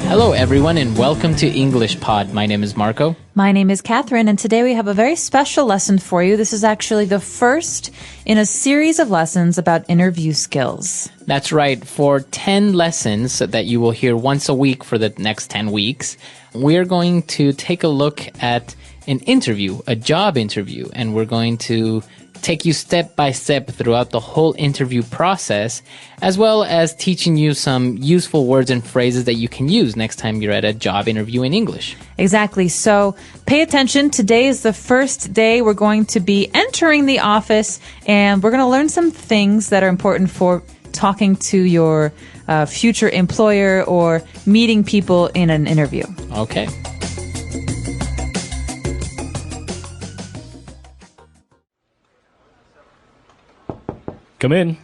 Hello, everyone, and welcome to English Pod. My name is Marco. My name is Catherine, and today we have a very special lesson for you. This is actually the first in a series of lessons about interview skills. That's right. For 10 lessons that you will hear once a week for the next 10 weeks, we're going to take a look at an interview, a job interview, and we're going to take you step by step throughout the whole interview process, as well as teaching you some useful words and phrases that you can use next time you're at a job interview in English. Exactly. So pay attention. Today is the first day we're going to be entering the office, and we're going to learn some things that are important for talking to your future employer or meeting people in an interview. Okay. Come in.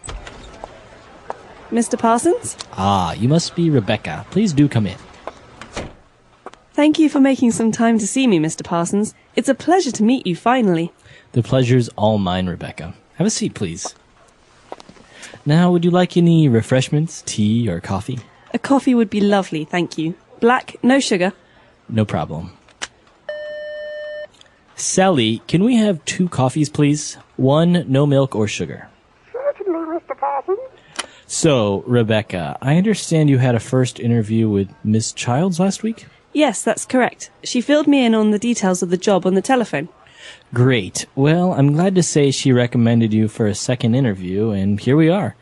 Mr. Parsons? Ah, you must be Rebecca. Please do come in. Thank you for making some time to see me, Mr. Parsons. It's a pleasure to meet you finally. The pleasure's all mine, Rebecca. Have a seat, please. Now, would you like any refreshments, tea, or coffee? A coffee would be lovely, thank you. Black, no sugar. No problem. Sally, can we have 2 coffees, please? 1, no milk or sugar. Mr. Parsons? So, Rebecca, I understand you had a first interview with Miss Childs last week? Yes, that's correct. She filled me in on the details of the job on the telephone. Great. Well, I'm glad to say she recommended you for a second interview, and here we are.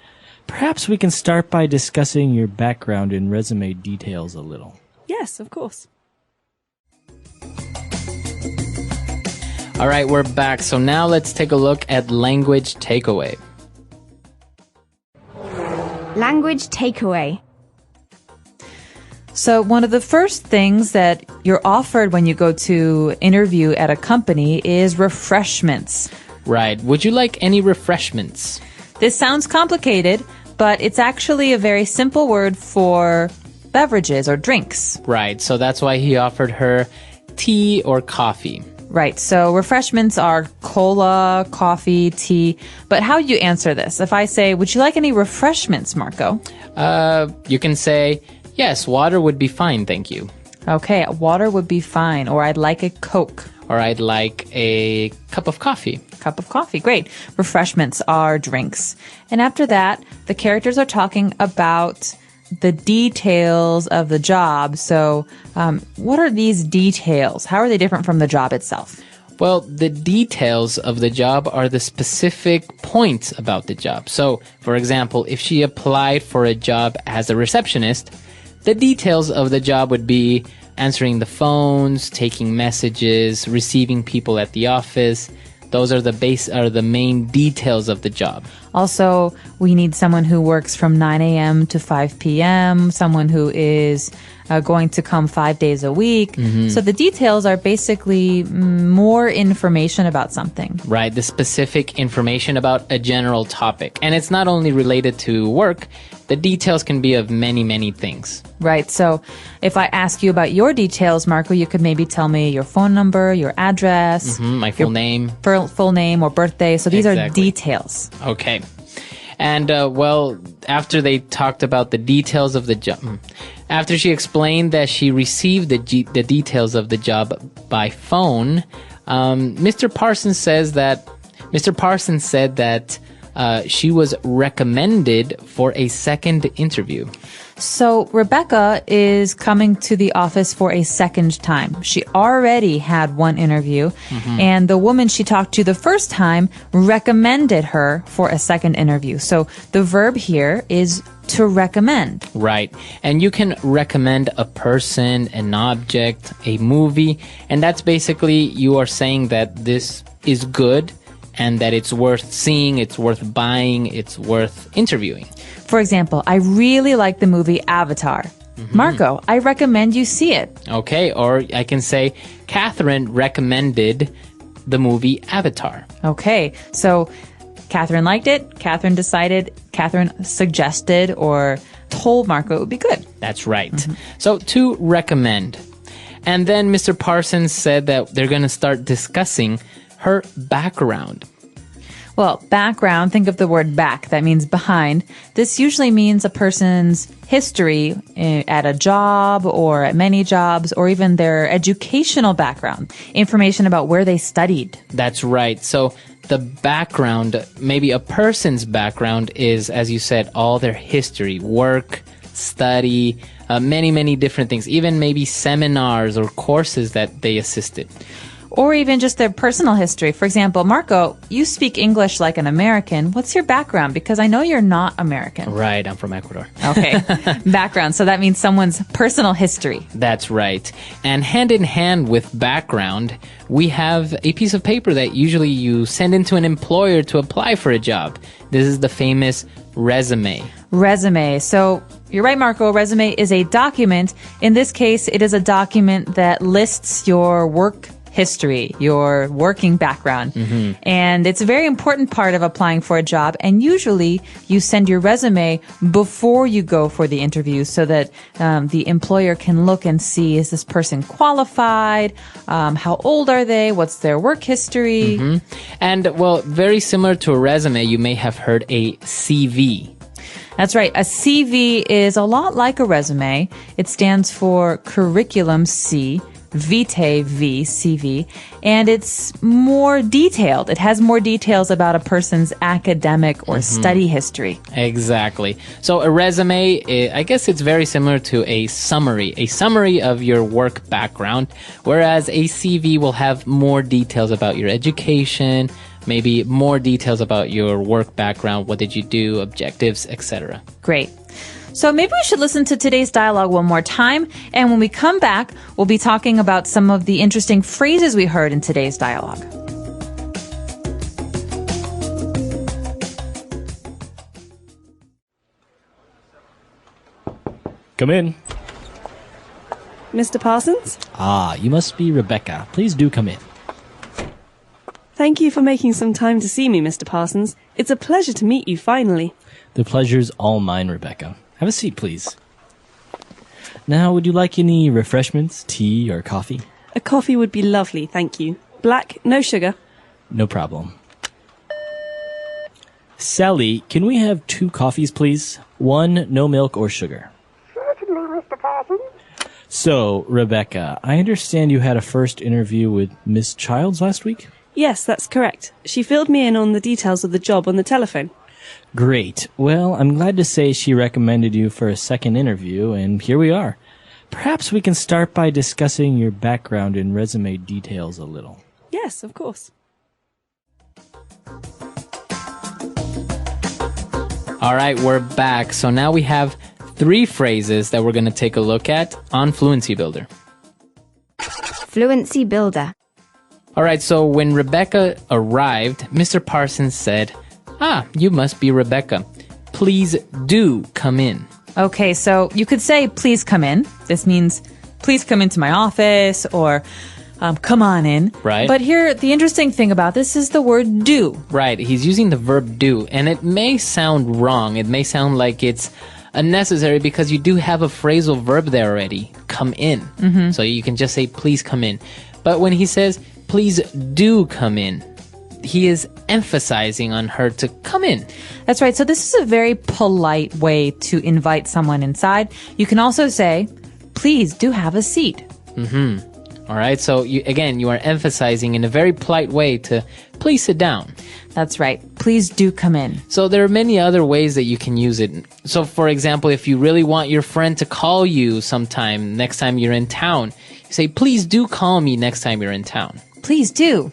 Perhaps we can start by discussing your background and resume details a little. Yes, of course. All right, we're back. So now let's take a look at language takeaway. Language takeaway. So one of the first things that you're offered when you go to interview at a company is refreshments. Right. Would you like any refreshments? This sounds complicated, but it's actually a very simple word for beverages or drinks. Right. So that's why he offered her tea or coffee. Right. So refreshments are cola, coffee, tea. But how do you answer this? If I say, would you like any refreshments, Marco? You can say, yes, water would be fine, thank you. Okay, water would be fine. Or I'd like a Coke. Or I'd like a cup of coffee. Cup of coffee. Great. Refreshments are drinks. And after that, the characters are talking about the details of the job. So what are these details? How are they different from the job itself? Well, the details of the job are the specific points about the job. So, for example, if she applied for a job as a receptionist, the details of the job would be answering the phones, taking messages, receiving people at the office. Those are the main details of the job. Also, we need someone who works from 9 a.m. to 5 p.m., someone who is going to come 5 days a week. Mm-hmm. So the details are basically more information about something. Right, the specific information about a general topic. And it's not only related to work, the details can be of many, many things. Right, so if I ask you about your details, Marco, you could maybe tell me your phone number, your address. My full name. Full name or birthday. So these are details. Okay. And, well, after they talked about the details of the job, after she explained that she received the details of the job by phone, Mr. Parsons said that she was recommended for a second interview. So Rebecca is coming to the office for a second time. She already had one interview, and the woman she talked to the first time recommended her for a second interview. So the verb here is to recommend. Right. And you can recommend a person, an object, a movie, and that's basically you are saying that this is good and that it's worth seeing, it's worth buying, it's worth interviewing. For example, I really like the movie Avatar. Marco, I recommend you see it. Okay, or I can say, Catherine recommended the movie Avatar. Okay, so Catherine liked it, Catherine decided, Catherine suggested or told Marco it would be good. That's right. So to recommend. And then Mr. Parsons said that they're going to start discussing her background. Well, background, think of the word back. That means behind. This usually means a person's history at a job or at many jobs or even their educational background, information about where they studied. That's right. So the background, maybe a person's background is, as you said, all their history, work, study, many different things, even maybe seminars or courses that they assisted. Or even just their personal history. For example, Marco, you speak English like an American. What's your background? Because I know you're not American. Right, I'm from Ecuador. Okay, background. So that means someone's personal history. That's right. And hand in hand with background, we have a piece of paper that usually you send into an employer to apply for a job. This is the famous resume. Resume. So you're right, Marco. A resume is a document. In this case, it is a document that lists your work history, your working background. And it's a very important part of applying for a job. And usually you send your resume before you go for the interview so that the employer can look and see, is this person qualified? How old are they? What's their work history? And, well, very similar to a resume, you may have heard a CV. That's right. A CV is a lot like a resume. It stands for curriculum C, vitae V, CV, and it's more detailed. It has more details about a person's academic or study history. Exactly. So a resume, I guess it's very similar to a summary of your work background, whereas a CV will have more details about your education, maybe more details about your work background, what did you do, objectives, etc. Great. So maybe we should listen to today's dialogue one more time. And when we come back, we'll be talking about some of the interesting phrases we heard in today's dialogue. Come in. Mr. Parsons? Ah, you must be Rebecca. Please do come in. Thank you for making some time to see me, Mr. Parsons. It's a pleasure to meet you finally. The pleasure's all mine, Rebecca. Have a seat, please. Now, would you like any refreshments, tea, or coffee? A coffee would be lovely, thank you. Black, no sugar. No problem. Sally, can we have 2 coffees, please? 1, no milk or sugar. Certainly, Mr. Parsons. So, Rebecca, I understand you had a first interview with Miss Childs last week? Yes, that's correct. She filled me in on the details of the job on the telephone. Great. Well, I'm glad to say she recommended you for a second interview, and here we are. Perhaps we can start by discussing your background and resume details a little. Yes, of course. All right, we're back. So now we have 3 phrases that we're going to take a look at on Fluency Builder. Fluency builder. All right, so when Rebecca arrived, Mr. Parsons said, "Ah, you must be Rebecca. Please do come in." Okay, so you could say, please come in. This means, please come into my office, or come on in. Right. But here, the interesting thing about this is the word do. Right, he's using the verb do, and it may sound wrong. It may sound like it's unnecessary because you do have a phrasal verb there already, come in. So you can just say, please come in. But when he says, please do come in, he is emphasizing on her to come in. That's right. So this is a very polite way to invite someone inside. You can also say, please do have a seat. All right, so you are emphasizing in a very polite way to please sit down. That's right. Please do come in. So there are many other ways that you can use it. So for example, if you really want your friend to call you sometime next time you're in town, you say, please do call me next time you're in town. Please do.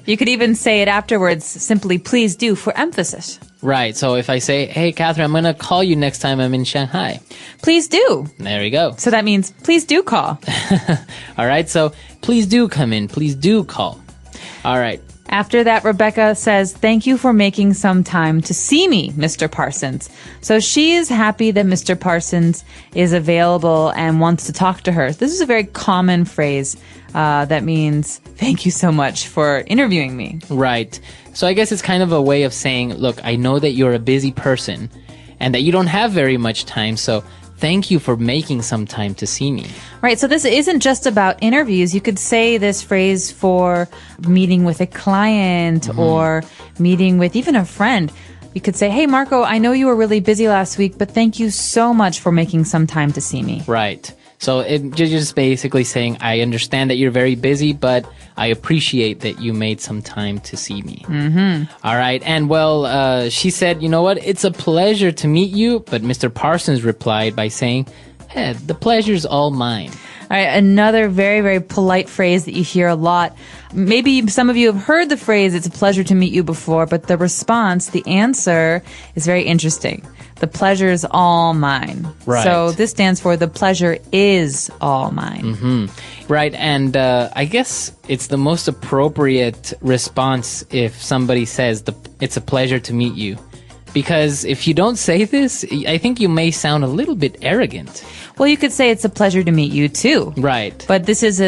You could even say it afterwards, simply please do, for emphasis. Right, so if I say, hey, Catherine, I'm going to call you next time I'm in Shanghai. Please do. There we go. So that means please do call. All right, so please do come in. Please do call. All right. After that, Rebecca says, thank you for making some time to see me, Mr. Parsons. So she is happy that Mr. Parsons is available and wants to talk to her. This is a very common phrase that means, thank you so much for interviewing me. Right. So I guess it's kind of a way of saying, look, I know that you're a busy person and that you don't have very much time, so thank you for making some time to see me. Right. So this isn't just about interviews. You could say this phrase for meeting with a client or meeting with even a friend. You could say, hey, Marco, I know you were really busy last week, but thank you so much for making some time to see me. Right. So you're just basically saying, I understand that you're very busy, but I appreciate that you made some time to see me. All right. And well, she said, you know what? It's a pleasure to meet you. But Mr. Parsons replied by saying, hey, the pleasure's all mine. All right, another very, very polite phrase that you hear a lot. Maybe some of you have heard the phrase, it's a pleasure to meet you before, but the response, the answer is very interesting. The pleasure is all mine. Right. So this stands for the pleasure is all mine. Right. And I guess it's the most appropriate response if somebody says, it's a pleasure to meet you. Because if you don't say this, I think you may sound a little bit arrogant. Well, you could say it's a pleasure to meet you too. Right. But this is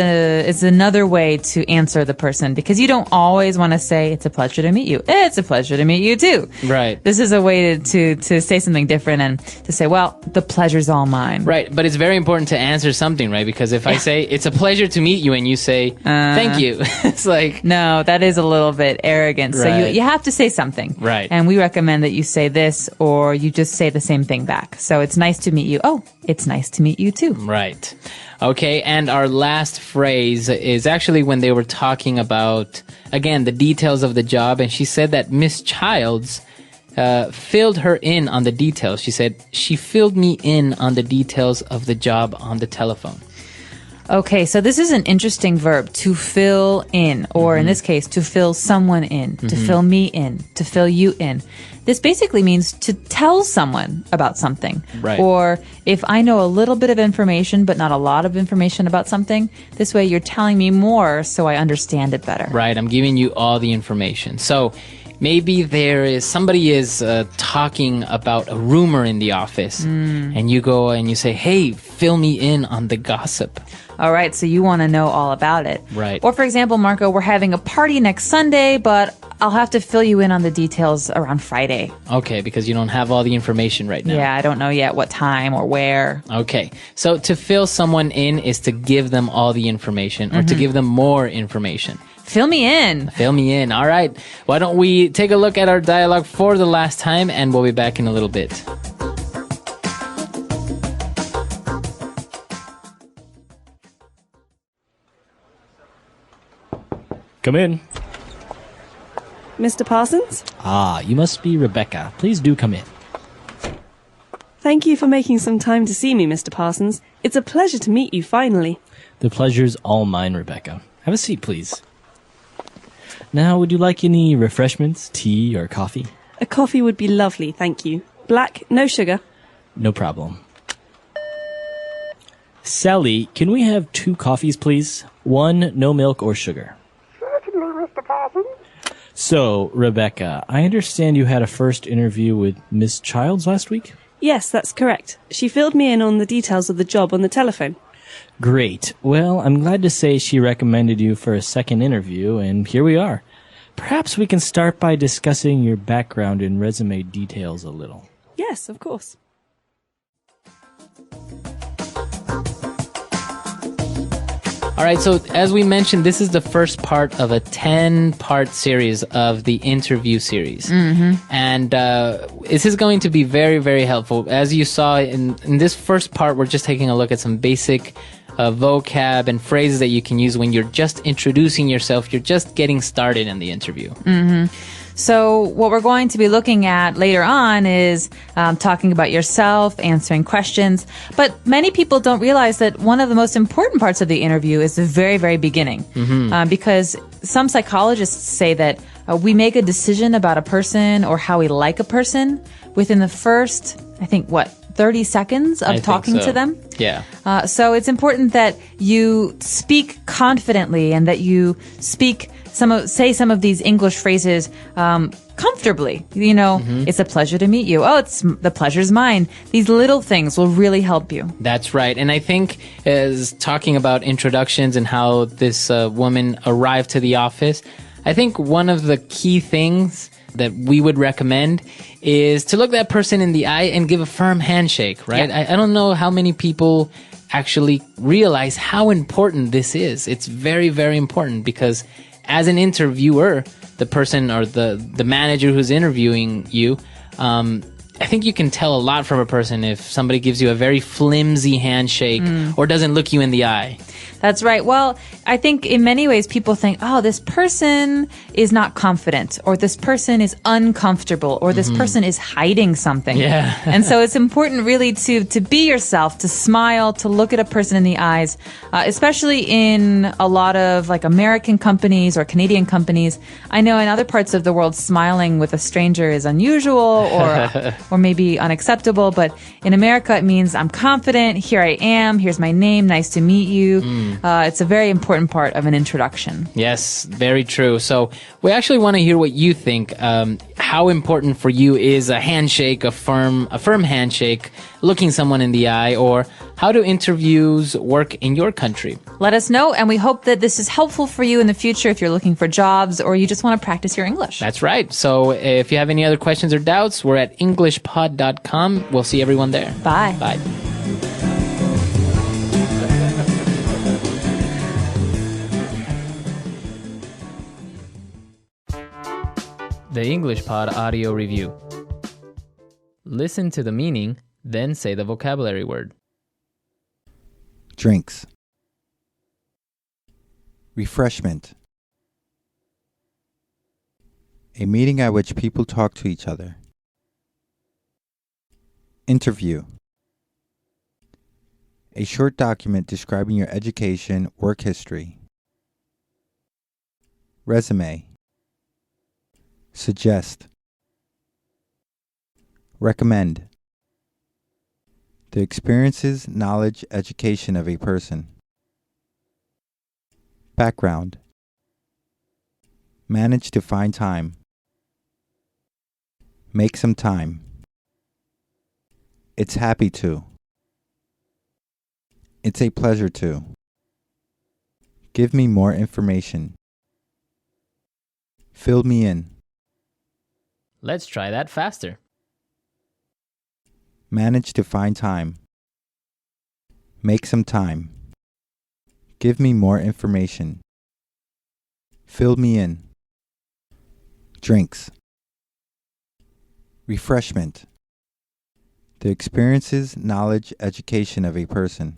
another way to answer the person, because you don't always want to say it's a pleasure to meet you. It's a pleasure to meet you too. Right. This is a way to say something different and to say, well, the pleasure's all mine. Right. But it's very important to answer something, right? Because if I say it's a pleasure to meet you and you say thank you, it's like, no, that is a little bit arrogant. So Right. you have to say something. Right. And we recommend that you say this or you just say the same thing back. So it's nice to meet you. Oh, it's nice to meet you too. Right. Okay, and our last phrase is actually when they were talking about, again, the details of the job, and she said that Miss Childs filled her in on the details. She said, she filled me in on the details of the job on the telephone. Okay, so this is an interesting verb, to fill in, or in this case, to fill someone in, to fill me in, to fill you in. This basically means to tell someone about something. Right. Or if I know a little bit of information, but not a lot of information about something, this way you're telling me more so I understand it better. Right, I'm giving you all the information. So maybe somebody is talking about a rumor in the office, and you go and you say, hey, fill me in on the gossip. All right, so you want to know all about it. Right. Or for example, Marco, we're having a party next Sunday, but I'll have to fill you in on the details around Friday. Okay, because you don't have all the information right now. Yeah, I don't know yet what time or where. Okay, so to fill someone in is to give them all the information or to give them more information. Fill me in. Fill me in. All right. Why don't we take a look at our dialogue for the last time, and we'll be back in a little bit. Come in. Mr. Parsons? Ah, you must be Rebecca. Please do come in. Thank you for making some time to see me, Mr. Parsons. It's a pleasure to meet you finally. The pleasure's all mine, Rebecca. Have a seat, please. Now, would you like any refreshments, tea, or coffee? A coffee would be lovely, thank you. Black, no sugar. No problem. Sally, can we have 2 coffees, please? 1, no milk or sugar. Certainly, Mr. Parsons. So, Rebecca, I understand you had a first interview with Miss Childs last week? Yes, that's correct. She filled me in on the details of the job on the telephone. Great. Well, I'm glad to say she recommended you for a second interview, and here we are. Perhaps we can start by discussing your background and resume details a little. Yes, of course. All right, so as we mentioned, this is the first part of a 10-part series of the interview series. And this is going to be very, very helpful. As you saw in this first part, we're just taking a look at some basic vocab and phrases that you can use when you're just introducing yourself. You're just getting started in the interview. So what we're going to be looking at later on is talking about yourself, answering questions. But many people don't realize that one of the most important parts of the interview is the very, very beginning. Because some psychologists say that we make a decision about a person or how we like a person within the first, 30 seconds of talking to them. Yeah. So it's important that you speak confidently and that you say some of these English phrases comfortably. You know, it's a pleasure to meet you. Oh, the pleasure's mine. These little things will really help you. That's right. And I think as talking about introductions and how this woman arrived to the office, I think one of the key things that we would recommend is to look that person in the eye and give a firm handshake, right? Yeah. I don't know how many people actually realize how important this is. It's very, very important because as an interviewer, the person or the manager who's interviewing you, I think you can tell a lot from a person if somebody gives you a very flimsy handshake or doesn't look you in the eye. That's right. Well, I think in many ways people think, oh, this person is not confident, or this person is uncomfortable, or this person is hiding something. Yeah. And so it's important really to be yourself, to smile, to look at a person in the eyes, especially in a lot of like American companies or Canadian companies. I know in other parts of the world, smiling with a stranger is unusual or maybe unacceptable. But in America, it means I'm confident. Here I am. Here's my name. Nice to meet you. It's a very important part of an introduction. Yes, very true. So we actually want to hear what you think. How important for you is a handshake, a firm handshake, looking someone in the eye, or how do interviews work in your country? Let us know, and we hope that this is helpful for you in the future if you're looking for jobs or you just want to practice your English. That's right. So if you have any other questions or doubts, we're at englishpod.com. We'll see everyone there. Bye. Bye. The English Pod Audio Review. Listen to the meaning, then say the vocabulary word. Drinks. Refreshment. A meeting at which people talk to each other. Interview. A short document describing your education, work history. Resume. Suggest. Recommend. The experiences, knowledge, education of a person. Background. Manage to find time. Make some time. It's happy to. It's a pleasure to. Give me more information. Fill me in. Let's try that faster. Manage to find time. Make some time. Give me more information. Fill me in. Drinks. Refreshment. The experiences, knowledge, education of a person.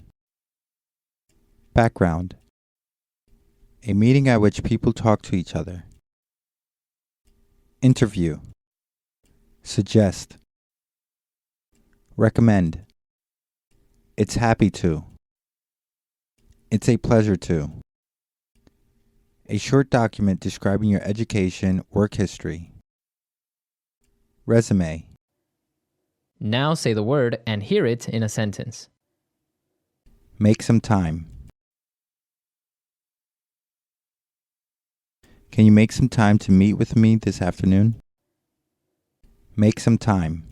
Background. A meeting at which people talk to each other. Interview. Suggest. Recommend. It's happy to. It's a pleasure to. A short document describing your education, work history. Resume. Now say the word and hear it in a sentence. Make some time. Can you make some time to meet with me this afternoon? Make some time.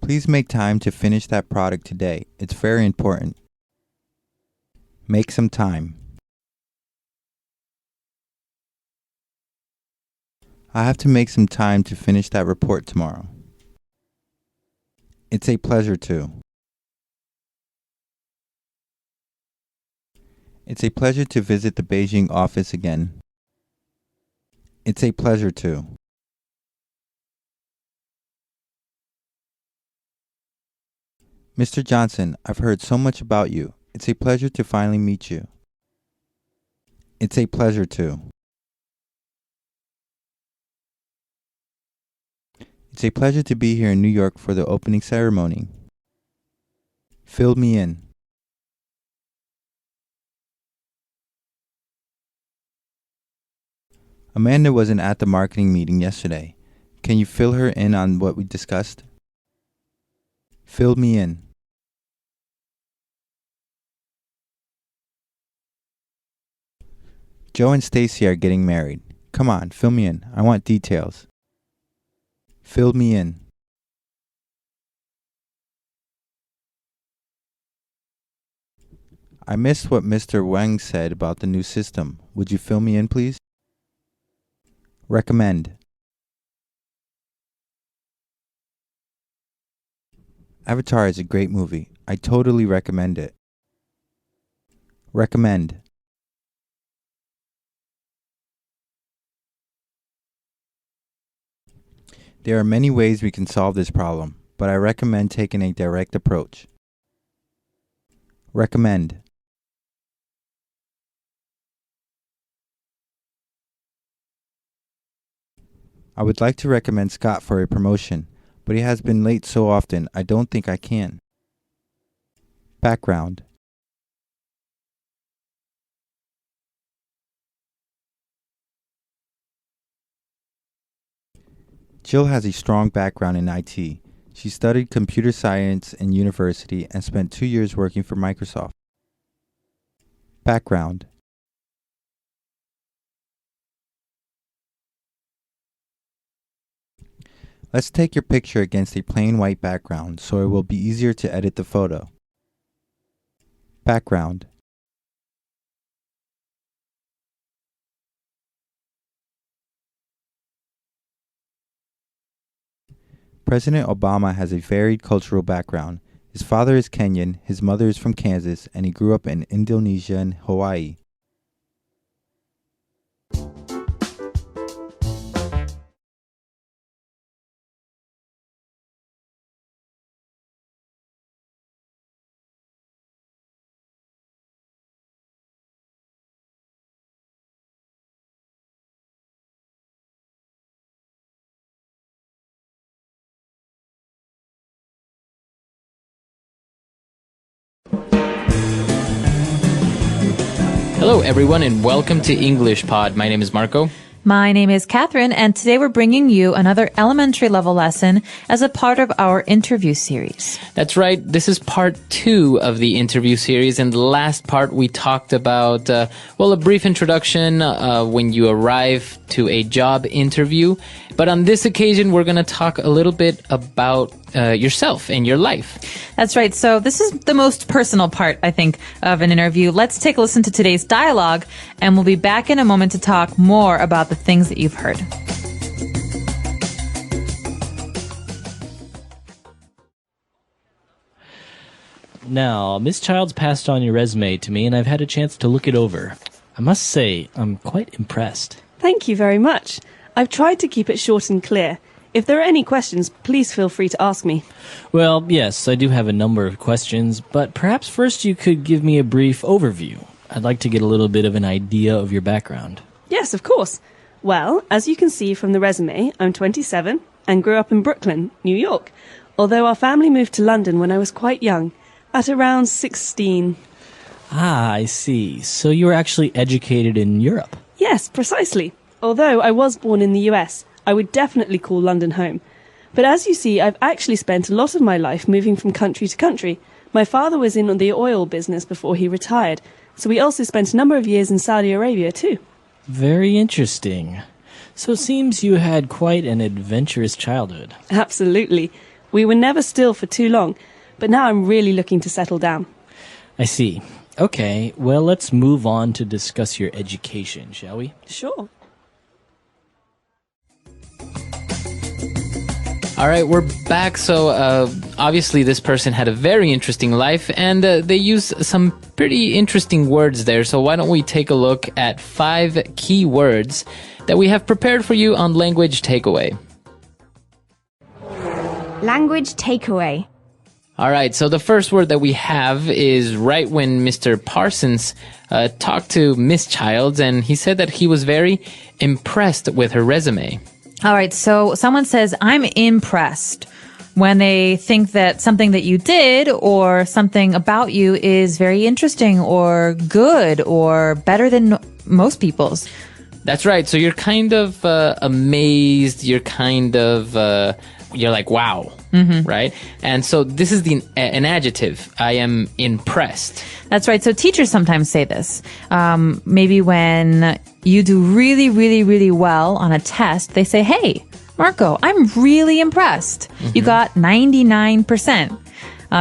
Please make time to finish that product today. It's very important. Make some time. I have to make some time to finish that report tomorrow. It's a pleasure to. It's a pleasure to visit the Beijing office again. It's a pleasure to. Mr. Johnson, I've heard so much about you. It's a pleasure to finally meet you. It's a pleasure to. It's a pleasure to be here in New York for the opening ceremony. Fill me in. Amanda wasn't at the marketing meeting yesterday. Can you fill her in on what we discussed? Fill me in. Joe and Stacy are getting married. Come on, fill me in. I want details. Fill me in. I missed what Mr. Wang said about the new system. Would you fill me in, please? Recommend. Avatar is a great movie. I totally recommend it. Recommend. There are many ways we can solve this problem, but I recommend taking a direct approach. Recommend. I would like to recommend Scott for a promotion, but he has been late so often I don't think I can. Background. Jill has a strong background in IT. She studied computer science in university and spent 2 years working for Microsoft. Background. Let's take your picture against a plain white background so it will be easier to edit the photo. Background. President Obama has a varied cultural background. His father is Kenyan, his mother is from Kansas, and he grew up in Indonesia and Hawaii. Hello, everyone, and welcome to English Pod. My name is Marco. My name is Catherine, and today we're bringing you another elementary level lesson as a part of our interview series. That's right. This is part 2 of the interview series. In the last part, we talked about, a brief introduction when you arrive to a job interview. But on this occasion, we're going to talk a little bit about yourself and your life. That's right. So this is the most personal part, I think, of an interview. Let's take a listen to today's dialogue, and we'll be back in a moment to talk more about the things that you've heard. Now, Miss Childs passed on your resume to me, and I've had a chance to look it over. I must say, I'm quite impressed. Thank you very much. I've tried to keep it short and clear. If there are any questions, please feel free to ask me. Well, yes, I do have a number of questions, but perhaps first you could give me a brief overview. I'd like to get a little bit of an idea of your background. Yes, of course. Well, as you can see from the resume, I'm 27 and grew up in Brooklyn, New York, although our family moved to London when I was quite young, at around 16. Ah, I see. So you were actually educated in Europe? Yes, precisely. Although I was born in the US, I would definitely call London home. But as you see, I've actually spent a lot of my life moving from country to country. My father was in the oil business before he retired, so we also spent a number of years in Saudi Arabia too. Very interesting. So it seems you had quite an adventurous childhood. Absolutely. We were never still for too long, but now I'm really looking to settle down. I see. Okay, well, let's move on to discuss your education, shall we? Sure. All right, we're back. So obviously this person had a very interesting life, and they use some pretty interesting words there. So why don't we take a look at 5 key words that we have prepared for you on Language Takeaway. Language takeaway. All right, so the first word that we have is right when Mr. Parsons talked to Miss Childs, and he said that he was very impressed with her resume. All right, so someone says, I'm impressed when they think that something that you did or something about you is very interesting or good or better than most people's. That's right. So you're kind of amazed. You're kind of, you're like, wow, right? And so this is an adjective. I am impressed. That's right. So teachers sometimes say this. Maybe when you do really, really, really well on a test, they say, hey, Marco, I'm really impressed. You got 99%.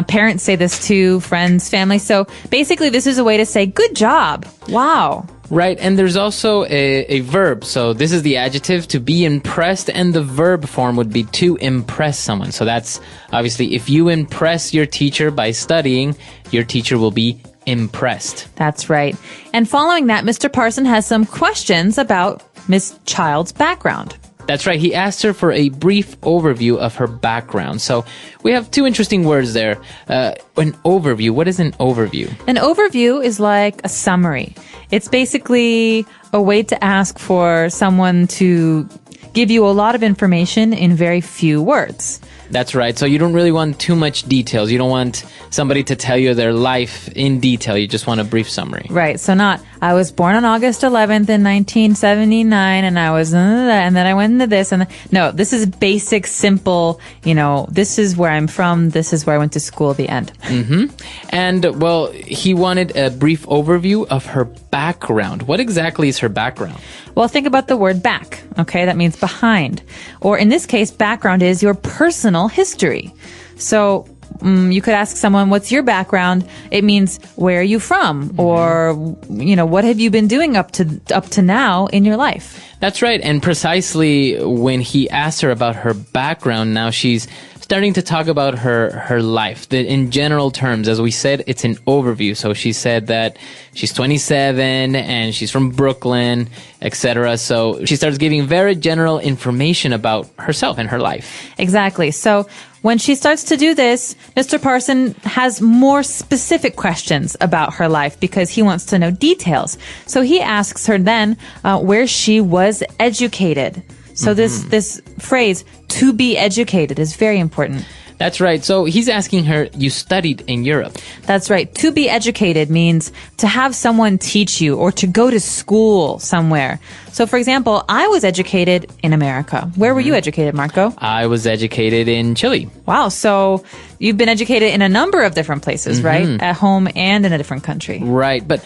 Parents say this too, friends, family. So basically, this is a way to say, good job. Wow. Right, and there's also a verb. So this is the adjective, to be impressed, and the verb form would be to impress someone. So that's obviously, if you impress your teacher by studying, your teacher will be impressed. That's right. And following that, Mr. Parson has some questions about Miss Child's background. That's right. He asked her for a brief overview of her background. So we have two interesting words there. An overview. What is an overview? An overview is like a summary. It's basically a way to ask for someone to give you a lot of information in very few words. That's right. So you don't really want too much details. You don't want somebody to tell you their life in detail. You just want a brief summary. Right. So not, I was born on August 11th in 1979 and I was, and then I went into this. And no, this is basic, simple, this is where I'm from. This is where I went to school, the end. Mm-hmm. And well, he wanted a brief overview of her background. What exactly is her background? Well, think about the word back. Okay. That means behind. Or in this case, background is your personal history. So you could ask someone, what's your background? It means, where are you from? Or, what have you been doing up to now in your life? That's right. And precisely when he asked her about her background, now she's starting to talk about her life. In general terms, as we said, it's an overview. So she said that she's 27 and she's from Brooklyn, etc. So she starts giving very general information about herself and her life. Exactly. So when she starts to do this, Mr. Parson has more specific questions about her life because he wants to know details. So he asks her then where she was educated. So this phrase, to be educated, is very important. That's right. So he's asking her, you studied in Europe. That's right. To be educated means to have someone teach you or to go to school somewhere. So, for example, I was educated in America. Where were you educated, Marco? I was educated in Chile. Wow. So you've been educated in a number of different places, right? At home and in a different country. Right. But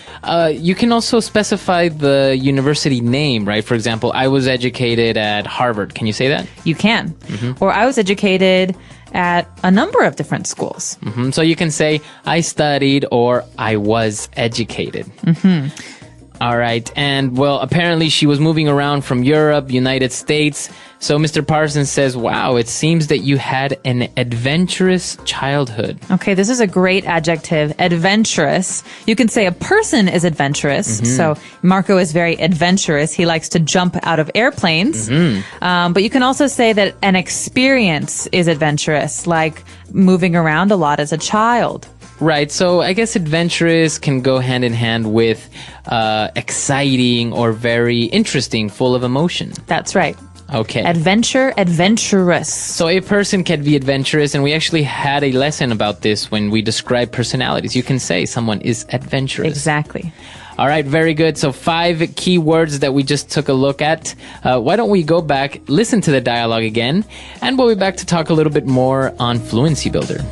you can also specify the university name, right? For example, I was educated at Harvard. Can you say that? You can. Or I was educated at a number of different schools. So you can say, I studied or I was educated. All right. And well, apparently she was moving around from Europe, United States. So Mr. Parsons says, wow, it seems that you had an adventurous childhood. Okay, this is a great adjective, adventurous. You can say a person is adventurous. So Marco is very adventurous. He likes to jump out of airplanes. But you can also say that an experience is adventurous, like moving around a lot as a child. Right. So I guess adventurous can go hand in hand with exciting or very interesting, full of emotion. That's right. Okay. Adventurous. So a person can be adventurous, and we actually had a lesson about this when we describe personalities. You can say someone is adventurous. Exactly. All right, very good. So 5 key words that we just took a look at. Why don't we go back, listen to the dialogue again, and we'll be back to talk a little bit more on Fluency Builder.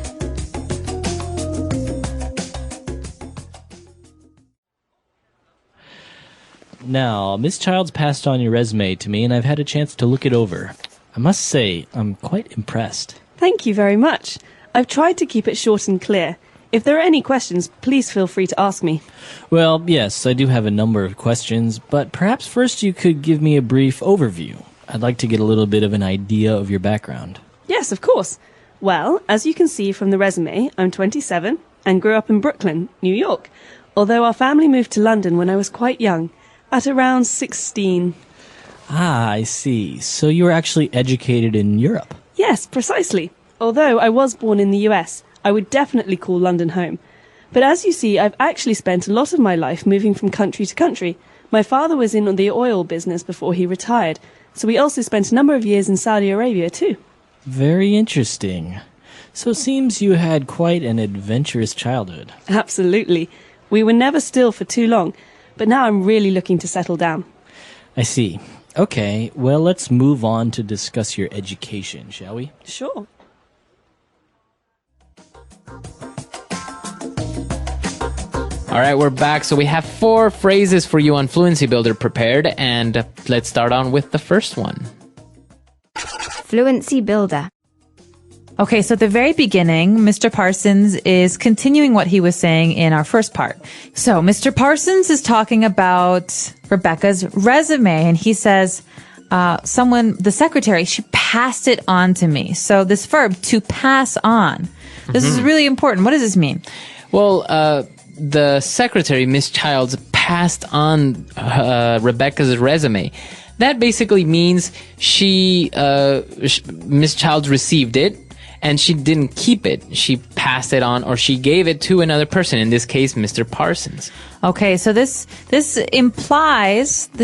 Now, Miss Childs passed on your resume to me, and I've had a chance to look it over. I must say, I'm quite impressed. Thank you very much. I've tried to keep it short and clear. If there are any questions, please feel free to ask me. Well, yes, I do have a number of questions, but perhaps first you could give me a brief overview. I'd like to get a little bit of an idea of your background. Yes, of course. Well, as you can see from the resume, I'm 27 and grew up in Brooklyn, New York, although our family moved to London when I was quite young, at around 16. Ah, I see. So you were actually educated in Europe? Yes, precisely. Although I was born in the US, I would definitely call London home. But as you see, I've actually spent a lot of my life moving from country to country. My father was in the oil business before he retired, so we also spent a number of years in Saudi Arabia too. Very interesting. So it seems you had quite an adventurous childhood. Absolutely. We were never still for too long, but now I'm really looking to settle down. I see. Okay, well, let's move on to discuss your education, shall we? Sure. All right, we're back. So we have 4 phrases for you on Fluency Builder prepared, and let's start on with the first one. Fluency Builder. Okay, so at the very beginning, Mr. Parsons is continuing what he was saying in our first part. So Mr. Parsons is talking about Rebecca's resume, and he says, the secretary, she passed it on to me. So this verb, to pass on, this is really important. What does this mean? Well, the secretary, Miss Childs, passed on Rebecca's resume. That basically means Miss Childs received it, and she didn't keep it. She passed it on, or she gave it to another person, in this case, Mr. Parsons. Okay, so this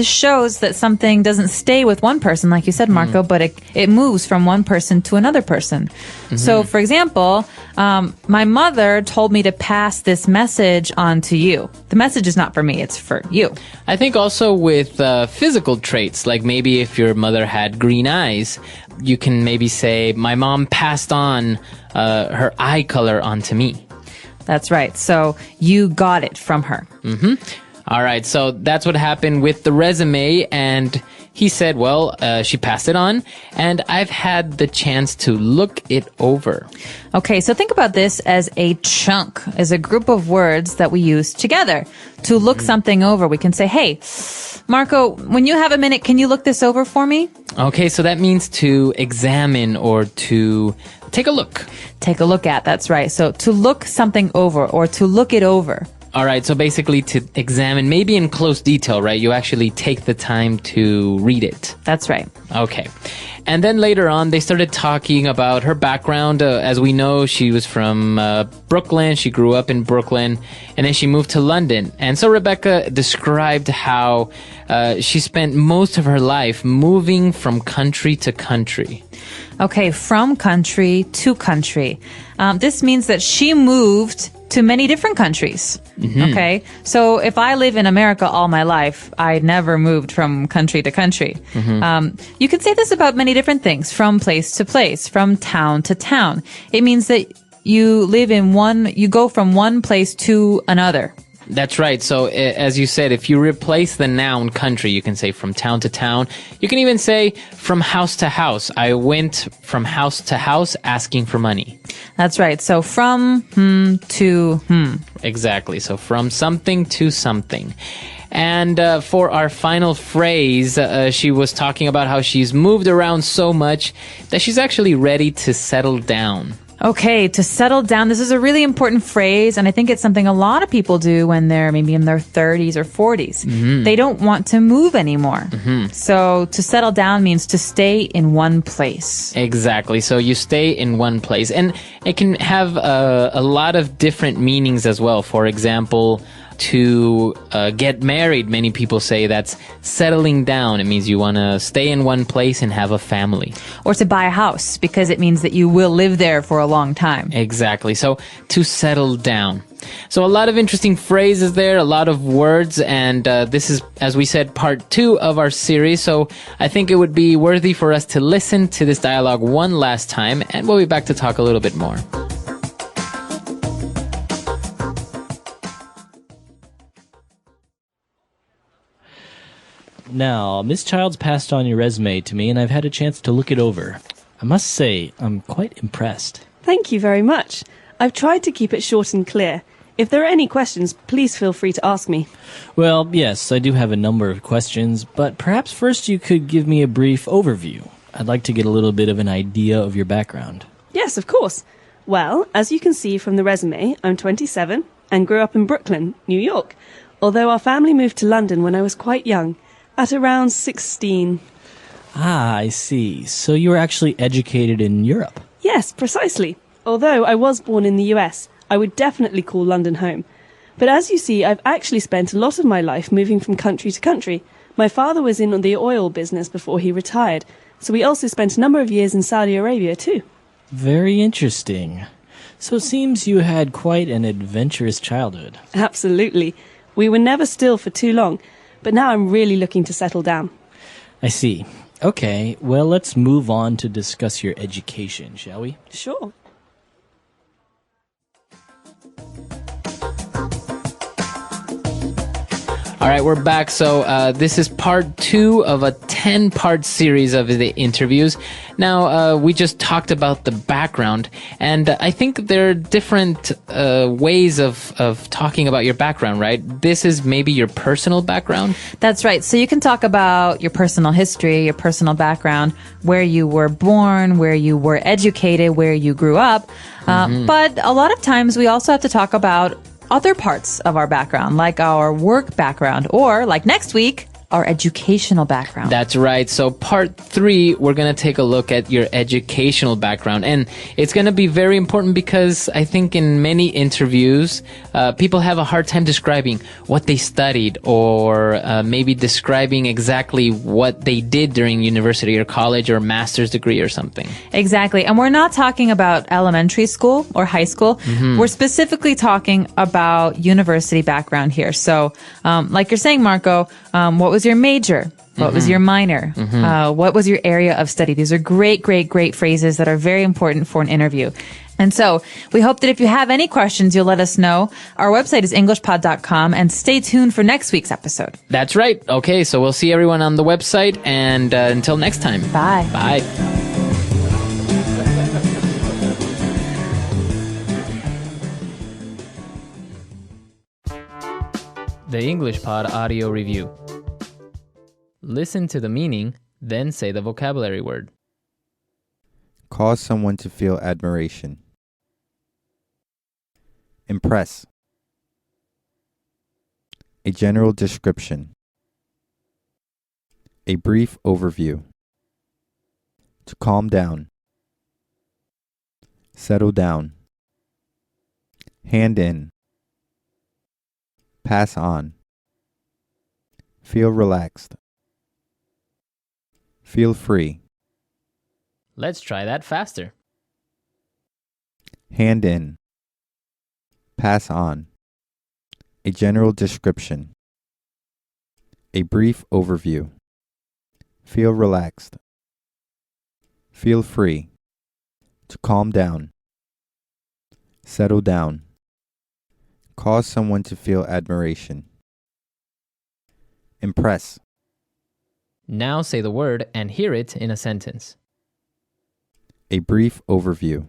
shows that something doesn't stay with one person, like you said, Marco, but it moves from one person to another person. So, for example, my mother told me to pass this message on to you. The message is not for me, it's for you. I think also with physical traits, like maybe if your mother had green eyes, you can maybe say, my mom passed on her eye color onto me. That's right. So you got it from her. All right. So that's what happened with the resume. And he said, well, she passed it on, and I've had the chance to look it over. Okay. So think about this as a chunk, as a group of words that we use together. To look something over, we can say, hey, Marco, when you have a minute, can you look this over for me? Okay. So that means to examine or to take a look. Take a look at, that's right. So to look something over or to look it over. All right, so basically to examine, maybe in close detail, right? You actually take the time to read it. That's right. Okay. And then later on, they started talking about her background. As we know, she was from Brooklyn. She grew up in Brooklyn, and then she moved to London. And so Rebecca described how she spent most of her life moving from country to country. Okay, from country to country. This means that she moved to many different countries. Okay, so if I live in America all my life, I never moved from country to country. You can say this about many different things, from place to place, from town to town. It means that you go from one place to another. That's right. So as you said, if you replace the noun country, you can say from town to town. You can even say from house to house. I went from house to house asking for money. That's right. So from to Exactly. So from something to something. And for our final phrase, she was talking about how she's moved around so much that she's actually ready to settle down. Okay, to settle down. This is a really important phrase, and I think it's something a lot of people do when they're maybe in their 30s or 40s. They don't want to move anymore. So to settle down means to stay in one place. Exactly. So you stay in one place. And it can have a lot of different meanings as well. For example, to get married, many people say that's settling down. It means you want to stay in one place and have a family. Or to buy a house, because it means that you will live there for a long time. Exactly. So to settle down. So a lot of interesting phrases there, a lot of words, and this is, as we said, part 2 of our series. So I think it would be worthy for us to listen to this dialogue one last time, and we'll be back to talk a little bit more. Now, Miss Childs passed on your resume to me, and I've had a chance to look it over. I must say, I'm quite impressed. Thank you very much. I've tried to keep it short and clear. If there are any questions, please feel free to ask me. Well, yes, I do have a number of questions, but perhaps first you could give me a brief overview. I'd like to get a little bit of an idea of your background. Yes, of course. Well, as you can see from the resume, I'm 27 and grew up in Brooklyn, New York, although our family moved to London when I was quite young, at around 16. Ah, I see. So you were actually educated in Europe? Yes, precisely. Although I was born in the US, I would definitely call London home. But as you see, I've actually spent a lot of my life moving from country to country. My father was in the oil business before he retired, so we also spent a number of years in Saudi Arabia too. Very interesting. So it seems you had quite an adventurous childhood. Absolutely. We were never still for too long, but now I'm really looking to settle down. I see. Okay, well, let's move on to discuss your education, shall we? Sure. All right, we're back. So this is part 2 of a 10-part series of the interviews. Now, we just talked about the background, and I think there are different ways of talking about your background, right? This is maybe your personal background. That's right. So you can talk about your personal history, your personal background, where you were born, where you were educated, where you grew up. But a lot of times we also have to talk about other parts of our background, like our work background, or like next week, our educational background. That's right. So part 3, we're going to take a look at your educational background. And it's going to be very important because I think in many interviews, people have a hard time describing what they studied or maybe describing exactly what they did during university or college or master's degree or something. Exactly. And we're not talking about elementary school or high school. We're specifically talking about university background here. So, like you're saying, Marco, what was your major? What was your minor? What was your area of study? These are great phrases that are very important for an interview. And so we hope that if you have any questions, you'll let us know. Our website is englishpod.com, and stay tuned for next week's episode. That's right. Okay, so we'll see everyone on the website, and until next time. Bye. Bye. The English Pod Audio Review. Listen to the meaning, then say the vocabulary word. Cause someone to feel admiration. Impress. A general description. A brief overview. To calm down. Settle down. Hand in. Pass on. Feel relaxed. Feel free. Let's try that faster. Hand in. Pass on. A general description. A brief overview. Feel relaxed. Feel free. To calm down. Settle down. Cause someone to feel admiration. Impress. Now say the word and hear it in a sentence. A brief overview.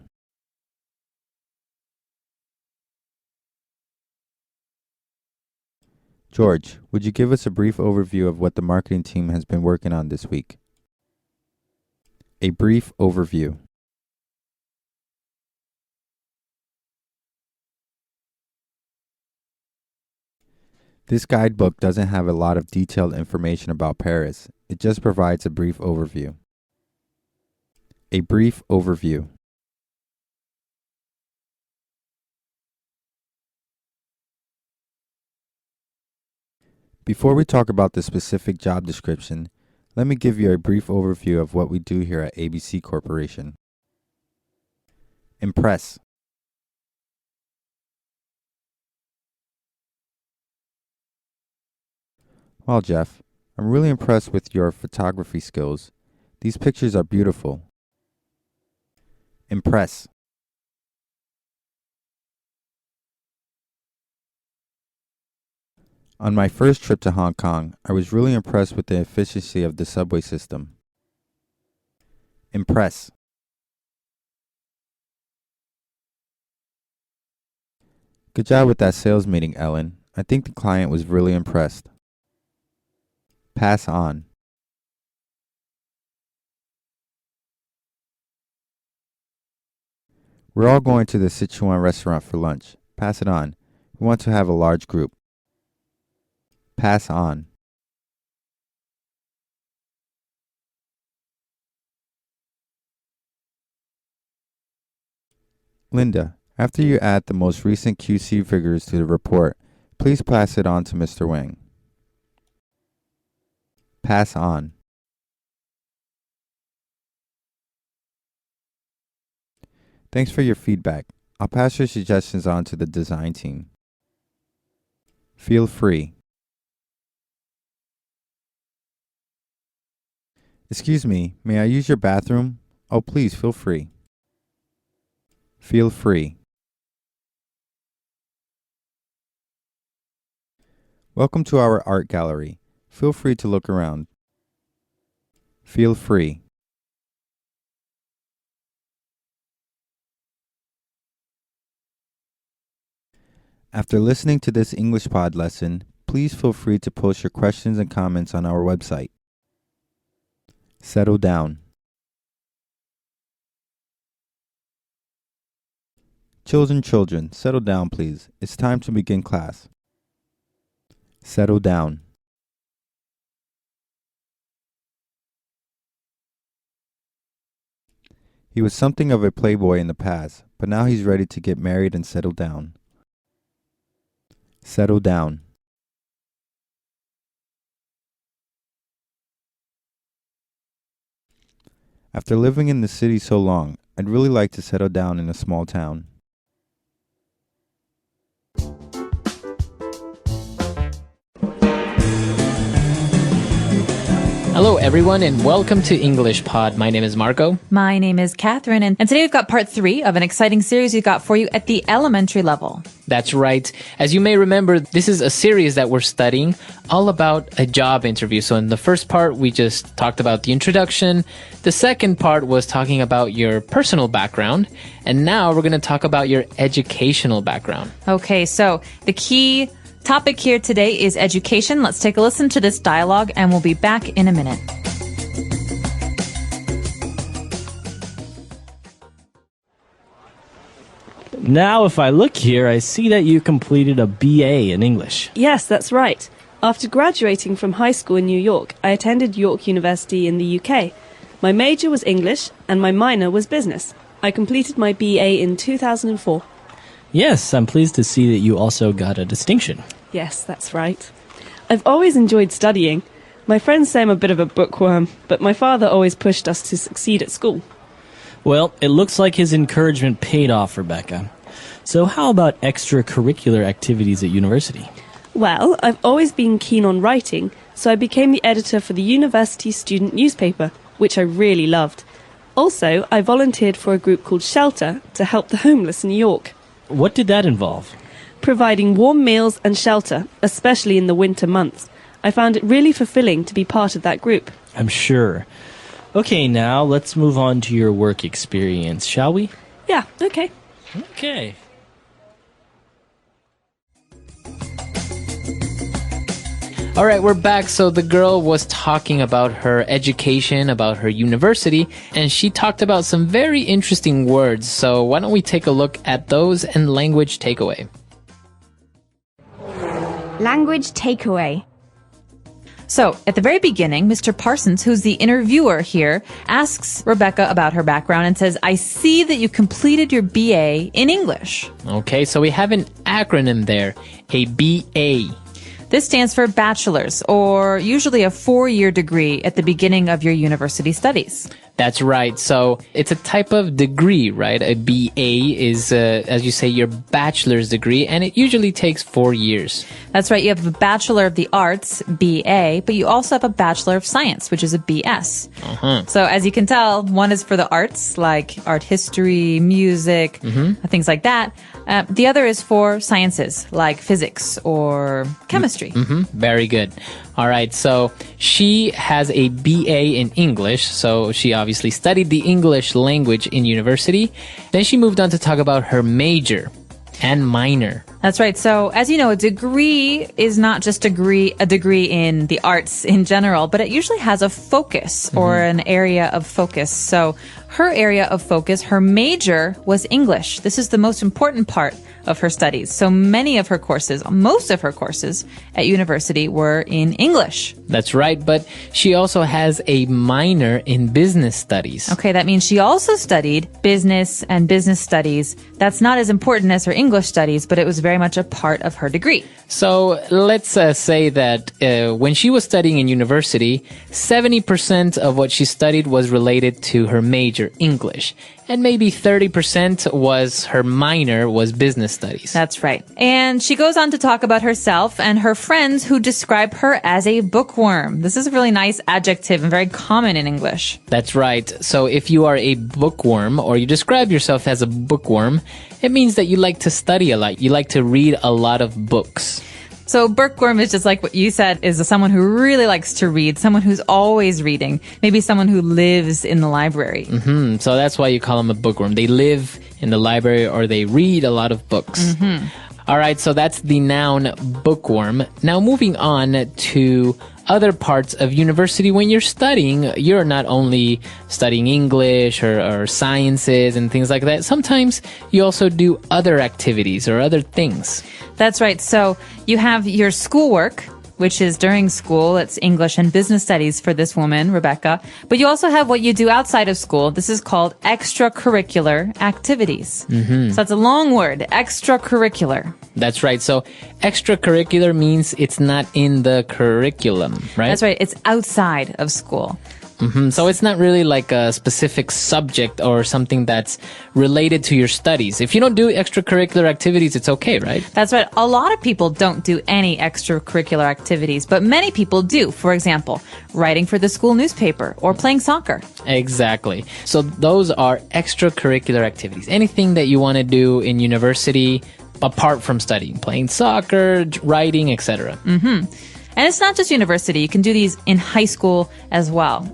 George, would you give us a brief overview of what the marketing team has been working on this week? A brief overview. This guidebook doesn't have a lot of detailed information about Paris. It just provides a brief overview. A brief overview. Before we talk about the specific job description, let me give you a brief overview of what we do here at ABC Corporation. Impress. Well, Jeff, I'm really impressed with your photography skills. These pictures are beautiful. Impress. On my first trip to Hong Kong, I was really impressed with the efficiency of the subway system. Impress. Good job with that sales meeting, Ellen. I think the client was really impressed. Pass on. We're all going to the Sichuan restaurant for lunch. Pass it on. We want to have a large group. Pass on. Linda, after you add the most recent QC figures to the report, please pass it on to Mr. Wang. Pass on. Thanks for your feedback. I'll pass your suggestions on to the design team. Feel free. Excuse me, may I use your bathroom? Oh, please, feel free. Feel free. Welcome to our art gallery. Feel free to look around. Feel free. After listening to this English Pod lesson, please feel free to post your questions and comments on our website. Settle down. Children, settle down, please. It's time to begin class. Settle down. He was something of a playboy in the past, but now he's ready to get married and settle down. Settle down. After living in the city so long, I'd really like to settle down in a small town. Hello, everyone, and welcome to English Pod. My name is Marco. My name is Catherine, and today we've got part 3 of an exciting series we've got for you at the elementary level. That's right. As you may remember, this is a series that we're studying all about a job interview. So in the first part, we just talked about the introduction. The second part was talking about your personal background. And now we're going to talk about your educational background. Okay, so the key topic here today is education. Let's take a listen to this dialogue, and we'll be back in a minute. Now, if I look here, I see that you completed a BA in English. Yes, that's right. After graduating from high school in New York, I attended York University in the UK. My major was English and my minor was business. I completed my BA in 2004. Yes, I'm pleased to see that you also got a distinction. Yes, that's right. I've always enjoyed studying. My friends say I'm a bit of a bookworm, but my father always pushed us to succeed at school. Well, it looks like his encouragement paid off, Rebecca. So how about extracurricular activities at university? Well, I've always been keen on writing, so I became the editor for the university student newspaper, which I really loved. Also, I volunteered for a group called Shelter to help the homeless in New York. What did that involve? Providing warm meals and shelter, especially in the winter months. I found it really fulfilling to be part of that group. I'm sure. Okay, now let's move on to your work experience, shall we? Yeah, okay. Okay. All right, we're back. So the girl was talking about her education, about her university, and she talked about some very interesting words. So why don't we take a look at those and language takeaway? Language takeaway. So, at the very beginning, Mr. Parsons, who's the interviewer here, asks Rebecca about her background and says, I see that you completed your BA in English. Okay, so we have an acronym there, a BA. This stands for bachelor's, or usually a 4-year degree at the beginning of your university studies. That's right. So it's a type of degree, right? A BA is, as you say, your bachelor's degree, and it usually takes 4 years. That's right. You have a Bachelor of the Arts, BA, but you also have a Bachelor of Science, which is a BS. So as you can tell, one is for the arts, like art history, music, things like that. The other is for sciences, like physics or chemistry. Very good. All right. So she has a BA in English. So she obviously studied the English language in university. Then she moved on to talk about her major and minor. That's right. So, as you know, a degree is not just a degree in the arts in general, but it usually has a focus or an area of focus. So, her area of focus, her major was English. This is the most important part of her studies. So many of her courses, most of her courses at university were in English. That's right, but she also has a minor in business studies. Okay, that means she also studied business and business studies. That's not as important as her English studies, but it was very much a part of her degree. So let's say that when she was studying in university, 70% of what she studied was related to her major, English. And maybe 30% was her minor, was business studies. That's right. And she goes on to talk about herself and her friends who describe her as a bookworm. This is a really nice adjective and very common in English. That's right. So if you are a bookworm or you describe yourself as a bookworm, it means that you like to study a lot. You like to read a lot of books. So bookworm is just like what you said, is someone who really likes to read, someone who's always reading, maybe someone who lives in the library. So that's why you call them a bookworm. They live in the library or they read a lot of books. All right, so that's the noun bookworm. Now moving on to other parts of university. When you're studying, you're not only studying English or sciences and things like that. Sometimes you also do other activities or other things. That's right. So you have your schoolwork, which is during school. It's English and business studies for this woman, Rebecca. But you also have what you do outside of school. This is called extracurricular activities. So that's a long word, extracurricular. That's right. So extracurricular means it's not in the curriculum, right? That's right. It's outside of school. So it's not really like a specific subject or something that's related to your studies. If you don't do extracurricular activities, it's okay, right? That's right. A lot of people don't do any extracurricular activities, but many people do. For example, writing for the school newspaper or playing soccer. Exactly. So those are extracurricular activities. Anything that you want to do in university apart from studying, playing soccer, writing, etc. And it's not just university. You can do these in high school as well.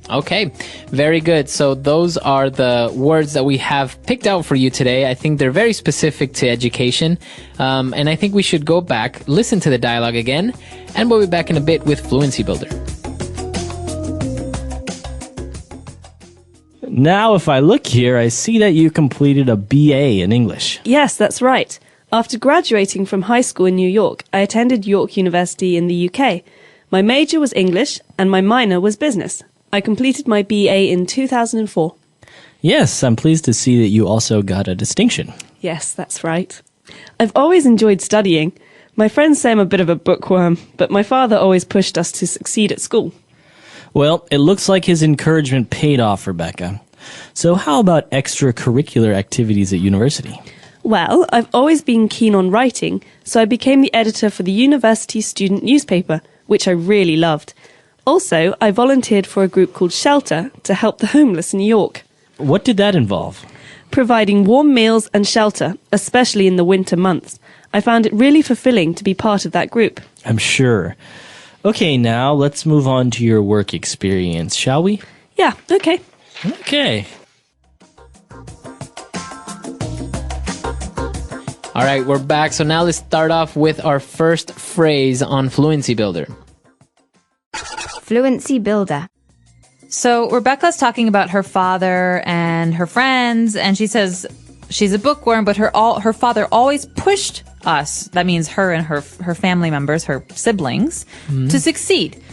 Okay, very good. So those are the words that we have picked out for you today. I think they're very specific to education. And I think we should go back, listen to the dialogue again, and we'll be back in a bit with Fluency Builder. Now, if I look here, I see that you completed a BA in English. Yes, that's right. After graduating from high school in New York, I attended York University in the UK. My major was English and my minor was business. I completed my BA in 2004. Yes, I'm pleased to see that you also got a distinction. Yes, that's right. I've always enjoyed studying. My friends say I'm a bit of a bookworm, but my father always pushed us to succeed at school. Well, it looks like his encouragement paid off, Rebecca. So how about extracurricular activities at university? Well, I've always been keen on writing, so I became the editor for the university student newspaper, which I really loved. Also, I volunteered for a group called Shelter to help the homeless in New York. What did that involve? Providing warm meals and shelter, especially in the winter months. I found it really fulfilling to be part of that group. I'm sure. Okay, now let's move on to your work experience, shall we? Yeah, okay. Okay. All right, we're back. So now let's start off with our first phrase on Fluency Builder. Fluency Builder. So Rebecca's talking about her father and her friends, and she says she's a bookworm, but her father always pushed us, that means her and her family members, her siblings, to succeed.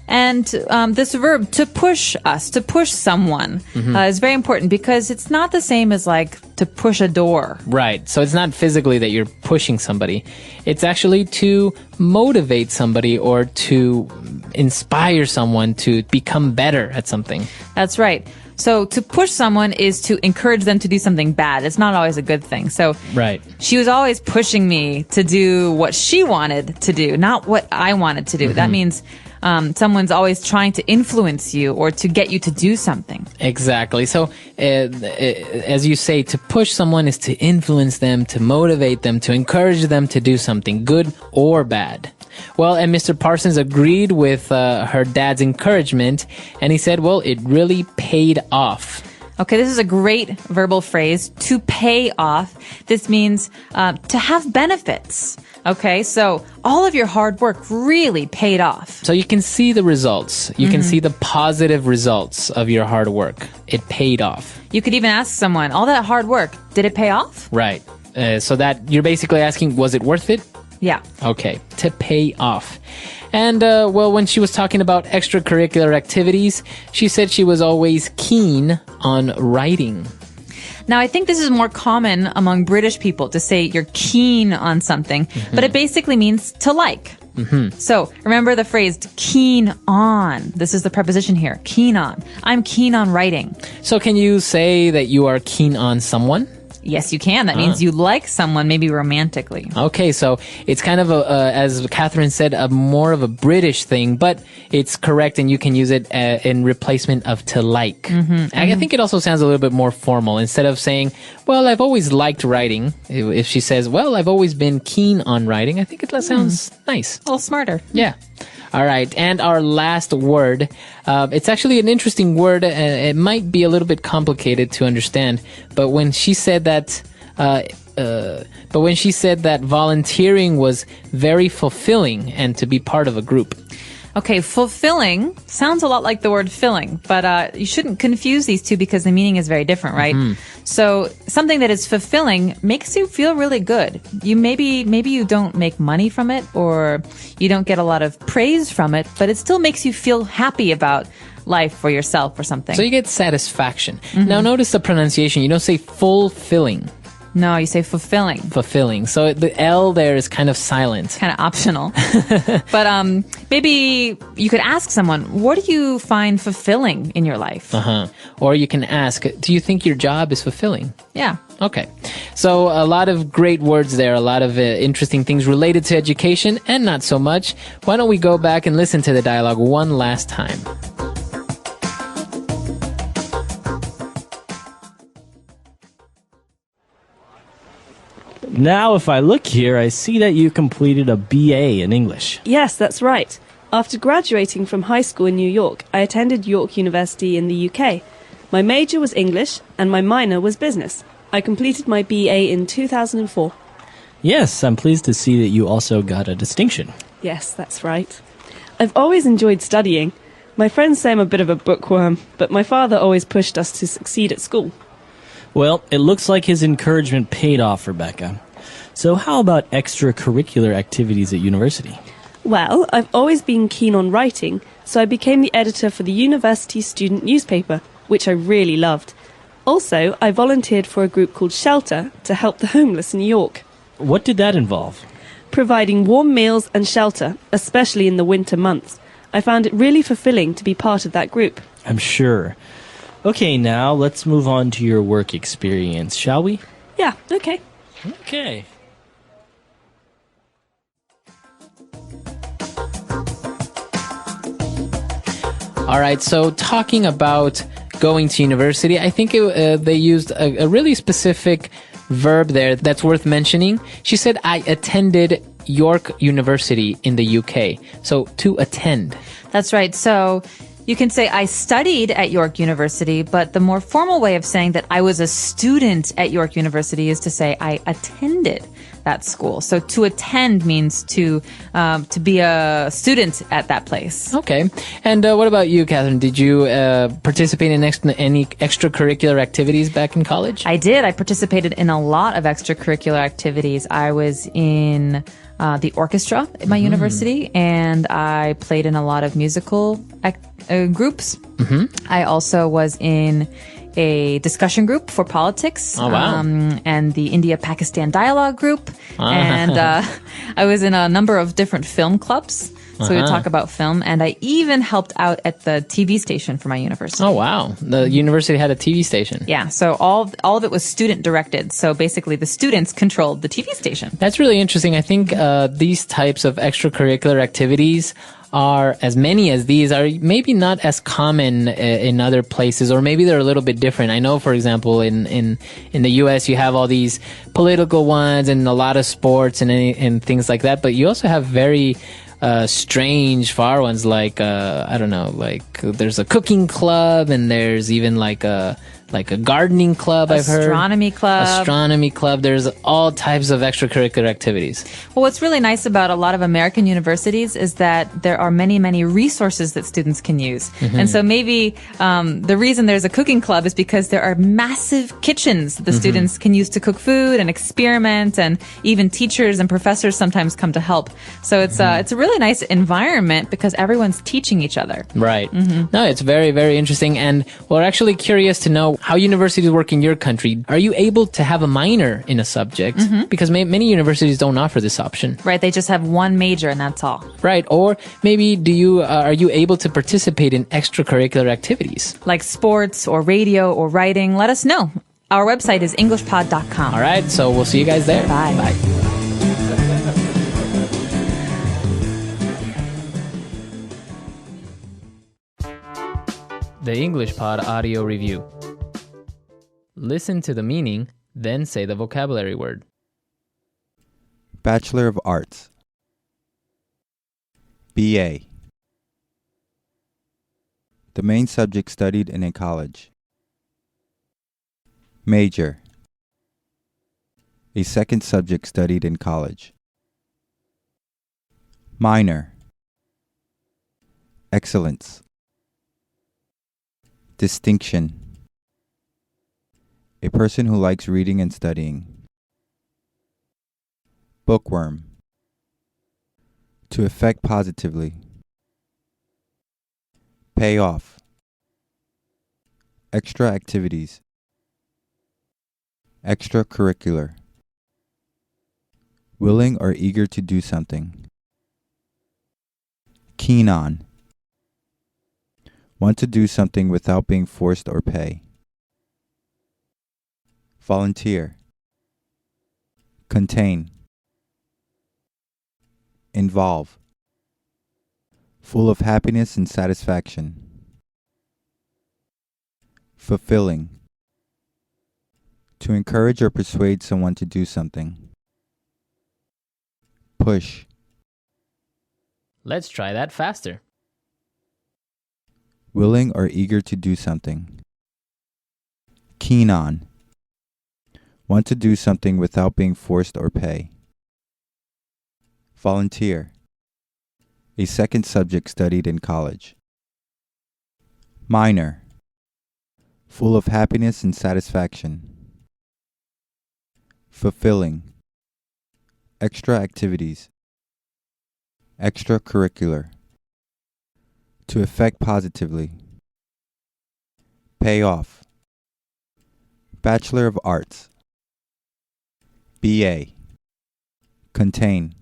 And this verb, to push us, to push someone, is very important because it's not the same as like to push a door. Right. So it's not physically that you're pushing somebody. It's actually to motivate somebody or to inspire someone to become better at something. That's right. So to push someone is to encourage them to do something bad. It's not always a good thing. So right. She was always pushing me to do what she wanted to do, not what I wanted to do. That means someone's always trying to influence you or to get you to do something. Exactly. So as you say, to push someone is to influence them, to motivate them, to encourage them to do something good or bad. Well, and Mr. Parsons agreed with her dad's encouragement, and he said, well, it really paid off. Okay, this is a great verbal phrase, to pay off. This means to have benefits. Okay, so all of your hard work really paid off. So you can see the results. You can see the positive results of your hard work. It paid off. You could even ask someone, all that hard work, did it pay off? Right. So that you're basically asking, was it worth it? Yeah. Okay, to pay off. And, well, when she was talking about extracurricular activities, she said she was always keen on writing. Now, I think this is more common among British people to say you're keen on something, but it basically means to like. So remember the phrase keen on. This is the preposition here, keen on. I'm keen on writing. So can you say that you are keen on someone? Yes, you can. That means you like someone, maybe romantically. Okay, so it's kind of as Catherine said, a more of a British thing, but it's correct, and you can use it in replacement of to like. I think it also sounds a little bit more formal. Instead of saying, well, I've always liked writing, if she says, well, I've always been keen on writing, I think it sounds nice. A little smarter. Yeah. All right. And our last word, it's actually an interesting word. It might be a little bit complicated to understand, but when she said that, volunteering was very fulfilling and to be part of a group. Okay, fulfilling sounds a lot like the word filling, but you shouldn't confuse these two because the meaning is very different, right? So something that is fulfilling makes you feel really good. You maybe you don't make money from it, or you don't get a lot of praise from it, but it still makes you feel happy about life for yourself or something. So you get satisfaction. Now notice the pronunciation. You don't say fulfilling. No, you say fulfilling. Fulfilling. So the L there is kind of silent. Kind of optional. But maybe you could ask someone, what do you find fulfilling in your life? Or you can ask, do you think your job is fulfilling? Yeah. Okay. So a lot of great words there, a lot of interesting things related to education and not so much. Why don't we go back and listen to the dialogue one last time? Now, if I look here, I see that you completed a BA in English. Yes, that's right. After graduating from high school in New York, I attended York University in the UK. My major was English and my minor was business. I completed my BA in 2004. Yes, I'm pleased to see that you also got a distinction. Yes, that's right. I've always enjoyed studying. My friends say I'm a bit of a bookworm, but my father always pushed us to succeed at school. Well, it looks like his encouragement paid off, Rebecca. So how about extracurricular activities at university? Well, I've always been keen on writing, so I became the editor for the university student newspaper, which I really loved. Also, I volunteered for a group called Shelter to help the homeless in New York. What did that involve? Providing warm meals and shelter, especially in the winter months. I found it really fulfilling to be part of that group. I'm sure. Okay, now let's move on to your work experience, shall we? Yeah, okay. Okay. All right, so talking about going to university, I think they used a really specific verb there that's worth mentioning. She said, I attended York University in the UK. So to attend. That's right. So you can say I studied at York University, but the more formal way of saying that I was a student at York University is to say I attended that school. So to attend means to be a student at that place. Okay. And what about you, Catherine? Did you participate in any extracurricular activities back in college? I did. I participated in a lot of extracurricular activities. I was in the orchestra at my university, and I played in a lot of musical groups. I also was in a discussion group for politics. Oh, wow. And the India-Pakistan dialogue group. And I was in a number of different film clubs. So we would talk about film. And I even helped out at the TV station for my university. Oh, wow. The university had a TV station. Yeah. So all of it was student directed. So basically the students controlled the TV station. That's really interesting. I think these types of extracurricular activities are, as many as these, are maybe not as common in other places, or maybe they're a little bit different. I know, for example, in the U.S. you have all these political ones and a lot of sports and things like that, but you also have very strange, far ones like I don't know, like there's a cooking club, and there's even like a gardening club. I've heard astronomy club. There's all types of extracurricular activities. Well, what's really nice about a lot of American universities is that there are many, many resources that students can use. And so maybe the reason there's a cooking club is because there are massive kitchens that the students can use to cook food and experiment, and even teachers and professors sometimes come to help. So it's a really nice environment because everyone's teaching each other. Right. No, it's very, very interesting, and we're actually curious to know how universities work in your country. Are you able to have a minor in a subject? Because many universities don't offer this option. Right, they just have one major and that's all. Right, or maybe are you able to participate in extracurricular activities? Like sports or radio or writing? Let us know. Our website is englishpod.com. All right, so we'll see you guys there. Bye. The English Pod Audio Review. Listen to the meaning, then say the vocabulary word. Bachelor of Arts. BA. The main subject studied in a college. Major. A second subject studied in college. Minor. Excellence. Distinction. A person who likes reading and studying. Bookworm. To affect positively. Pay off. Extra activities. Extracurricular. Willing or eager to do something. Keen on. Want to do something without being forced or pay. Volunteer. Contain. Involve. Full of happiness and satisfaction. Fulfilling. To encourage or persuade someone to do something. Push. Let's try that faster. Willing or eager to do something. Keen on. Want to do something without being forced or pay. Volunteer. A second subject studied in college. Minor. Full of happiness and satisfaction. Fulfilling. Extra activities. Extracurricular. To affect positively. Pay off. Bachelor of Arts. BA. Contain.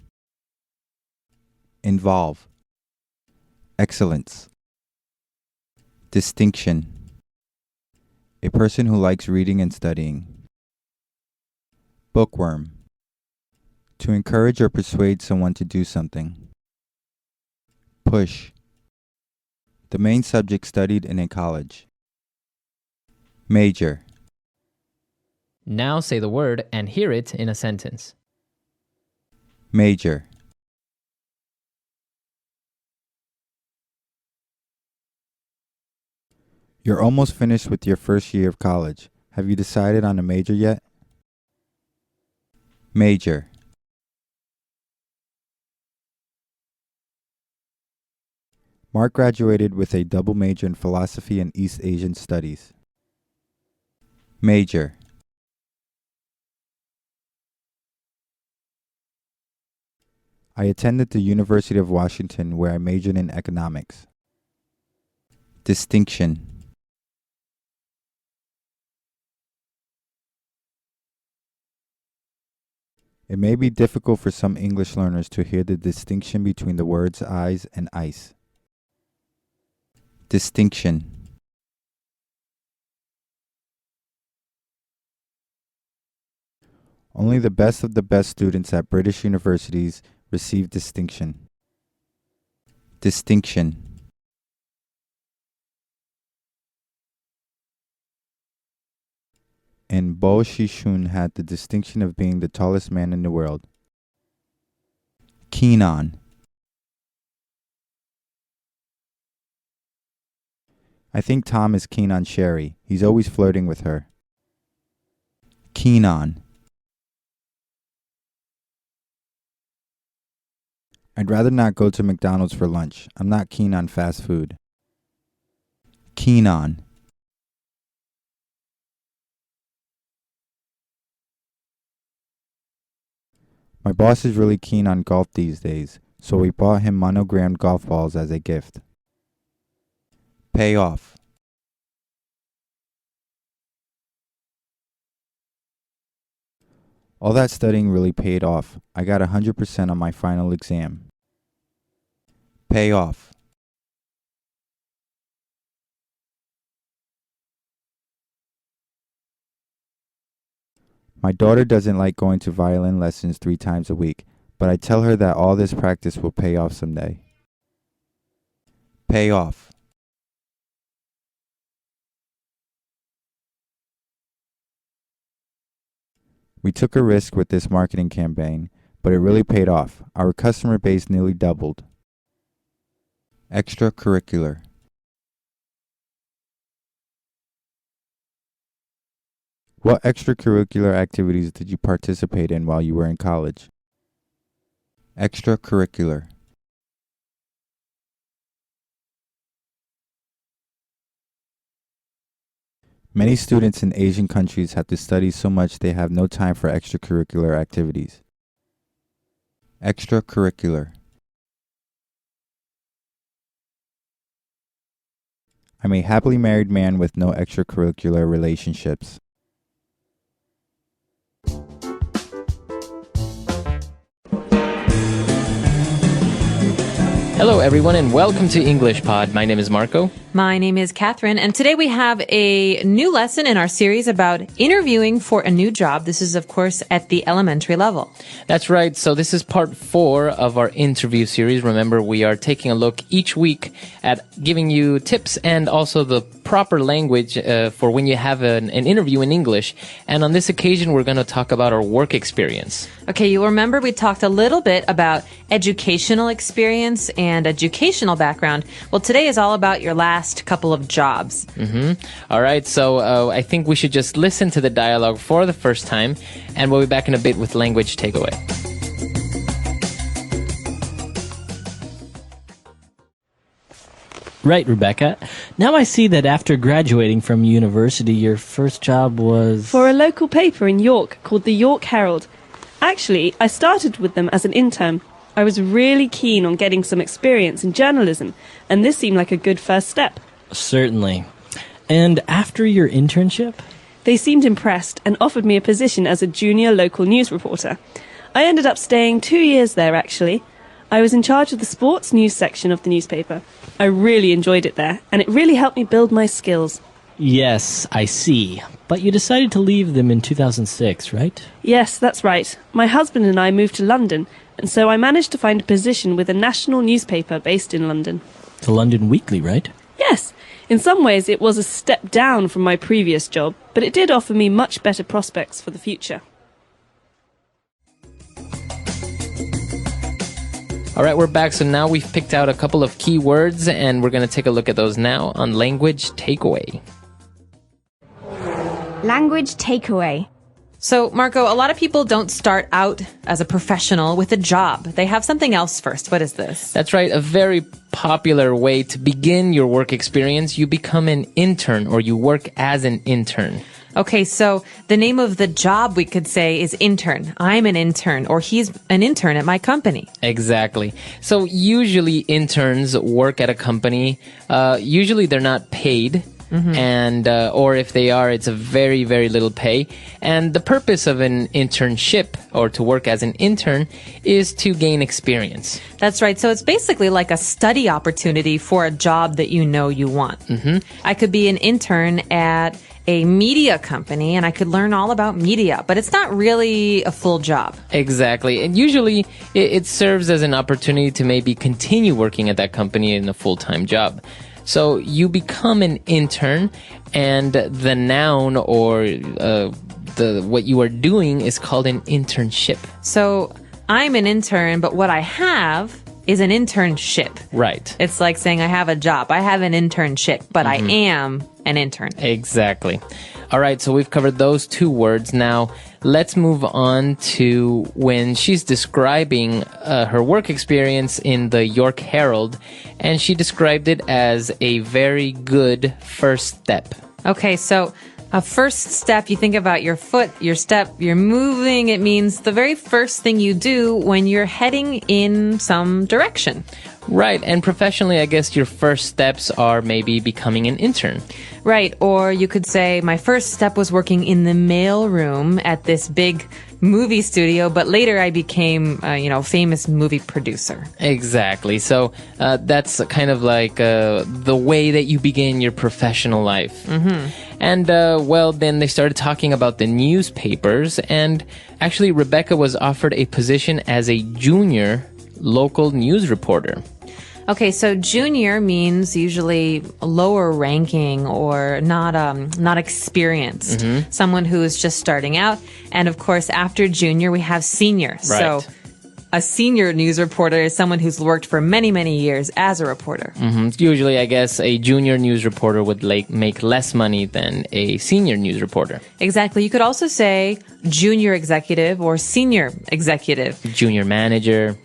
Involve. Excellence. Distinction. A person who likes reading and studying. Bookworm. To encourage or persuade someone to do something. Push. The main subject studied in a college. Major. Now say the word and hear it in a sentence. Major. You're almost finished with your first year of college. Have you decided on a major yet? Major. Mark graduated with a double major in philosophy and East Asian studies. Major. I attended the University of Washington where I majored in economics. Distinction. It may be difficult for some English learners to hear the distinction between the words eyes and ice. Distinction. Only the best of the best students at British universities receive distinction. Distinction. And Bo Shishun had the distinction of being the tallest man in the world. Keen on. I think Tom is keen on Sherry. He's always flirting with her. Keen on. I'd rather not go to McDonald's for lunch. I'm not keen on fast food. Keen on. My boss is really keen on golf these days, so we bought him monogrammed golf balls as a gift. Pay off. All that studying really paid off. I got 100% on my final exam. Pay off. My daughter doesn't like going to violin lessons 3 times a week, but I tell her that all this practice will pay off someday. Pay off. We took a risk with this marketing campaign, but it really paid off. Our customer base nearly doubled. Extracurricular. What extracurricular activities did you participate in while you were in college? Extracurricular. Many students in Asian countries have to study so much they have no time for extracurricular activities. Extracurricular. I'm a happily married man with no extracurricular relationships. Hello, everyone, and welcome to English Pod. My name is Marco. My name is Catherine, and today we have a new lesson in our series about interviewing for a new job. This is, of course, at the elementary level. That's right. So this is part 4 of our interview series. Remember, we are taking a look each week at giving you tips and also the proper language for when you have an interview in English. And on this occasion, we're going to talk about our work experience. Okay, you'll remember we talked a little bit about educational experience and educational background. Well, today is all about your last couple of jobs. All right, so I think we should just listen to the dialogue for the first time, and we'll be back in a bit with language takeaway. Right, Rebecca. Now I see that after graduating from university, your first job was... For a local paper in York called the York Herald. Actually, I started with them as an intern. I was really keen on getting some experience in journalism, and this seemed like a good first step. Certainly. And after your internship? They seemed impressed and offered me a position as a junior local news reporter. I ended up staying 2 years there, actually. I was in charge of the sports news section of the newspaper. I really enjoyed it there, and it really helped me build my skills. Yes, I see. But you decided to leave them in 2006, right? Yes, that's right. My husband and I moved to London, and so I managed to find a position with a national newspaper based in London. The London Weekly, right? Yes. In some ways, it was a step down from my previous job, but it did offer me much better prospects for the future. All right, we're back. So now we've picked out a couple of key words, and we're going to take a look at those now on language takeaway. Language takeaway. So, Marco, a lot of people don't start out as a professional with a job. They have something else first. What is this? That's right. A very popular way to begin your work experience. You become an intern, or you work as an intern. Okay, so the name of the job, we could say, is intern. I'm an intern, or he's an intern at my company. Exactly. So usually interns work at a company. Usually they're not paid. And or if they are, it's a very, very little pay. And the purpose of an internship, or to work as an intern, is to gain experience. That's right. So it's basically like a study opportunity for a job that you know you want. I could be an intern at a media company, and I could learn all about media, but it's not really a full job. Exactly. And usually it serves as an opportunity to maybe continue working at that company in a full-time job. So you become an intern, and the noun or what you are doing is called an internship. So I'm an intern, but what I have is an internship. Right. It's like saying I have a job. I have an internship, but I am an intern. Exactly. All right, so we've covered those 2 words. Now, let's move on to when she's describing her work experience in the York Herald, and she described it as a very good first step. Okay, so a first step, you think about your foot, your step, you're moving. It means the very first thing you do when you're heading in some direction. Right, and professionally, I guess your first steps are maybe becoming an intern. Right, or you could say my first step was working in the mail room at this big movie studio, but later I became, famous movie producer. Exactly. So that's kind of like the way that you begin your professional life. And, then they started talking about the newspapers. And actually, Rebecca was offered a position as a junior local news reporter. Okay, so junior means usually lower ranking or not experienced. Someone who is just starting out. And of course, after junior, we have senior. Right. So a senior news reporter is someone who's worked for many, many years as a reporter. Usually, I guess, a junior news reporter would make less money than a senior news reporter. Exactly. You could also say junior executive or senior executive. Junior manager.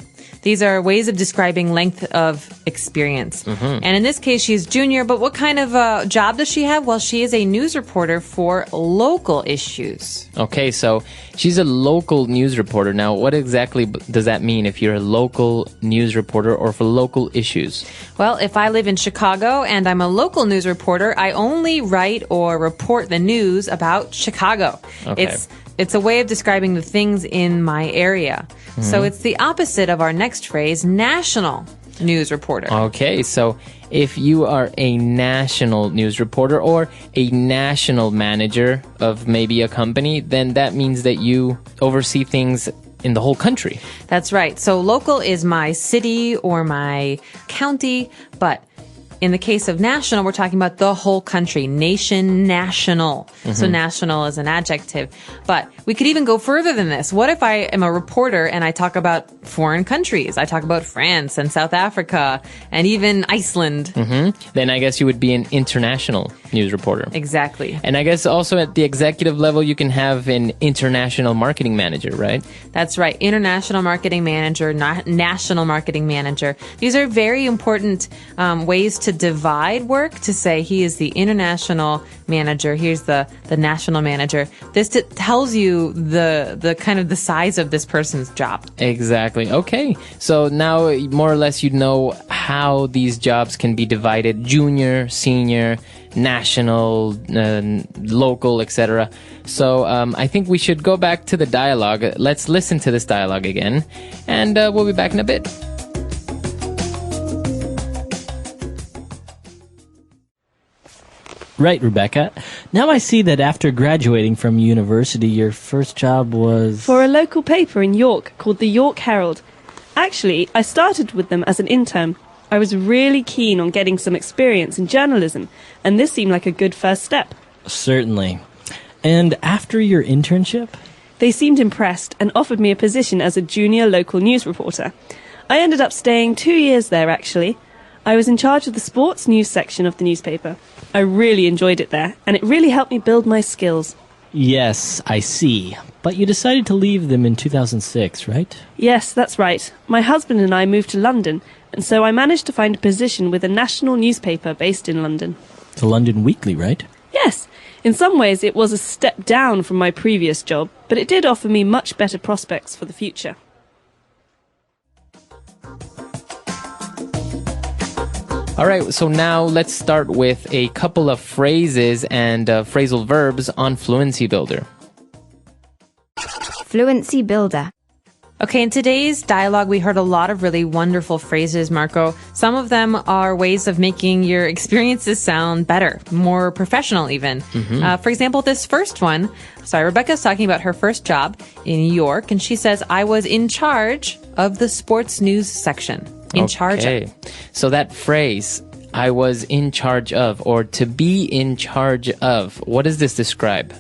These are ways of describing length of experience. And in this case, she's junior, but what kind of job does she have? Well, she is a news reporter for local issues. Okay, so she's a local news reporter. Now, what exactly does that mean if you're a local news reporter or for local issues? Well, if I live in Chicago and I'm a local news reporter, I only write or report the news about Chicago. Okay. It's a way of describing the things in my area. So it's the opposite of our next phrase, national news reporter. Okay, so if you are a national news reporter or a national manager of maybe a company, then that means that you oversee things in the whole country. That's right. So local is my city or my county, but in the case of national, we're talking about the whole country. Nation, national. So national is an adjective. But we could even go further than this. What if I am a reporter and I talk about foreign countries? I talk about France and South Africa and even Iceland. Then I guess you would be an international news reporter. Exactly. And I guess also at the executive level, you can have an international marketing manager, right? That's right. International marketing manager, national marketing manager. These are very important ways to divide work, to say he is the international manager, here's the national manager. This tells you the kind of the size of this person's job. Exactly. Okay. So now more or less you know how these jobs can be divided: junior, senior, national, local, etc. So I think we should go back to the dialogue. Let's listen to this dialogue again, and we'll be back in a bit. Right, Rebecca. Now I see that after graduating from university, your first job was... For a local paper in York called the York Herald. Actually, I started with them as an intern. I was really keen on getting some experience in journalism, and this seemed like a good first step. Certainly. And after your internship? They seemed impressed and offered me a position as a junior local news reporter. I ended up staying 2 years there, actually. I was in charge of the sports news section of the newspaper. I really enjoyed it there, and it really helped me build my skills. Yes, I see. But you decided to leave them in 2006, right? Yes, that's right. My husband and I moved to London, and so I managed to find a position with a national newspaper based in London. The London Weekly, right? Yes. In some ways, it was a step down from my previous job, but it did offer me much better prospects for the future. All right, so now let's start with a couple of phrases and phrasal verbs on Fluency Builder. Fluency Builder. Okay, in today's dialogue, we heard a lot of really wonderful phrases, Marco. Some of them are ways of making your experiences sound better, more professional even. For example, this first one, Rebecca's talking about her first job in New York, and she says, I was in charge of the sports news section. In charge of. So that phrase, I was in charge of, or to be in charge of, what does this describe?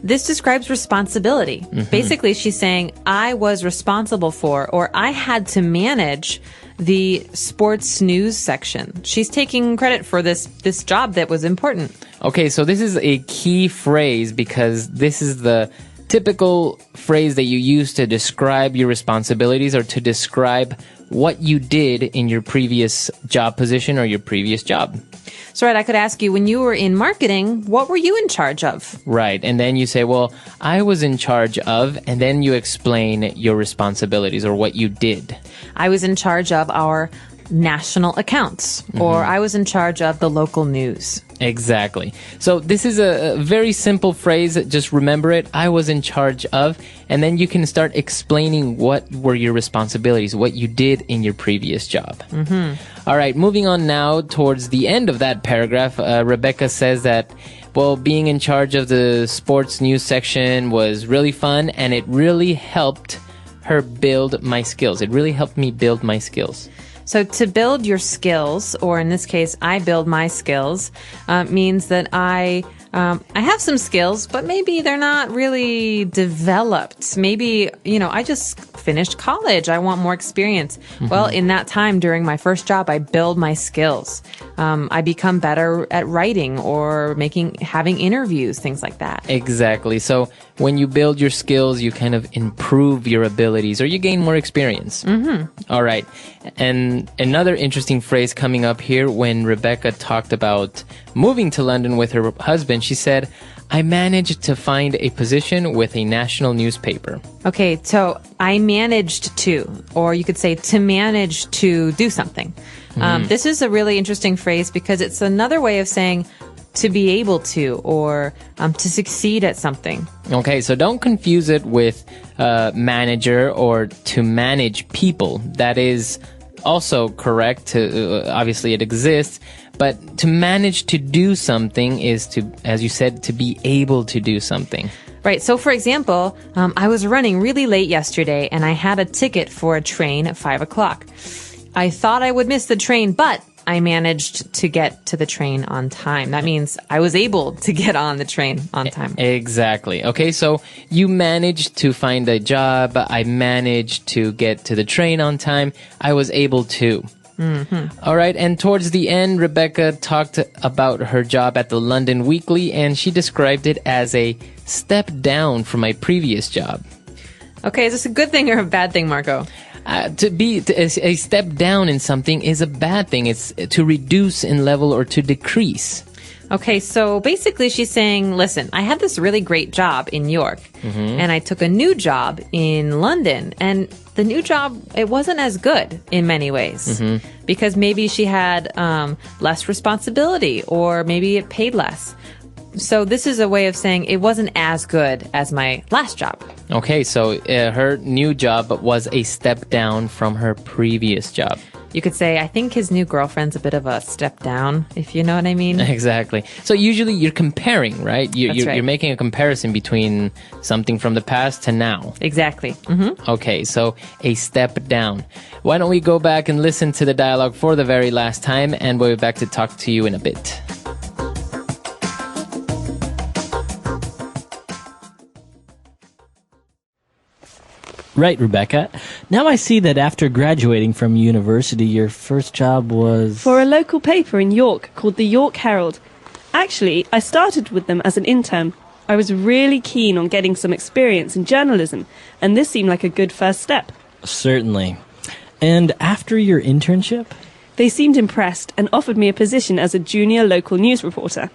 This describes responsibility. Basically, she's saying, I was responsible for, or I had to manage the sports news section. She's taking credit for this job that was important. Okay, so this is a key phrase because this is the typical phrase that you use to describe your responsibilities or to describe what you did in your previous job position or your previous job. So, right, I could ask you, when you were in marketing, what were you in charge of? Right, and then you say, well, I was in charge of, and then you explain your responsibilities or what you did. I was in charge of our national accounts, or I was in charge of the local news. Exactly. So this is a very simple phrase. Just remember it. I was in charge of, and then you can start explaining what were your responsibilities, what you did in your previous job. All right, moving on now towards the end of that paragraph, Rebecca says that well, being in charge of the sports news section was really fun, and it really helped her build my skills. It really helped me build my skills. So to build your skills, or in this case, I build my skills, means that I have some skills, but maybe they're not really developed. Maybe, I just finished college. I want more experience. Mm-hmm. Well, in that time during my first job, I build my skills. I become better at writing or having interviews, things like that. Exactly. So when you build your skills, you kind of improve your abilities or you gain more experience. Mm-hmm. All right. And another interesting phrase coming up here when Rebecca talked about moving to London with her husband, she said, I managed to find a position with a national newspaper. Okay, so I managed to, or you could say to manage to do something. This is a really interesting phrase because it's another way of saying to be able to, or to succeed at something. Okay, so don't confuse it with manager or to manage people. That is also correct. Obviously, it exists. But to manage to do something is to, as you said, to be able to do something. Right. So, for example, I was running really late yesterday and I had a ticket for a train at 5 o'clock. I thought I would miss the train, but I managed to get to the train on time. That means I was able to get on the train on time. Exactly. Okay, so you managed to find a job. I managed to get to the train on time. I was able to. Mm-hmm. All right, and towards the end, Rebecca talked about her job at the London Weekly, and she described it as a step down from my previous job. Okay, is this a good thing or a bad thing, Marco? A step down in something is a bad thing. It's to reduce in level or to decrease. Okay, so basically she's saying, listen, I had this really great job in York, and I took a new job in London, and the new job, it wasn't as good in many ways, because maybe she had less responsibility, or maybe it paid less. So this is a way of saying it wasn't as good as my last job. Okay, so her new job was a step down from her previous job. You could say, I think his new girlfriend's a bit of a step down, if you know what I mean. Exactly. So usually you're comparing, right? You're making a comparison between something from the past to now. Exactly. Mm-hmm. Okay, so a step down. Why don't we go back and listen to the dialogue for the very last time, and we'll be back to talk to you in a bit. Right, Rebecca. Now I see that after graduating from university, your first job was... for a local paper in York called the York Herald. Actually, I started with them as an intern. I was really keen on getting some experience in journalism, and this seemed like a good first step. Certainly. And after your internship? They seemed impressed and offered me a position as a junior local news reporter.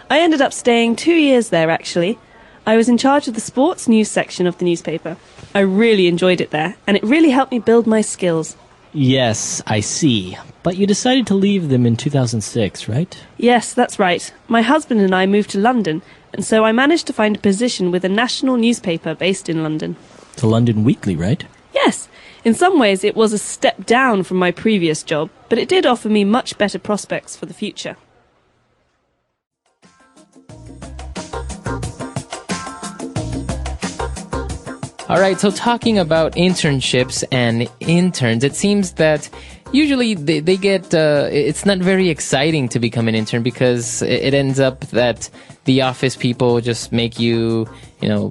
I ended up staying 2 years there, actually. I was in charge of the sports news section of the newspaper. I really enjoyed it there, and it really helped me build my skills. Yes, I see. But you decided to leave them in 2006, right? Yes, that's right. My husband and I moved to London, and so I managed to find a position with a national newspaper based in London. The London Weekly, right? Yes. In some ways, it was a step down from my previous job, but it did offer me much better prospects for the future. All right, so talking about internships and interns, it seems that usually they get, it's not very exciting to become an intern because it ends up that the office people just make you,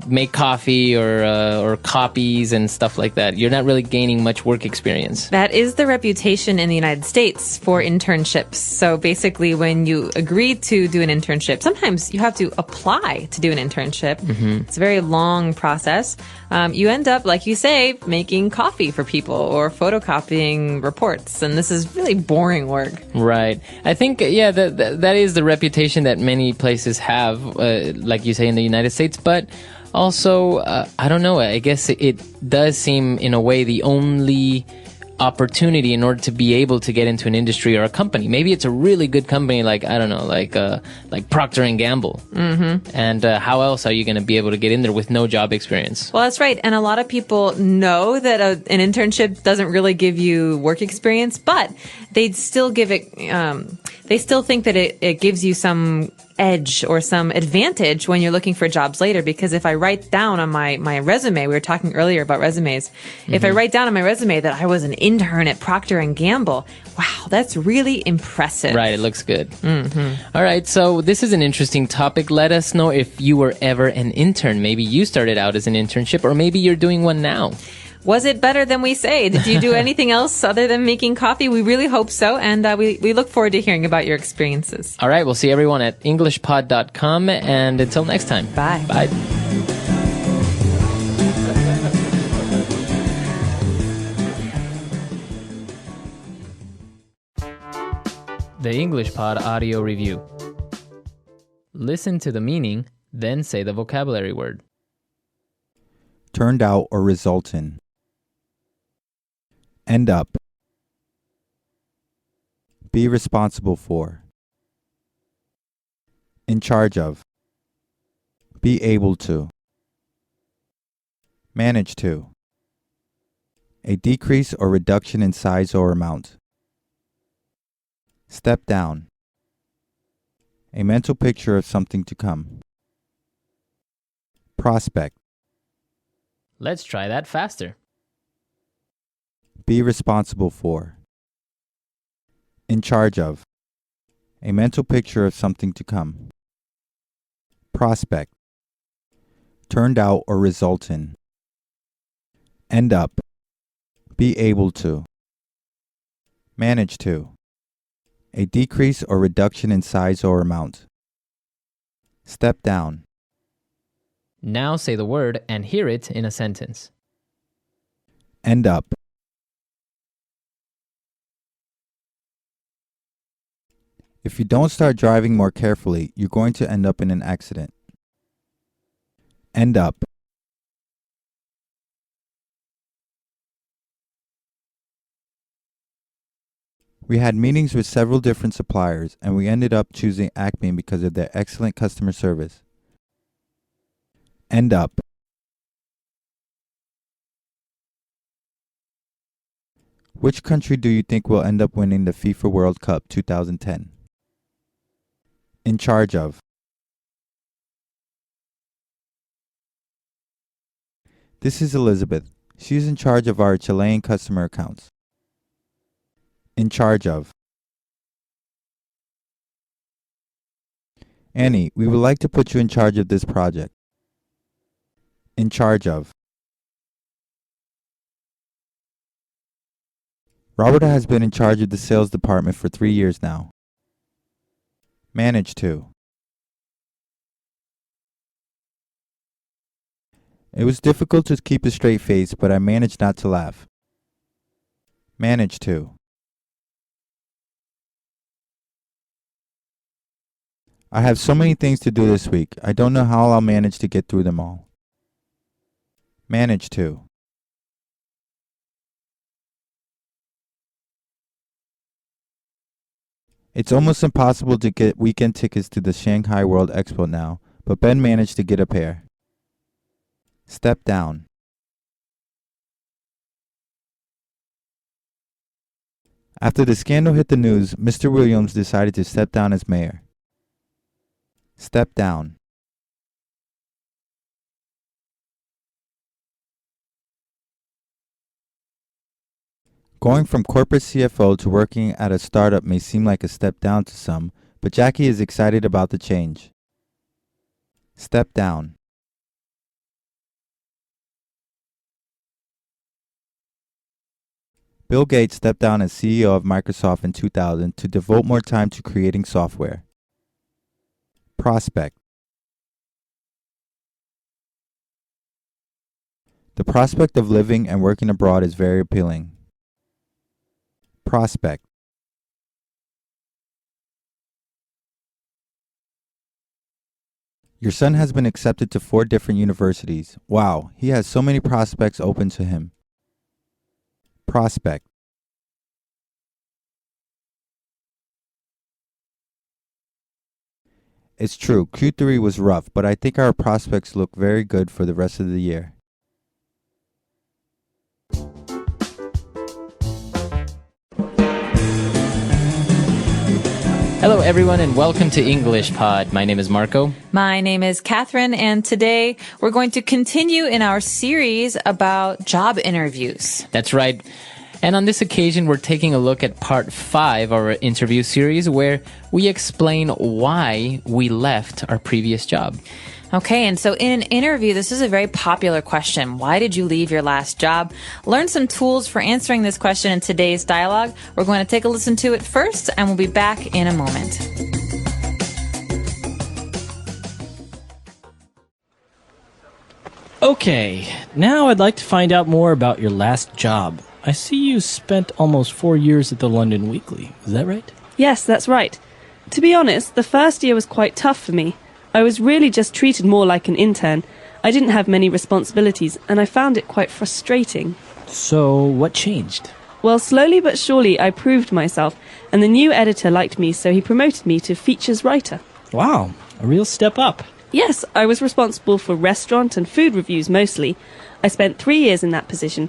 make coffee or copies and stuff like that. You're not really gaining much work experience. That is the reputation in the United States for internships. So basically, when you agree to do an internship, sometimes you have to apply to do an internship. Mm-hmm. It's a very long process. You end up, like you say, making coffee for people or photocopying reports. And this is really boring work. Right. I think, that is the reputation that many places have, like you say, in the United States. But also, I don't know, I guess it does seem, in a way, the only opportunity in order to be able to get into an industry or a company. Maybe it's a really good company, like, I don't know, like Procter & Gamble. Mm-hmm. And how else are you going to be able to get in there with no job experience? Well, that's right. And a lot of people know that an internship doesn't really give you work experience, but they'd still give it, they still think that it gives you some edge or some advantage when you're looking for jobs later. Because if I write down on my resume, we were talking earlier about resumes. If I write down on my resume that I was an intern at Procter & Gamble, wow, that's really impressive. Right, it looks good. All right, so this is an interesting topic. Let us know if you were ever an intern. Maybe you started out as an internship, or maybe you're doing one now. Was it better than we say? Did you do anything else other than making coffee? We really hope so, and we look forward to hearing about your experiences. All right, we'll see everyone at englishpod.com, and until next time. Bye. Bye. The English Pod Audio Review. Listen to the meaning, then say the vocabulary word. Turned out or result in. End up. Be responsible for. In charge of. Be able to. Manage to. A decrease or reduction in size or amount. Step down. A mental picture of something to come. Prospect. Let's try that faster. Be responsible for. In charge of. A mental picture of something to come. Prospect. Turned out or result in. End up. Be able to. Manage to. A decrease or reduction in size or amount. Step down. Now say the word and hear it in a sentence. End up. If you don't start driving more carefully, you're going to end up in an accident. End up. We had meetings with several different suppliers, and we ended up choosing Acme because of their excellent customer service. End up. Which country do you think will end up winning the FIFA World Cup 2010? In charge of. This is Elizabeth. She's in charge of our Chilean customer accounts. In charge of. Annie, we would like to put you in charge of this project. In charge of. Robert has been in charge of the sales department for 3 years now. Manage to. It was difficult to keep a straight face, but I managed not to laugh. Manage to. I have so many things to do this week. I don't know how I'll manage to get through them all. Manage to. It's almost impossible to get weekend tickets to the Shanghai World Expo now, but Ben managed to get a pair. Step down. After the scandal hit the news, Mr. Williams decided to step down as mayor. Step down. Going from corporate CFO to working at a startup may seem like a step down to some, but Jackie is excited about the change. Step down. Bill Gates stepped down as CEO of Microsoft in 2000 to devote more time to creating software. Prospect. The prospect of living and working abroad is very appealing. Prospect. Your son has been accepted to 4 different universities. Wow, he has so many prospects open to him. Prospect. It's true, Q3 was rough, but I think our prospects look very good for the rest of the year. Hello, everyone, and welcome to English Pod. My name is Marco. My name is Catherine, and today we're going to continue in our series about job interviews. That's right. And on this occasion, we're taking a look at part 5 of our interview series where we explain why we left our previous job. Okay, and so in an interview, this is a very popular question. Why did you leave your last job? Learn some tools for answering this question in today's dialogue. We're going to take a listen to it first, and we'll be back in a moment. Okay, now I'd like to find out more about your last job. I see you spent almost 4 years at the London Weekly. Is that right? Yes, that's right. To be honest, the first year was quite tough for me. I was really just treated more like an intern. I didn't have many responsibilities, and I found it quite frustrating. So, what changed? Well, slowly but surely I proved myself, and the new editor liked me, so he promoted me to features writer. Wow, a real step up. Yes, I was responsible for restaurant and food reviews mostly. I spent 3 years in that position.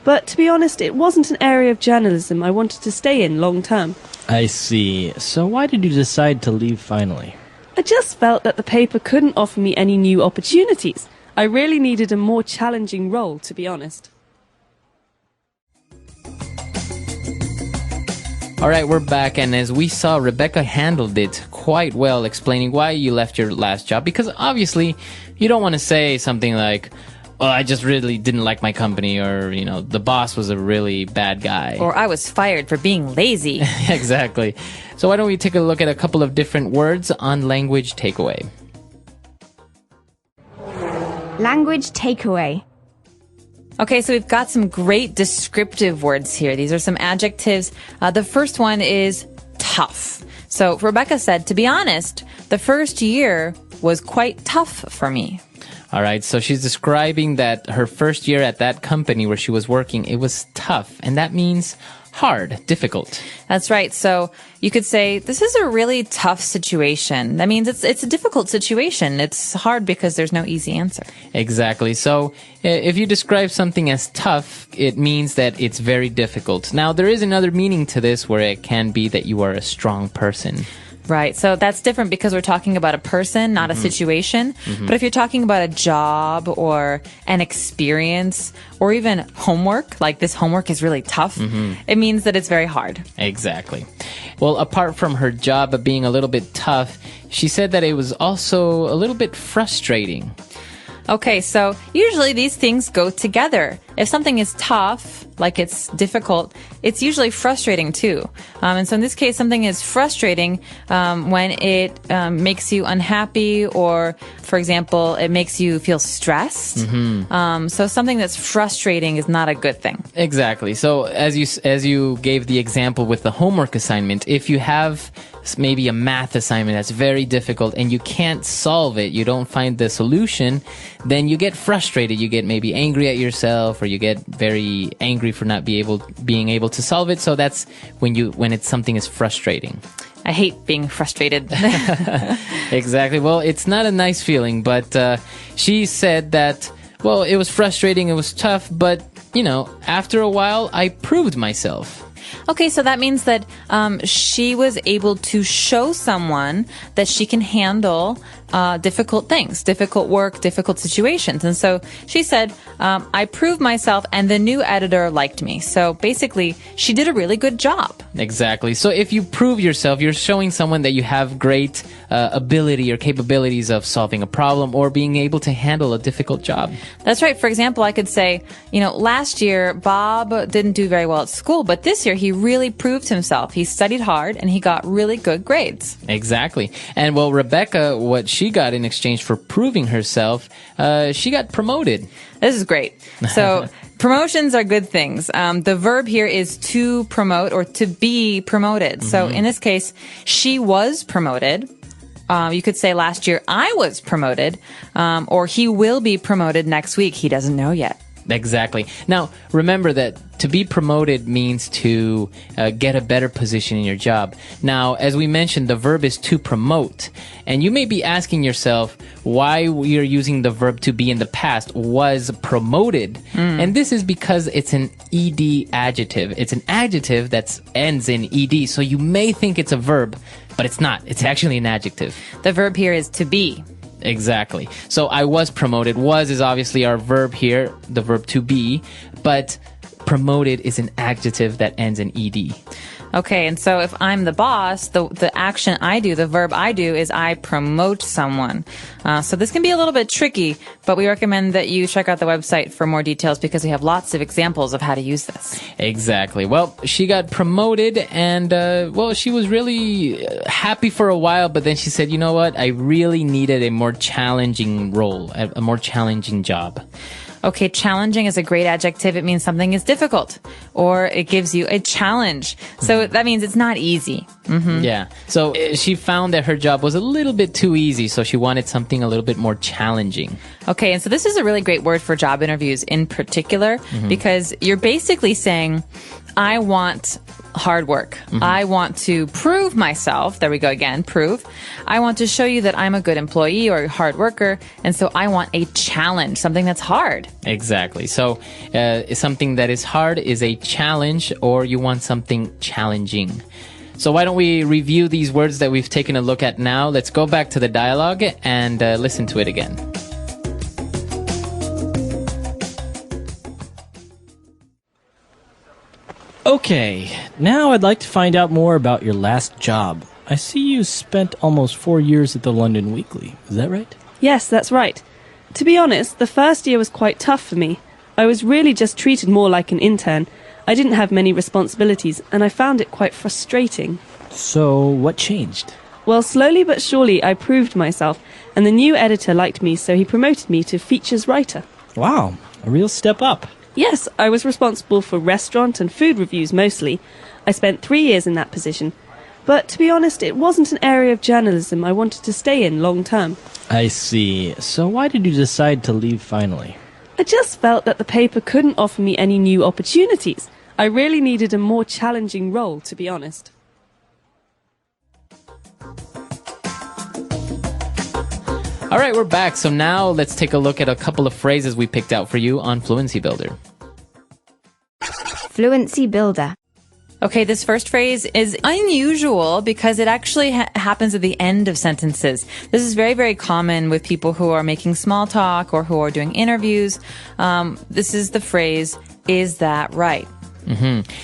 But to be honest, it wasn't an area of journalism I wanted to stay in long term. I see. So why did you decide to leave finally? I just felt that the paper couldn't offer me any new opportunities. I really needed a more challenging role, to be honest. All right, we're back, and as we saw, Rebecca handled it quite well, explaining why you left your last job, because obviously you don't want to say something like, well, I just really didn't like my company, or, the boss was a really bad guy. Or I was fired for being lazy. Exactly. So why don't we take a look at a couple of different words on language takeaway. Language takeaway. Okay, so we've got some great descriptive words here. These are some adjectives. The first one is tough. So Rebecca said, to be honest, the first year was quite tough for me. All right, so she's describing that her first year at that company where she was working, it was tough, and that means hard, difficult. That's right. So you could say, this is a really tough situation. That means it's a difficult situation. It's hard because there's no easy answer. Exactly. So if you describe something as tough, it means that it's very difficult. Now, there is another meaning to this where it can be that you are a strong person. Right. So that's different because we're talking about a person, not a situation. But if you're talking about a job or an experience or even homework, like this homework is really tough, it means that it's very hard. Exactly. Well, apart from her job being a little bit tough, she said that it was also a little bit frustrating. Okay, so usually these things go together. If something is tough, like it's difficult, it's usually frustrating too. And so in this case, something is frustrating when it makes you unhappy or, for example, it makes you feel stressed. So something that's frustrating is not a good thing. Exactly. So as you gave the example with the homework assignment, if you have maybe a math assignment that's very difficult and you can't solve it, you don't find the solution, then you get frustrated. You get maybe angry at yourself, or you get very angry for not being able to solve it. So that's when something is frustrating. I hate being frustrated. Exactly. Well, it's not a nice feeling, but she said that, well, it was frustrating, it was tough, but, after a while, I proved myself. Okay, so that means that she was able to show someone that she can handle difficult things, difficult work, difficult situations. And so she said, I proved myself and the new editor liked me. So basically, she did a really good job. Exactly. So if you prove yourself, you're showing someone that you have great ability or capabilities of solving a problem or being able to handle a difficult job. That's right. For example, I could say, last year, Bob didn't do very well at school, but this year he really proved himself. He studied hard and he got really good grades. Exactly. And well, Rebecca, what she got in exchange for proving herself, she got promoted. This is great. So promotions are good things. The verb here is to promote or to be promoted. So in this case, she was promoted. You could say last year I was promoted, or he will be promoted next week. He doesn't know yet. Exactly. Now, remember that to be promoted means to get a better position in your job. Now, as we mentioned, the verb is to promote. And you may be asking yourself why we are using the verb to be in the past, was promoted. And this is because it's an ed adjective. It's an adjective that ends in ed. So you may think it's a verb, but it's not. It's actually an adjective. The verb here is to be. Exactly. So I was promoted. Was is obviously our verb here, the verb to be, but promoted is an adjective that ends in ed. Okay, and so if I'm the boss, the action I do, the verb I do, is I promote someone. So this can be a little bit tricky, but we recommend that you check out the website for more details because we have lots of examples of how to use this. Exactly. Well, she got promoted and, she was really happy for a while, but then she said, you know what? I really needed a more challenging role, a more challenging job. Okay, challenging is a great adjective. It means something is difficult, or it gives you a challenge. So that means it's not easy. Mm-hmm. Yeah. So she found that her job was a little bit too easy, so she wanted something a little bit more challenging. Okay, and so this is a really great word for job interviews in particular, because you're basically saying, I want hard work. I want to prove myself. There we go again, prove. I want to show you that I'm a good employee or a hard worker, and so I want a challenge, something that's hard. Exactly. So something that is hard is a challenge, or you want something challenging. So why don't we review these words that we've taken a look at now? Let's go back to the dialogue and listen to it again. Okay, now I'd like to find out more about your last job. I see you spent almost 4 years at the London Weekly. Is that right? Yes, that's right. To be honest, the first year was quite tough for me. I was really just treated more like an intern. I didn't have many responsibilities, and I found it quite frustrating. So, what changed? Well, slowly but surely I proved myself, and the new editor liked me, so he promoted me to features writer. Wow, a real step up. Yes, I was responsible for restaurant and food reviews mostly. I spent 3 years in that position. But to be honest, it wasn't an area of journalism I wanted to stay in long term. I see. So why did you decide to leave finally? I just felt that the paper couldn't offer me any new opportunities. I really needed a more challenging role, to be honest. All right, we're back. So now let's take a look at a couple of phrases we picked out for you on Fluency Builder. Fluency Builder. Okay, this first phrase is unusual because it actually happens at the end of sentences. This is very, very common with people who are making small talk or who are doing interviews. This is the phrase, is that right?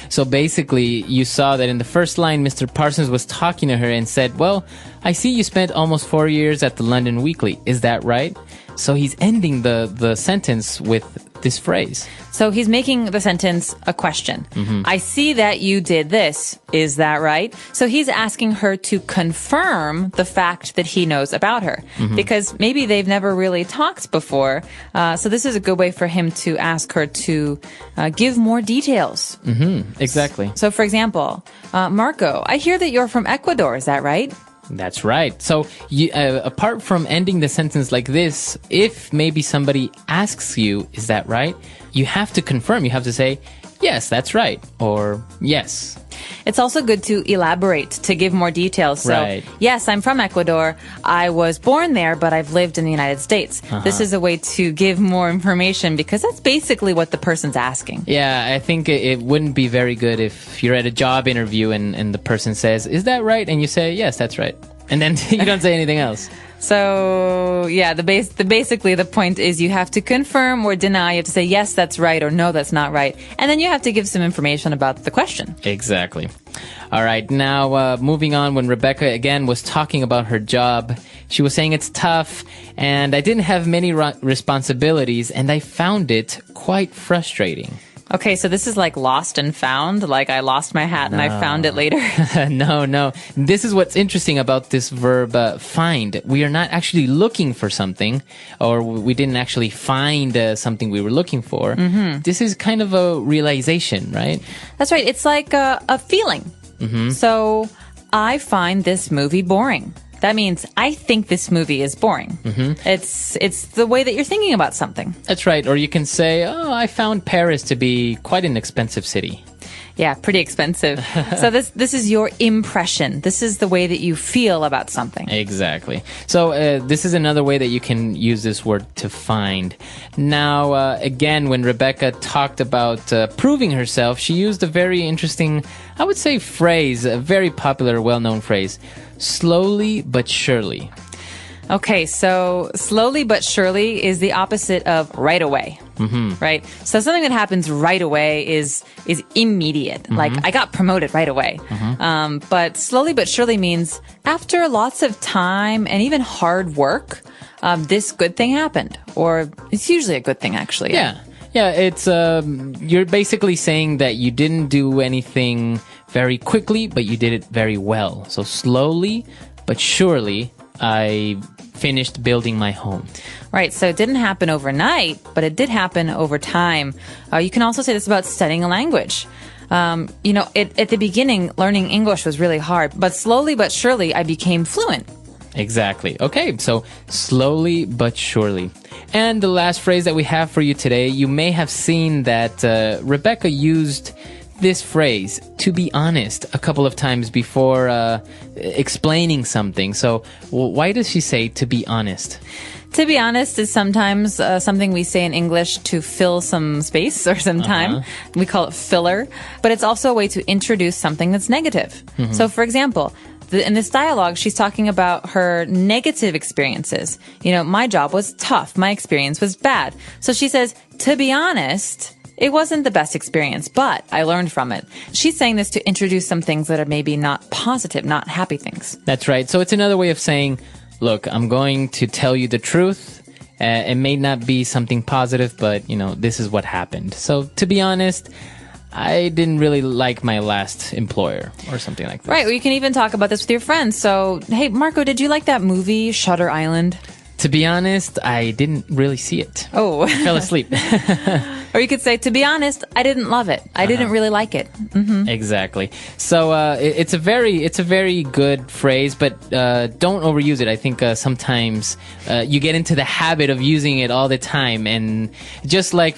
So basically, you saw that in the first line, Mr. Parsons was talking to her and said, well, I see you spent almost 4 years at the London Weekly. Is that right? So he's ending the sentence with this phrase. So he's making the sentence a question. I see that you did this. Is that right? So he's asking her to confirm the fact that he knows about her because maybe they've never really talked before. So this is a good way for him to ask her to give more details. Exactly. So for example, Marco, I hear that you're from Ecuador. Is that right? That's right. So you, apart from ending the sentence like this, if maybe somebody asks you, is that right? You have to confirm. You have to say, yes, that's right. Or yes. It's also good to elaborate, to give more details. So, Right. yes, I'm from Ecuador. I was born there, but I've lived in the United States. This is a way to give more information because that's basically what the person's asking. Yeah, I think it wouldn't be very good if you're at a job interview and the person says, is that right? And you say, yes, that's right. And then you don't say anything else. So, yeah, basically the point is you have to confirm or deny. You have to say, yes, that's right, or no, that's not right. And then you have to give some information about the question. Exactly. All right. Now, moving on, when Rebecca, again, was talking about her job, she was saying it's tough, and I didn't have many responsibilities, and I found it quite frustrating. Okay, so this is like lost and found, like I lost my hat and I found it later. No. This is what's interesting about this verb, find. We are not actually looking for something, or we didn't actually find something we were looking for. This is kind of a realization, right? That's right. It's like a feeling. So I find this movie boring. That means I think this movie is boring. It's the way that you're thinking about something. That's right. Or you can say, oh, I found Paris to be quite an expensive city. Yeah, pretty expensive. So this is your impression. This is the way that you feel about something. Exactly. So this is another way that you can use this word to find. Now, again, when Rebecca talked about proving herself, she used a very interesting, I would say, phrase, a very popular, well-known phrase, slowly but surely. Okay, so slowly but surely is the opposite of right away, right? So something that happens right away is immediate. Like I got promoted right away. But slowly but surely means after lots of time and even hard work, this good thing happened, or it's usually a good thing actually. Yeah. Yeah, it's you're basically saying that you didn't do anything very quickly, but you did it very well. So slowly but surely, I finished building my home. Right, so it didn't happen overnight, but it did happen over time. You can also say this about studying a language. At the beginning, learning English was really hard, but slowly but surely, I became fluent. Exactly. Okay, so slowly but surely. And the last phrase that we have for you today, you may have seen that Rebecca used this phrase, to be honest, a couple of times before explaining something. So why does she say to be honest? To be honest is sometimes something we say in English to fill some space or some time. We call it filler. But it's also a way to introduce something that's negative. So for example, in this dialogue, she's talking about her negative experiences. My job was tough. My experience was bad. So she says, to be honest, it wasn't the best experience, but I learned from it. She's saying this to introduce some things that are maybe not positive, not happy things. That's right. So it's another way of saying, look, I'm going to tell you the truth. It may not be something positive, but, this is what happened. So to be honest, I didn't really like my last employer or something like that. Right. Or you can even talk about this with your friends. So, hey, Marco, did you like that movie, Shutter Island? To be honest, I didn't really see it. Oh. I fell asleep. Or you could say, to be honest, I didn't love it. I didn't really like it. Exactly. So it's a very good phrase, but don't overuse it. I think sometimes you get into the habit of using it all the time, and just like.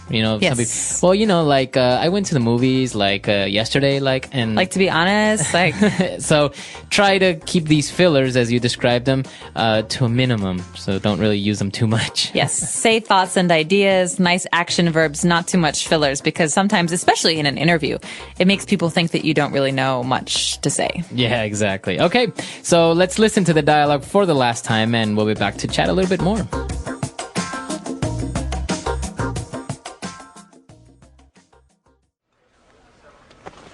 Yes. I went to the movies yesterday, and to be honest, so try to keep these fillers as you described them to a minimum. So don't really use them too much. Yes. Say thoughts and ideas, nice action verbs, not too much fillers, because sometimes, especially in an interview, it makes people think that you don't really know much to say. Yeah, exactly. Okay, so let's listen to the dialogue for the last time, and we'll be back to chat a little bit more.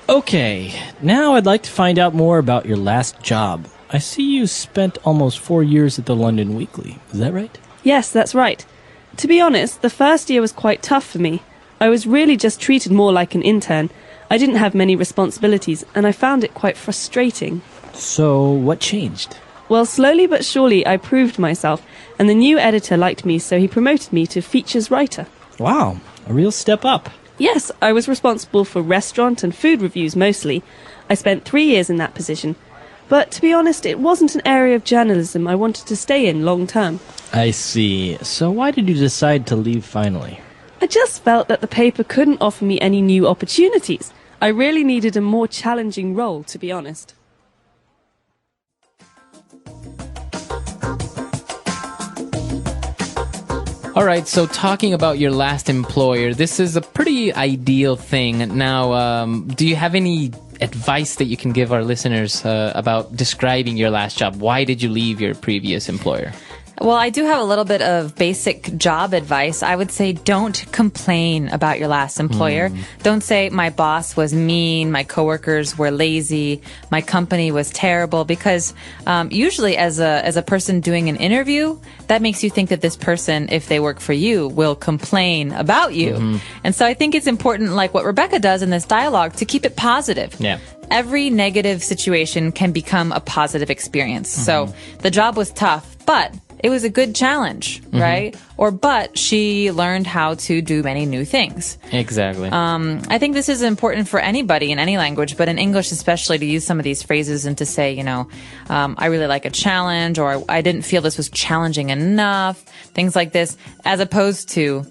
Okay, now I'd like to find out more about your last job. I see you spent almost 4 years at the London Weekly. Is that right? Yes, that's right. To be honest, the first year was quite tough for me. I was really just treated more like an intern. I didn't have many responsibilities, and I found it quite frustrating. So, what changed? Well, slowly but surely I proved myself, and the new editor liked me, so he promoted me to features writer. Wow, a real step up. Yes, I was responsible for restaurant and food reviews mostly. I spent 3 years in that position. But to be honest, it wasn't an area of journalism I wanted to stay in long term. I see. So why did you decide to leave finally? I just felt that the paper couldn't offer me any new opportunities. I really needed a more challenging role, to be honest. All right, so talking about your last employer, this is a pretty ideal thing. Now, do you have any advice that you can give our listeners about describing your last job? Why did you leave your previous employer? Well, I do have a little bit of basic job advice. I would say don't complain about your last employer. Don't say my boss was mean, my coworkers were lazy, my company was terrible, because usually as a person doing an interview, that makes you think that this person, if they work for you, will complain about you. And so I think it's important, like what Rebecca does in this dialogue, to keep it positive. Yeah. Every negative situation can become a positive experience. So the job was tough, but it was a good challenge, right? But she learned how to do many new things. Exactly. I think this is important for anybody in any language, but in English especially, to use some of these phrases and to say, I really like a challenge, or I didn't feel this was challenging enough, things like this, as opposed to,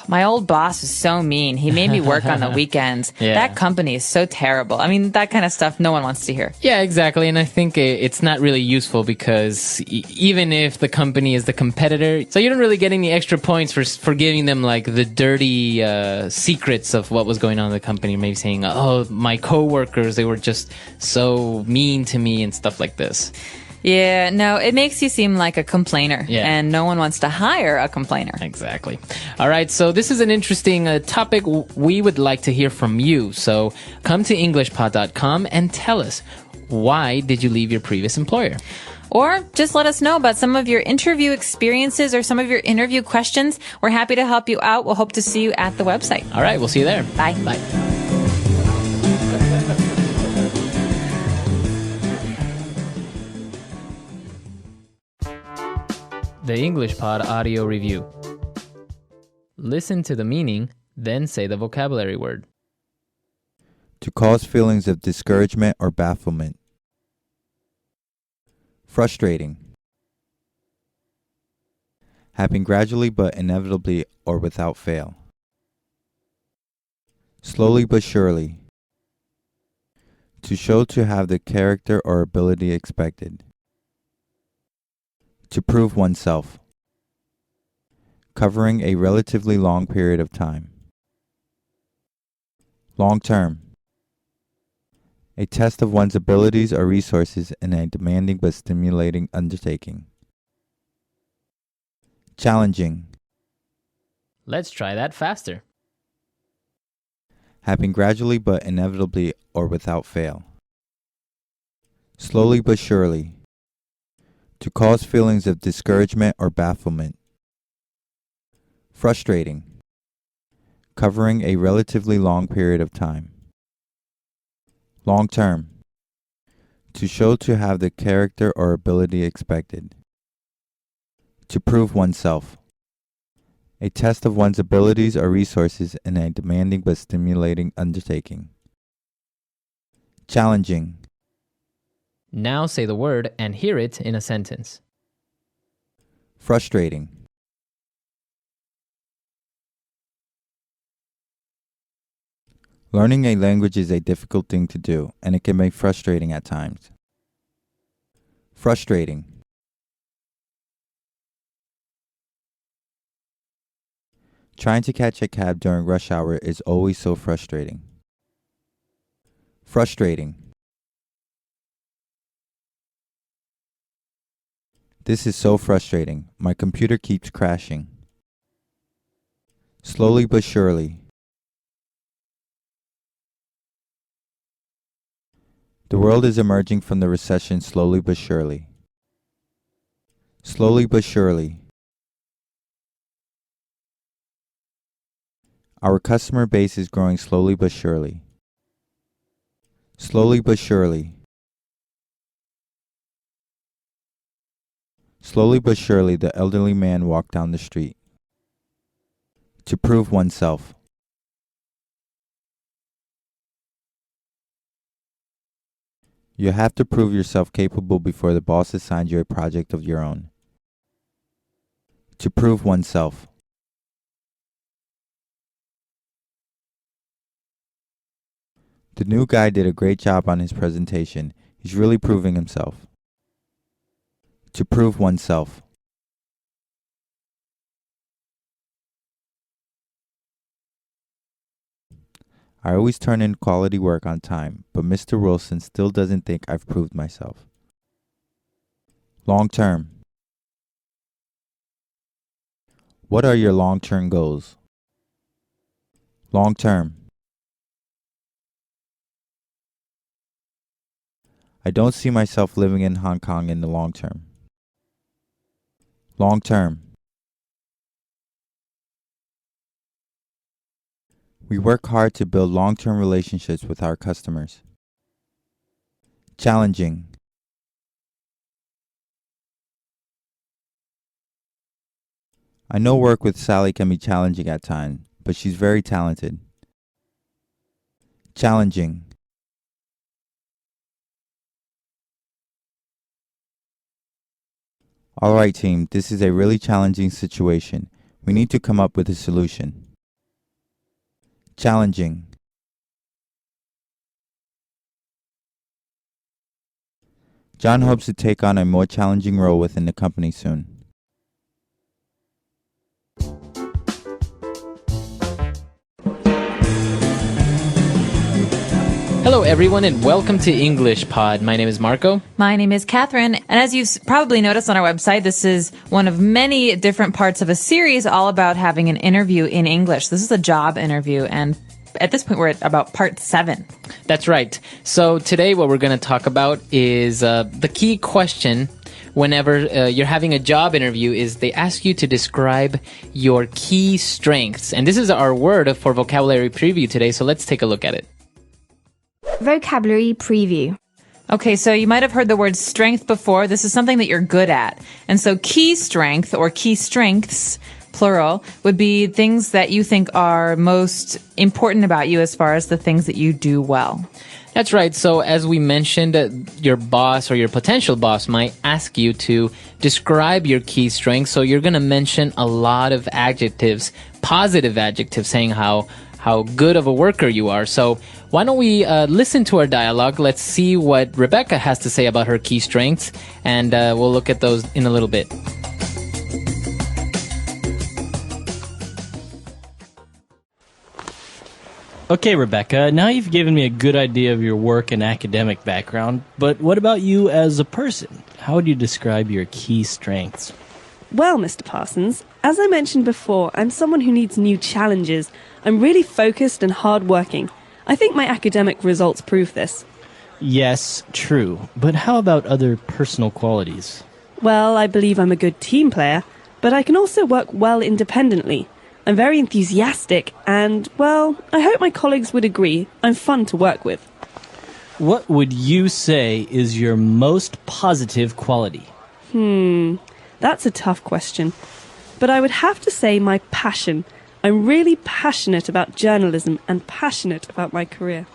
My old boss is so mean. He made me work on the weekends. Yeah. That company is so terrible. I mean, that kind of stuff no one wants to hear. Yeah, exactly. And I think it's not really useful because even if the company is the competitor, so you don't really get any extra points for giving them like the dirty secrets of what was going on in the company. Maybe saying, oh, my coworkers, they were just so mean to me and stuff like this. Yeah, no, it makes you seem like a complainer. Yeah. And no one wants to hire a complainer. Exactly. All right. So this is an interesting topic. We would like to hear from you. So come to EnglishPod.com and tell us, why did you leave your previous employer? Or just let us know about some of your interview experiences or some of your interview questions. We're happy to help you out. We'll hope to see you at the website. All right. We'll see you there. Bye. Bye. The English Pod Audio Review. Listen to the meaning, then say the vocabulary word. To cause feelings of discouragement or bafflement. Frustrating. Happen gradually but inevitably or without fail. Slowly but surely. To show to have the character or ability expected. To prove oneself. Covering a relatively long period of time. Long term. A test of one's abilities or resources in a demanding but stimulating undertaking. Challenging. Let's try that faster. Happen gradually but inevitably or without fail. Slowly but surely. To cause feelings of discouragement or bafflement. Frustrating. Covering a relatively long period of time. Long term. To show to have the character or ability expected. To prove oneself. A test of one's abilities or resources in a demanding but stimulating undertaking. Challenging. Now say the word and hear it in a sentence. Frustrating. Learning a language is a difficult thing to do, and it can be frustrating at times. Frustrating. Trying to catch a cab during rush hour is always so frustrating. Frustrating. This is so frustrating. My computer keeps crashing. Slowly but surely. The world is emerging from the recession slowly but surely. Slowly but surely. Our customer base is growing slowly but surely. Slowly but surely. Slowly but surely, the elderly man walked down the street. To prove oneself. You have to prove yourself capable before the boss assigns you a project of your own. To prove oneself. The new guy did a great job on his presentation. He's really proving himself. To prove oneself. I always turn in quality work on time, but Mr. Wilson still doesn't think I've proved myself. Long term. What are your long-term goals? Long term. I don't see myself living in Hong Kong in the long term. Long term. We work hard to build long-term relationships with our customers. Challenging. I know work with Sally can be challenging at times, but she's very talented. Challenging. All right, team, this is a really challenging situation. We need to come up with a solution. Challenging. John hopes to take on a more challenging role within the company soon. Hello, everyone, and welcome to English Pod. My name is Marco. My name is Catherine, and as you've probably noticed on our website, this is one of many different parts of a series all about having an interview in English. This is a job interview, and at this point, we're at about part 7. That's right. So today what we're going to talk about is the key question whenever you're having a job interview is they ask you to describe your key strengths. And this is our word for vocabulary preview today, so let's take a look at it. Vocabulary preview. Okay, so you might have heard the word strength before. This is something that you're good at. And so key strength or key strengths, plural, would be things that you think are most important about you as far as the things that you do well. That's right. So as we mentioned, your boss or your potential boss might ask you to describe your key strengths. So you're going to mention a lot of adjectives, positive adjectives, saying how good of a worker you are. So why don't we listen to our dialogue? Let's see what Rebecca has to say about her key strengths, and we'll look at those in a little bit. Okay, Rebecca, now you've given me a good idea of your work and academic background, but what about you as a person? How would you describe your key strengths? Well, Mr. Parsons, as I mentioned before, I'm someone who needs new challenges. I'm really focused and hardworking. I think my academic results prove this. Yes, true, but how about other personal qualities? Well, I believe I'm a good team player, but I can also work well independently. I'm very enthusiastic and, well, I hope my colleagues would agree. I'm fun to work with. What would you say is your most positive quality? That's a tough question. But I would have to say my passion. I'm really passionate about journalism and passionate about my career.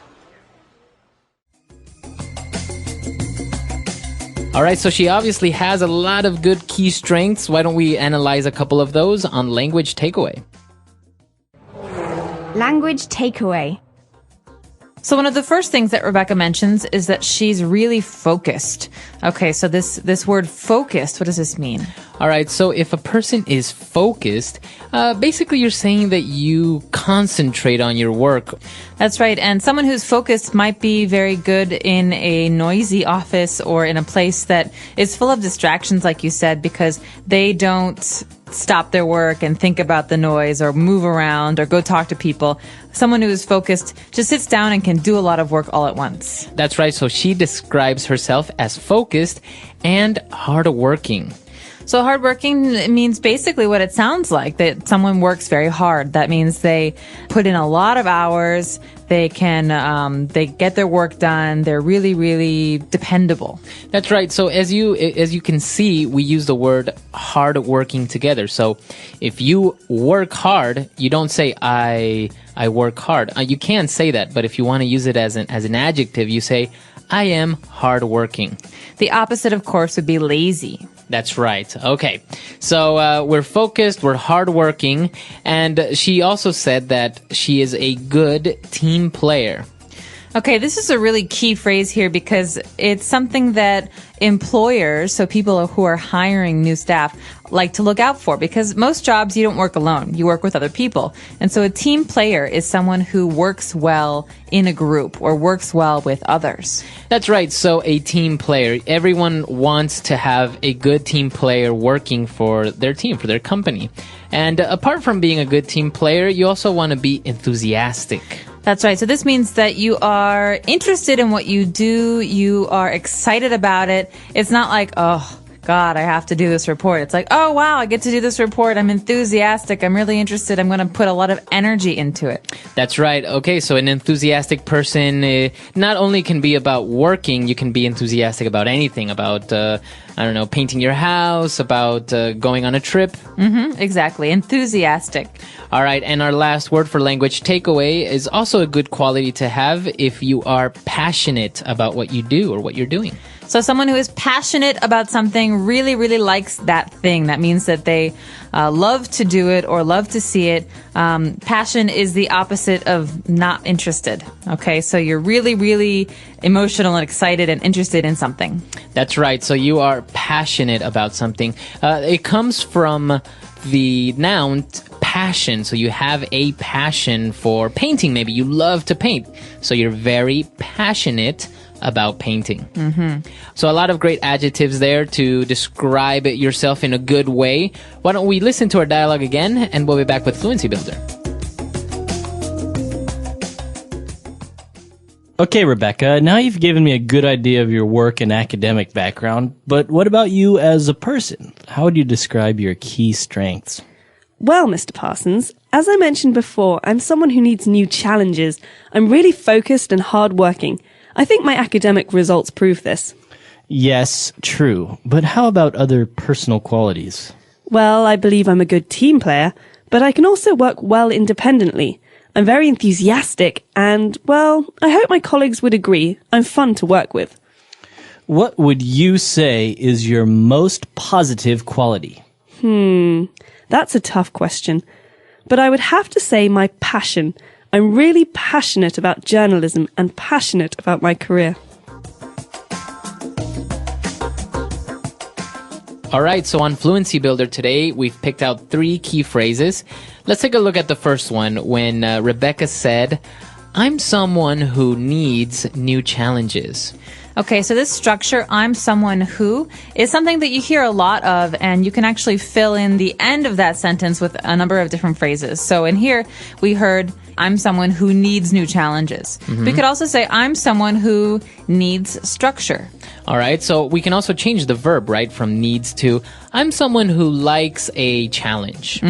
All right, so she obviously has a lot of good key strengths. Why don't we analyze a couple of those on Language Takeaway? Language takeaway. So one of the first things that Rebecca mentions is that she's really focused. Okay, so this word focused, what does this mean? All right, so if a person is focused, basically you're saying that you concentrate on your work. That's right, and someone who's focused might be very good in a noisy office or in a place that is full of distractions, like you said, because they don't stop their work and think about the noise or move around or go talk to people. Someone who is focused just sits down and can do a lot of work all at once. That's right, so she describes herself as focused and hardworking. So hardworking means basically what it sounds like, that someone works very hard. That means they put in a lot of hours. They get their work done. They're really, really dependable. That's right. So as you can see, we use the word hardworking together. So if you work hard, you don't say I work hard. You can say that, but if you want to use it as an adjective, you say I am hardworking. The opposite, of course, would be lazy. That's right. Okay. So we're focused, we're hardworking, and she also said that she is a good team player. Okay, this is a really key phrase here because it's something that employers, so people who are hiring new staff, like to look out for, because most jobs you don't work alone, you work with other people. And so a team player is someone who works well in a group or works well with others. That's right. So a team player, everyone wants to have a good team player working for their team, for their company. And apart from being a good team player, you also want to be enthusiastic. That's right. So this means that you are interested in what you do. You are excited about it. It's not like, oh, God, I have to do this report. It's like, oh, wow, I get to do this report. I'm enthusiastic. I'm really interested. I'm going to put a lot of energy into it. That's right. Okay, so an enthusiastic person not only can be about working, you can be enthusiastic about anything, about, painting your house, about going on a trip. Exactly. Enthusiastic. All right, and our last word for language takeaway is also a good quality to have if you are passionate about what you do or what you're doing. So someone who is passionate about something really, really likes that thing. That means that they love to do it or love to see it. Passion is the opposite of not interested. Okay, so you're really, really emotional and excited and interested in something. That's right. So you are passionate about something. It comes from the noun passion. So you have a passion for painting. Maybe you love to paint. So you're very passionate about painting. So a lot of great adjectives there to describe yourself in a good way. Why don't we listen to our dialogue again, and we'll be back with Fluency Builder. Okay, Rebecca, now you've given me a good idea of your work and academic background, but what about you as a person? How would you describe your key strengths? Well, Mr. Parsons, as I mentioned before, I'm someone who needs new challenges. I'm really focused and hardworking. I think my academic results prove this. Yes, true, but how about other personal qualities? Well, I believe I'm a good team player, but I can also work well independently. I'm very enthusiastic and, well, I hope my colleagues would agree. I'm fun to work with. What would you say is your most positive quality? That's a tough question. But I would have to say my passion. I'm really passionate about journalism and passionate about my career. All right, so on Fluency Builder today, we've picked out 3 key phrases. Let's take a look at the first one when Rebecca said, I'm someone who needs new challenges. Okay, so this structure, I'm someone who, is something that you hear a lot of, and you can actually fill in the end of that sentence with a number of different phrases. So in here, we heard, I'm someone who needs new challenges. We could also say, I'm someone who needs structure. All right, so we can also change the verb, right, from needs to, I'm someone who likes a challenge.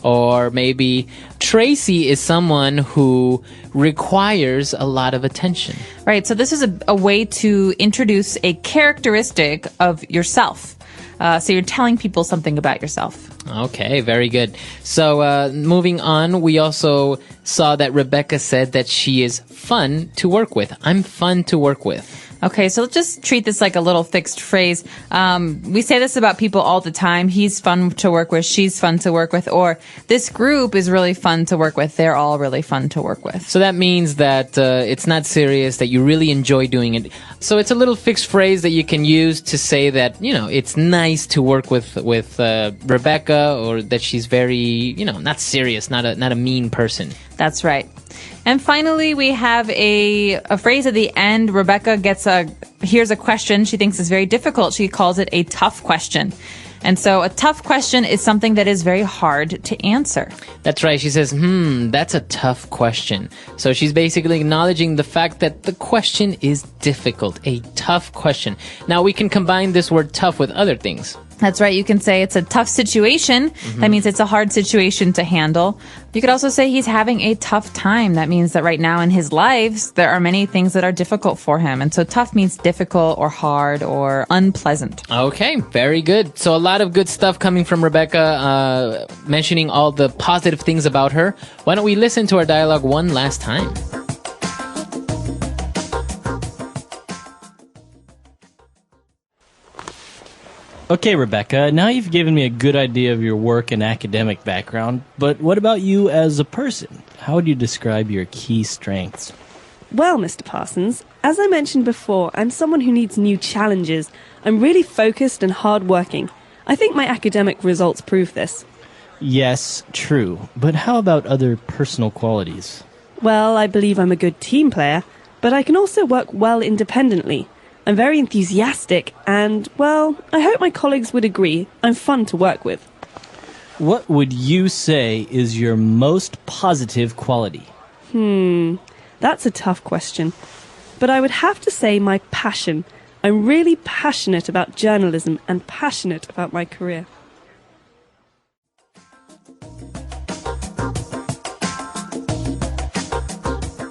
Or maybe Tracy is someone who requires a lot of attention. Right, so this is a way to introduce a characteristic of yourself. So you're telling people something about yourself. Okay, very good. So moving on, we also saw that Rebecca said that she is fun to work with. I'm fun to work with. Okay, so let's just treat this like a little fixed phrase. We say this about people all the time. He's fun to work with. She's fun to work with. Or this group is really fun to work with. They're all really fun to work with. So that means that it's not serious, that you really enjoy doing it. So it's a little fixed phrase that you can use to say that, you know, it's nice to work with Rebecca, or that she's very, you know, not serious, not a mean person. That's right. And finally, we have a phrase at the end. Rebecca here's a question she thinks is very difficult. She calls it a tough question. And so a tough question is something that is very hard to answer. That's right. She says, that's a tough question. So she's basically acknowledging the fact that the question is difficult, a tough question. Now we can combine this word tough with other things. That's right. You can say it's a tough situation. That means it's a hard situation to handle. You could also say he's having a tough time. That means that right now in his life, there are many things that are difficult for him. And so tough means difficult or hard or unpleasant. Okay, very good. So a lot of good stuff coming from Rebecca, mentioning all the positive things about her. Why don't we listen to our dialogue one last time? Okay, Rebecca, now you've given me a good idea of your work and academic background, but what about you as a person? How would you describe your key strengths? Well, Mr. Parsons, as I mentioned before, I'm someone who needs new challenges. I'm really focused and hardworking. I think my academic results prove this. Yes, true, but how about other personal qualities? Well, I believe I'm a good team player, but I can also work well independently. I'm very enthusiastic and, well, I hope my colleagues would agree. I'm fun to work with. What would you say is your most positive quality? That's a tough question. But I would have to say my passion. I'm really passionate about journalism and passionate about my career.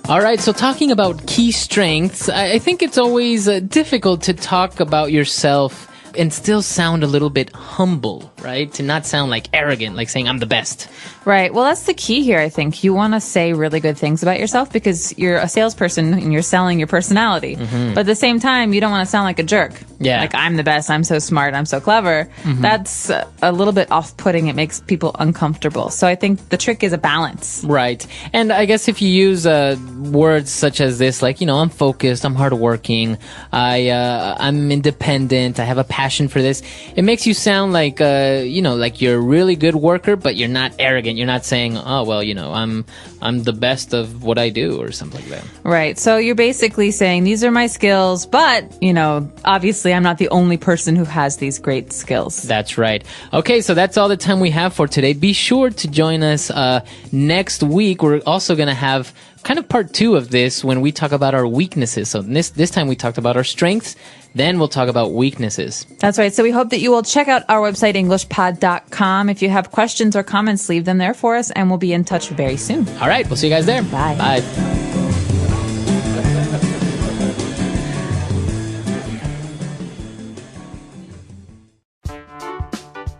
All right, so talking about key strengths, I think it's always difficult to talk about yourself and still sound a little bit humble, right? To not sound like arrogant, like saying I'm the best. Right. Well, that's the key here, I think. You want to say really good things about yourself because you're a salesperson and you're selling your personality. But at the same time, you don't want to sound like a jerk. Yeah. Like, I'm the best, I'm so smart, I'm so clever. That's a little bit off-putting. It makes people uncomfortable. So I think the trick is a balance. Right. And I guess if you use words such as this, like, I'm focused, I'm hardworking, I'm independent, I have a passion for this, it makes you sound like, like you're a really good worker, but you're not arrogant. You're not saying, oh, well, I'm the best of what I do or something like that. Right. So you're basically saying these are my skills, but, obviously I'm not the only person who has these great skills. That's right. Okay, so that's all the time we have for today. Be sure to join us next week. We're also going to have kind of part 2 of this when we talk about our weaknesses. So this time we talked about our strengths. Then we'll talk about weaknesses. That's right. So we hope that you will check out our website, EnglishPod.com. If you have questions or comments, leave them there for us, and we'll be in touch very soon. All right. We'll see you guys there. Bye. Bye.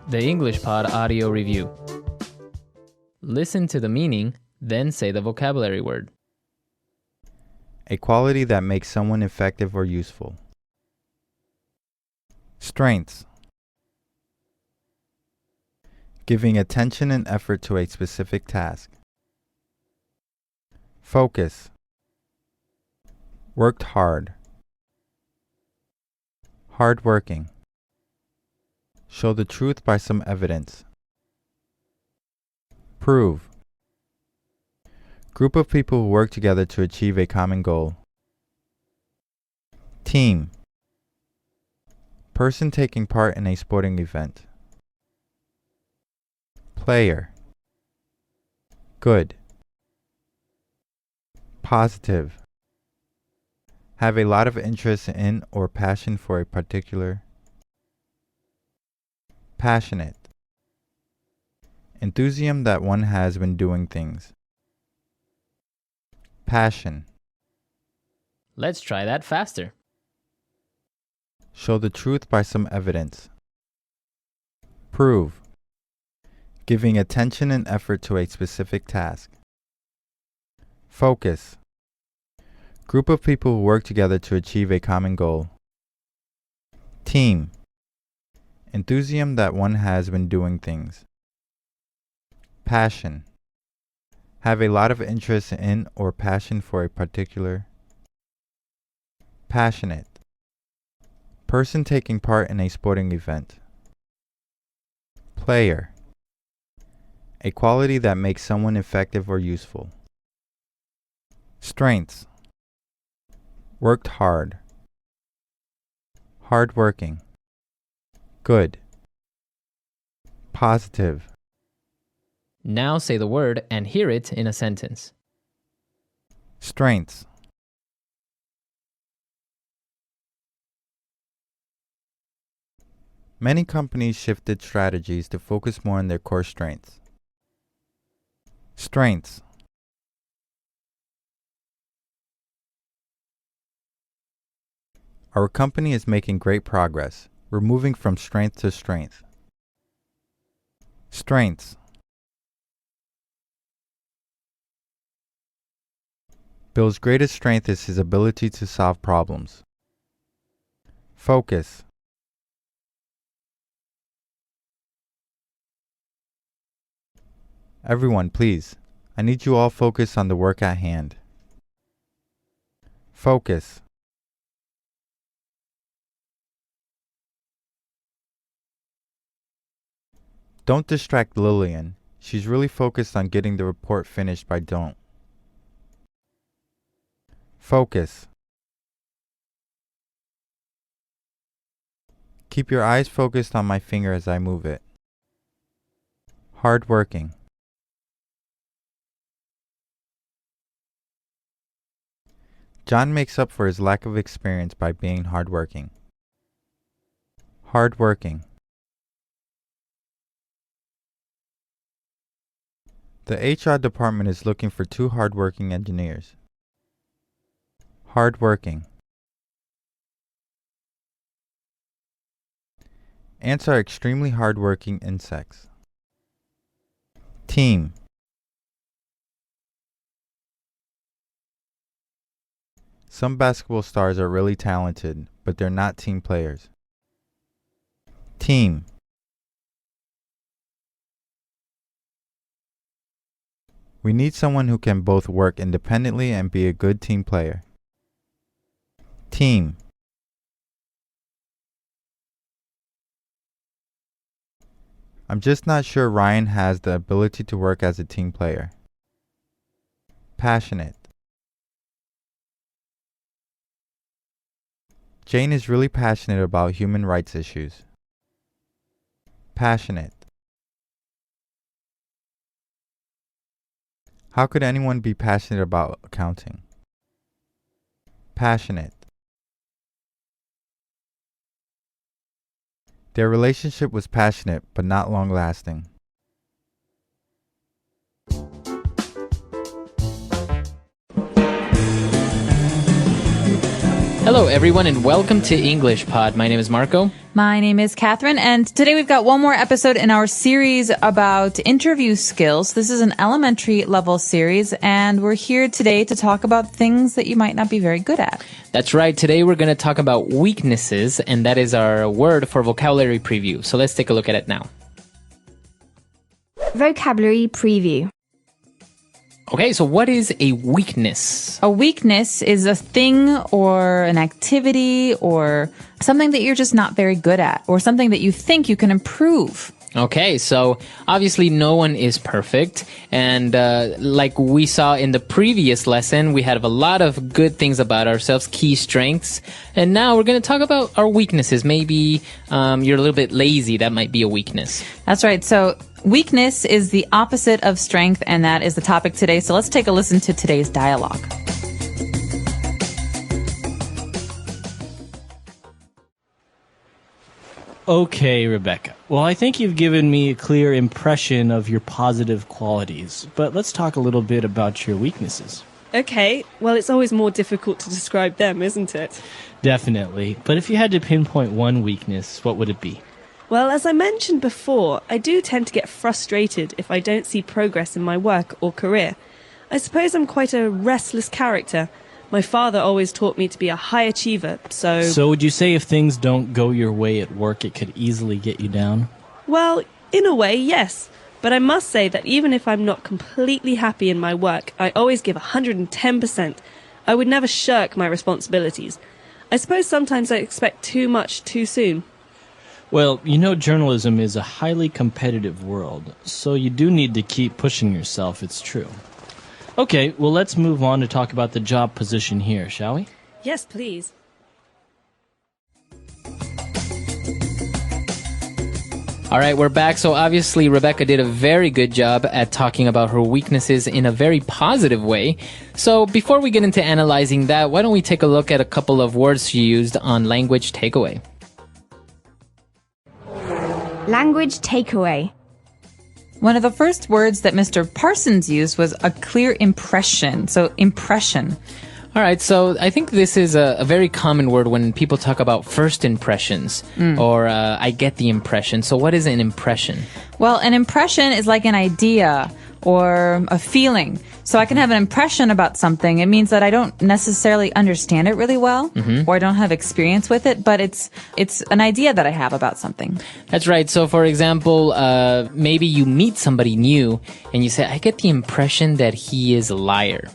The English Pod Audio Review. Listen to the meaning, then say the vocabulary word. A quality that makes someone effective or useful. Strengths. Giving attention and effort to a specific task. Focus. Worked hard. Hardworking. Show the truth by some evidence. Prove. Group of people who work together to achieve a common goal. Team. Person taking part in a sporting event. Player. Good. Positive. Have a lot of interest in or passion for a particular. Passionate. Enthusiasm that one has when doing things. Passion. Let's try that faster. Show the truth by some evidence. Prove. Giving attention and effort to a specific task. Focus. Group of people who work together to achieve a common goal. Team. Enthusiasm that one has when doing things. Passion. Have a lot of interest in or passion for a particular. Passionate. Person taking part in a sporting event. Player. A quality that makes someone effective or useful. Strengths. Worked hard. Hardworking. Good. Positive. Now say the word and hear it in a sentence. Strengths. Many companies shifted strategies to focus more on their core strengths. Strengths. Our company is making great progress. We're moving from strength to strength. Strengths. Bill's greatest strength is his ability to solve problems. Focus. Everyone, please. I need you all focused on the work at hand. Focus. Don't distract Lillian. She's really focused on getting the report finished by don't. Focus. Keep your eyes focused on my finger as I move it. Hardworking. John makes up for his lack of experience by being hardworking. Hardworking. The HR department is looking for 2 hardworking engineers. Hardworking. Ants are extremely hardworking insects. Team. Some basketball stars are really talented, but they're not team players. Team. We need someone who can both work independently and be a good team player. Team. I'm just not sure Ryan has the ability to work as a team player. Passionate. Jane is really passionate about human rights issues. Passionate. How could anyone be passionate about accounting? Passionate. Their relationship was passionate but not long-lasting. Hello, everyone, and welcome to English Pod. My name is Marco. My name is Catherine, and today we've got one more episode in our series about interview skills. This is an elementary level series, and we're here today to talk about things that you might not be very good at. That's right. Today we're going to talk about weaknesses, and that is our word for vocabulary preview. So let's take a look at it now. Vocabulary preview. Okay, so what is a weakness? A weakness is a thing or an activity or something that you're just not very good at or something that you think you can improve. Okay, so obviously no one is perfect. And like we saw in the previous lesson, we had a lot of good things about ourselves, key strengths. And now we're going to talk about our weaknesses. Maybe you're a little bit lazy. That might be a weakness. That's right. So weakness is the opposite of strength, and that is the topic today. So let's take a listen to today's dialogue. Okay, Rebecca. Well, I think you've given me a clear impression of your positive qualities, but let's talk a little bit about your weaknesses. Okay, well, it's always more difficult to describe them, isn't it? Definitely. But if you had to pinpoint one weakness, what would it be? Well, as I mentioned before, I do tend to get frustrated if I don't see progress in my work or career. I suppose I'm quite a restless character. My father always taught me to be a high achiever, so... So would you say if things don't go your way at work, it could easily get you down? Well, in a way, yes. But I must say that even if I'm not completely happy in my work, I always give 110%. I would never shirk my responsibilities. I suppose sometimes I expect too much too soon. Well, you know journalism is a highly competitive world, so you do need to keep pushing yourself, it's true. Okay, well let's move on to talk about the job position here, shall we? Yes, please. All right, we're back. So obviously Rebecca did a very good job at talking about her weaknesses in a very positive way. So before we get into analyzing that, why don't we take a look at a couple of words she used on language takeaway. Language takeaway. One of the first words that Mr. Parsons used was a clear impression. So impression. All right, so I think this is a very common word when people talk about first impressions or I get the impression. So what is an impression? Well, an impression is like an idea or a feeling. So I can have an impression about something. It means that I don't necessarily understand it really well or I don't have experience with it, but it's an idea that I have about something. That's right. So for example, maybe you meet somebody new and you say, I get the impression that he is a liar.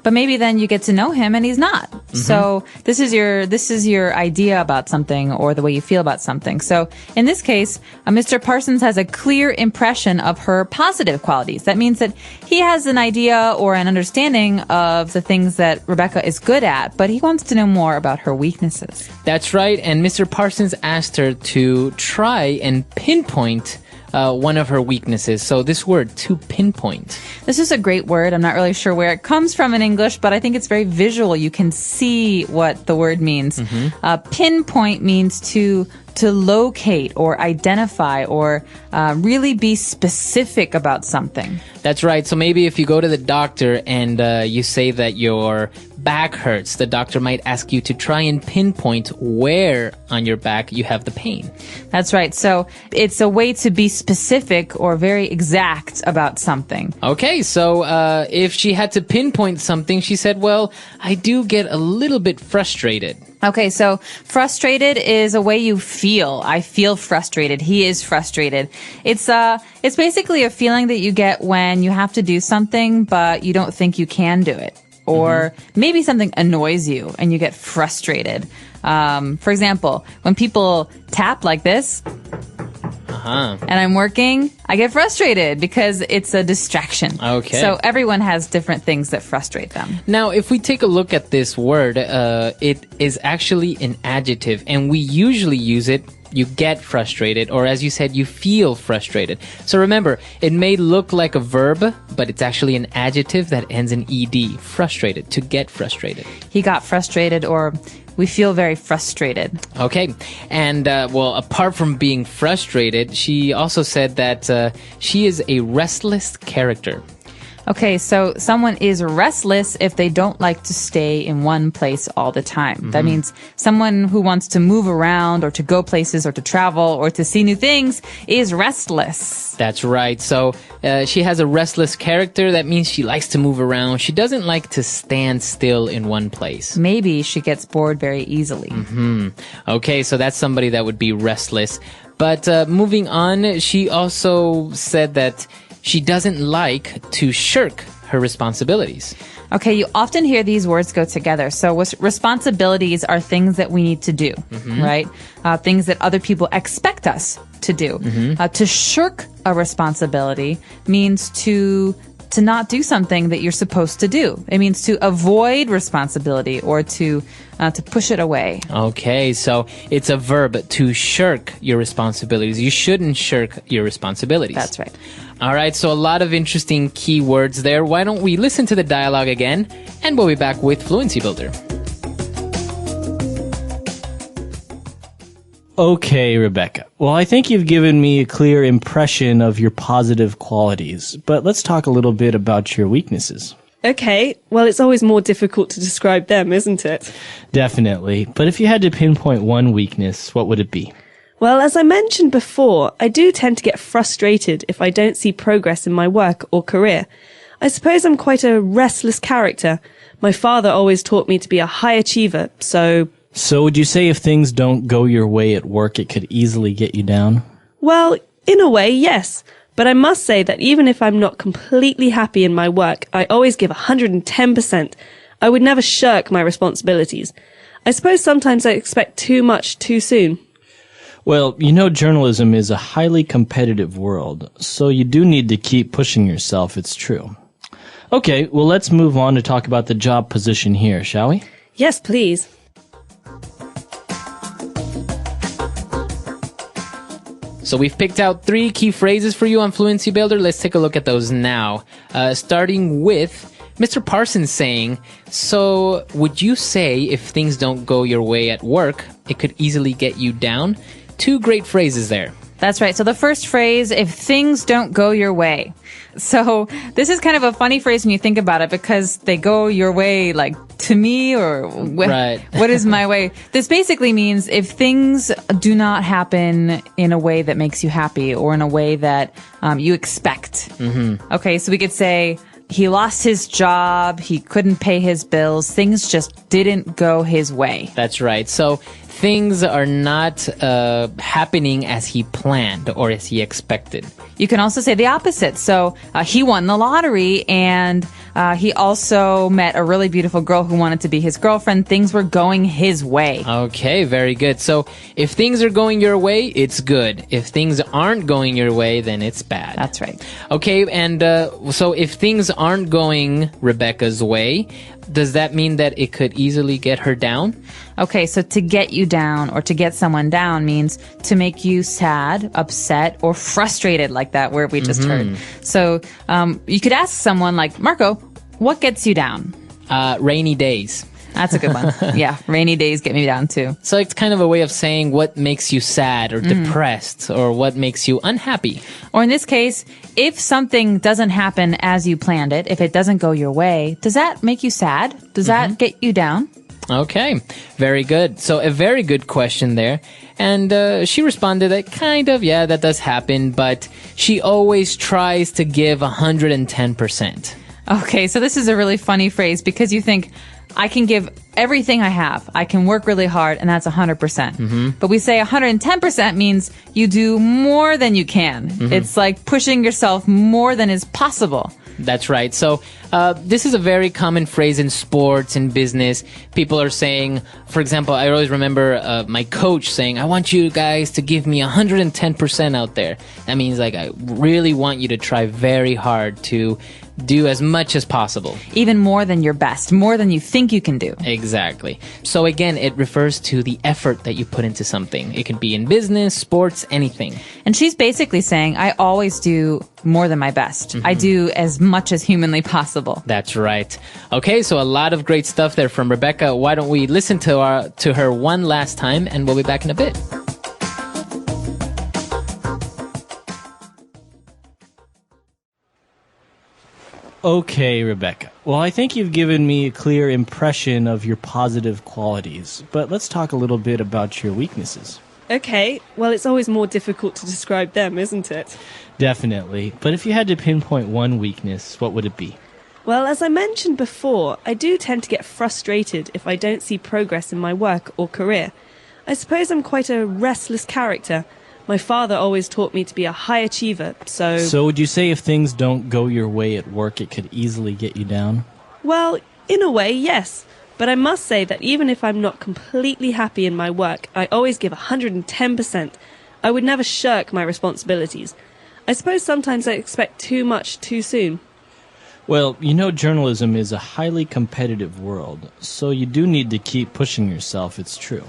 But maybe then you get to know him and he's not. So this is your idea about something or the way you feel about something. So in this case, Mr. Parsons has a clear impression of her positive qualities. That means that he has an idea or an understanding of the things that Rebecca is good at, but he wants to know more about her weaknesses. That's right. And Mr. Parsons asked her to try and pinpoint one of her weaknesses. So this word, to pinpoint. This is a great word. I'm not really sure where it comes from in English, but I think it's very visual. You can see what the word means. Pinpoint means to to locate or identify or really be specific about something. That's right. So maybe if you go to the doctor and you say that your back hurts, the doctor might ask you to try and pinpoint where on your back you have the pain. That's right. So it's a way to be specific or very exact about something. Okay, so if she had to pinpoint something, she said, well, I do get a little bit frustrated. Okay, so frustrated is a way you feel. I feel frustrated. He is frustrated. It's basically a feeling that you get when you have to do something, but you don't think you can do it. Or maybe something annoys you and you get frustrated. For example, when people tap like this, and I'm working, I get frustrated because it's a distraction. Okay. So everyone has different things that frustrate them. Now, if we take a look at this word, it is actually an adjective, and we usually use it, you get frustrated, or as you said, you feel frustrated. So remember, it may look like a verb, but it's actually an adjective that ends in ed, frustrated, to get frustrated. He got frustrated, or we feel very frustrated. Okay. And, well, apart from being frustrated, she also said that she is a restless character. Okay, so someone is restless if they don't like to stay in one place all the time. That means someone who wants to move around or to go places or to travel or to see new things is restless. That's right. So she has a restless character. That means she likes to move around. She doesn't like to stand still in one place. Maybe she gets bored very easily. Okay, so that's somebody that would be restless. But moving on, she also said that she doesn't like to shirk her responsibilities. Okay, you often hear these words go together. So responsibilities are things that we need to do, right? Things that other people expect us to do. To shirk a responsibility means to not do something that you're supposed to do. It means to avoid responsibility or to push it away. Okay, so it's a verb, to shirk your responsibilities. You shouldn't shirk your responsibilities. That's right. All right, so a lot of interesting key words there. Why don't we listen to the dialogue again, and we'll be back with Fluency Builder. Okay, Rebecca. Well, I think you've given me a clear impression of your positive qualities, but let's talk a little bit about your weaknesses. Okay, well, it's always more difficult to describe them, isn't it? Definitely. But if you had to pinpoint one weakness, what would it be? Well, as I mentioned before, I do tend to get frustrated if I don't see progress in my work or career. I suppose I'm quite a restless character. My father always taught me to be a high achiever, so... So would you say if things don't go your way at work, it could easily get you down? Well, in a way, yes. But I must say that even if I'm not completely happy in my work, I always give 110%. I would never shirk my responsibilities. I suppose sometimes I expect too much too soon. Well, you know, journalism is a highly competitive world, so you do need to keep pushing yourself, it's true. Okay, well, let's move on to talk about the job position here, shall we? Yes, please. So we've picked out 3 key phrases for you on Fluency Builder. Let's take a look at those now. Starting with Mr. Parsons saying, so would you say if things don't go your way at work, it could easily get you down? 2 great phrases there. That's right. So the first phrase, if things don't go your way. So this is kind of a funny phrase when you think about it because they go your way like to me or Right. What is my way? This basically means if things do not happen in a way that makes you happy or in a way that you expect. Okay, so we could say he lost his job, he couldn't pay his bills, things just didn't go his way. That's right. So things are not happening as he planned or as he expected. You can also say the opposite. So he won the lottery and he also met a really beautiful girl who wanted to be his girlfriend. Things were going his way. Okay, very good. So if things are going your way, it's good. If things aren't going your way, then it's bad. That's right. Okay, and so if things aren't going Rebecca's way, does that mean that it could easily get her down? Okay, so to get you down or to get someone down means to make you sad, upset, or frustrated, like that word we just heard. So you could ask someone like, Marco, what gets you down? Rainy days. That's a good one. Yeah, rainy days get me down too. So it's kind of a way of saying what makes you sad or depressed or what makes you unhappy. Or in this case, if something doesn't happen as you planned it, if it doesn't go your way, does that make you sad? Does that get you down? Okay, very good. So a very good question there. And she responded that kind of, yeah, that does happen, but she always tries to give 110%. Okay, so this is a really funny phrase because you think, I can give everything I have. I can work really hard, and that's 100%. But we say 110% means you do more than you can. It's like pushing yourself more than is possible. That's right. So this is a very common phrase in sports and business. People are saying, for example, I always remember my coach saying, I want you guys to give me 110% out there. That means like I really want you to try very hard to do as much as possible. Even more than your best, more than you think you can do. Exactly. So again, it refers to the effort that you put into something. It could be in business, sports, anything. And she's basically saying, I always do more than my best. I do as much as humanly possible. That's right. Okay, so a lot of great stuff there from Rebecca. Why don't we listen to her one last time, and we'll be back in a bit. Okay, Rebecca. Well, I think you've given me a clear impression of your positive qualities, but let's talk a little bit about your weaknesses. Okay, well, it's always more difficult to describe them, isn't it? Definitely. But if you had to pinpoint one weakness, what would it be? Well, as I mentioned before, I do tend to get frustrated if I don't see progress in my work or career. I suppose I'm quite a restless character. My father always taught me to be a high achiever, so... So would you say if things don't go your way at work, it could easily get you down? Well, in a way, yes. But I must say that even if I'm not completely happy in my work, I always give 110%. I would never shirk my responsibilities. I suppose sometimes I expect too much too soon. Well, you know journalism is a highly competitive world, so you do need to keep pushing yourself, it's true.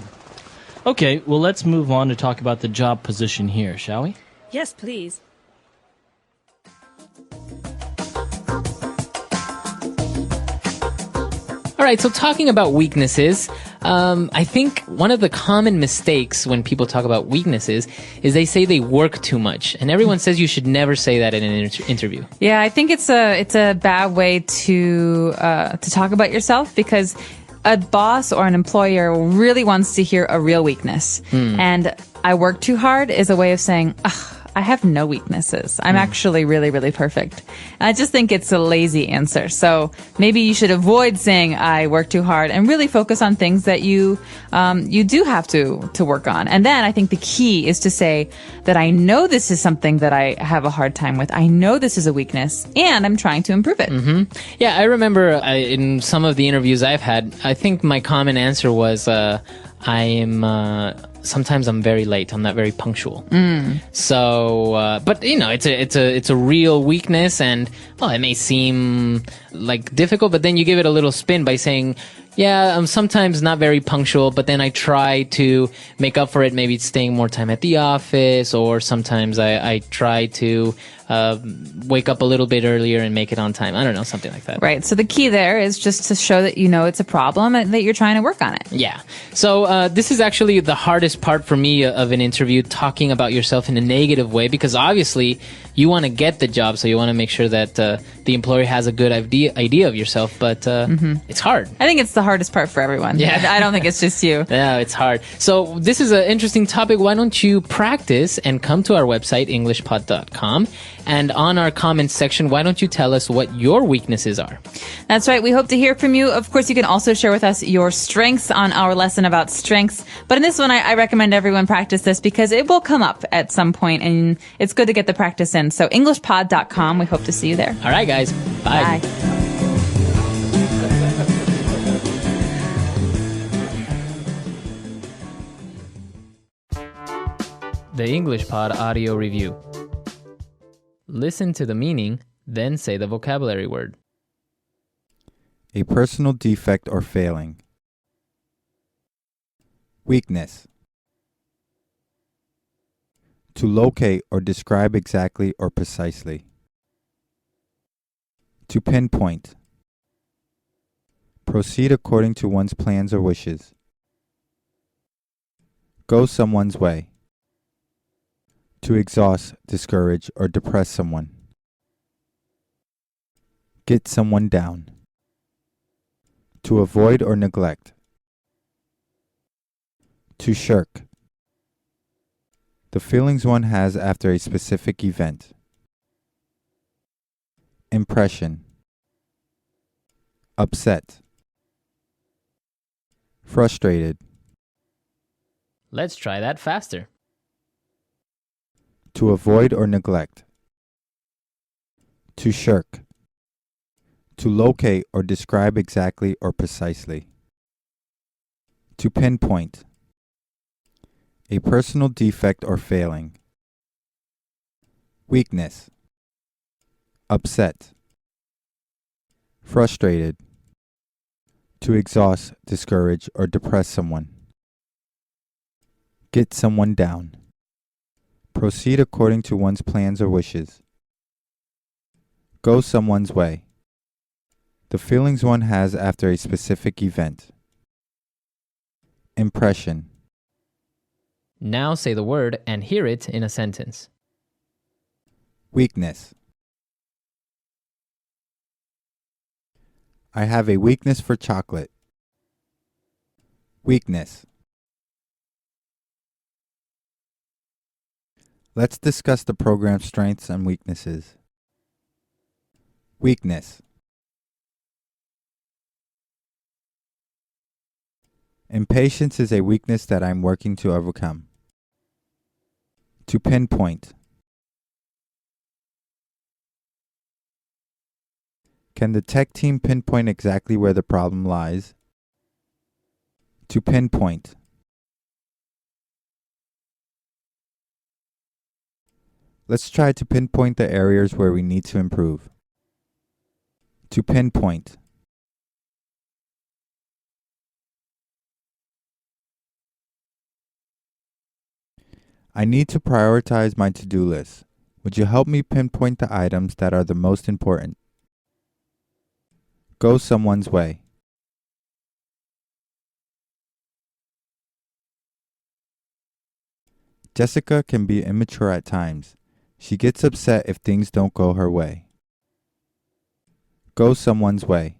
Okay, well let's move on to talk about the job position here, shall we? Yes, please. All right, so talking about weaknesses, I think one of the common mistakes when people talk about weaknesses is they say they work too much, and everyone says you should never say that in an interview. Yeah, I think it's a bad way to talk about yourself because a boss or an employer really wants to hear a real weakness. And I work too hard is a way of saying, ugh, I have no weaknesses. I'm actually really, really perfect. And I just think it's a lazy answer. So maybe you should avoid saying I work too hard and really focus on things that you do have to work on. And then I think the key is to say that I know this is something that I have a hard time with. I know this is a weakness and I'm trying to improve it. Yeah, I remember in some of the interviews I've had, I think my common answer was, sometimes I'm very late. I'm not very punctual. So, but you know, it's a real weakness, and well, it may seem like difficult, but then you give it a little spin by saying, yeah, I'm sometimes not very punctual, but then I try to make up for it, maybe staying more time at the office, or sometimes I try to wake up a little bit earlier and make it on time. I don't know, something like that. Right. So the key there is just to show that you know it's a problem and that you're trying to work on it. Yeah. So this is actually the hardest part for me of an interview, talking about yourself in a negative way, because obviously you want to get the job, so you want to make sure that the employer has a good idea of yourself, but it's hard. I think it's the hardest part for everyone. Yeah. I don't think it's just you. No, it's hard. So this is an interesting topic. Why don't you practice and come to our website, englishpod.com, and on our comments section, why don't you tell us what your weaknesses are? That's right. We hope to hear from you. Of course, you can also share with us your strengths on our lesson about strengths. But in this one, I recommend everyone practice this because it will come up at some point, and it's good to get the practice in. So englishpod.com. We hope to see you there. All right, guys. Bye. Bye. The English Pod Audio Review. Listen to the meaning, then say the vocabulary word. A personal defect or failing. Weakness. To locate or describe exactly or precisely. To pinpoint. Proceed according to one's plans or wishes. Go someone's way. To exhaust, discourage, or depress someone. Get someone down. To avoid or neglect. To shirk. The feelings one has after a specific event. Impression. Upset. Frustrated. Let's try that faster. To avoid or neglect. To shirk. To locate or describe exactly or precisely. To pinpoint. A personal defect or failing. Weakness. Upset. Frustrated. To exhaust, discourage, or depress someone. Get someone down. Proceed according to one's plans or wishes. Go someone's way. The feelings one has after a specific event. Impression. Now say the word and hear it in a sentence. Weakness. I have a weakness for chocolate. Weakness. Let's discuss the program's strengths and weaknesses. Weakness. Impatience is a weakness that I'm working to overcome. To pinpoint. Can the tech team pinpoint exactly where the problem lies? To pinpoint. Let's try to pinpoint the areas where we need to improve. To pinpoint. I need to prioritize my to-do list. Would you help me pinpoint the items that are the most important? Go someone's way. Jessica can be immature at times. She gets upset if things don't go her way. Go someone's way.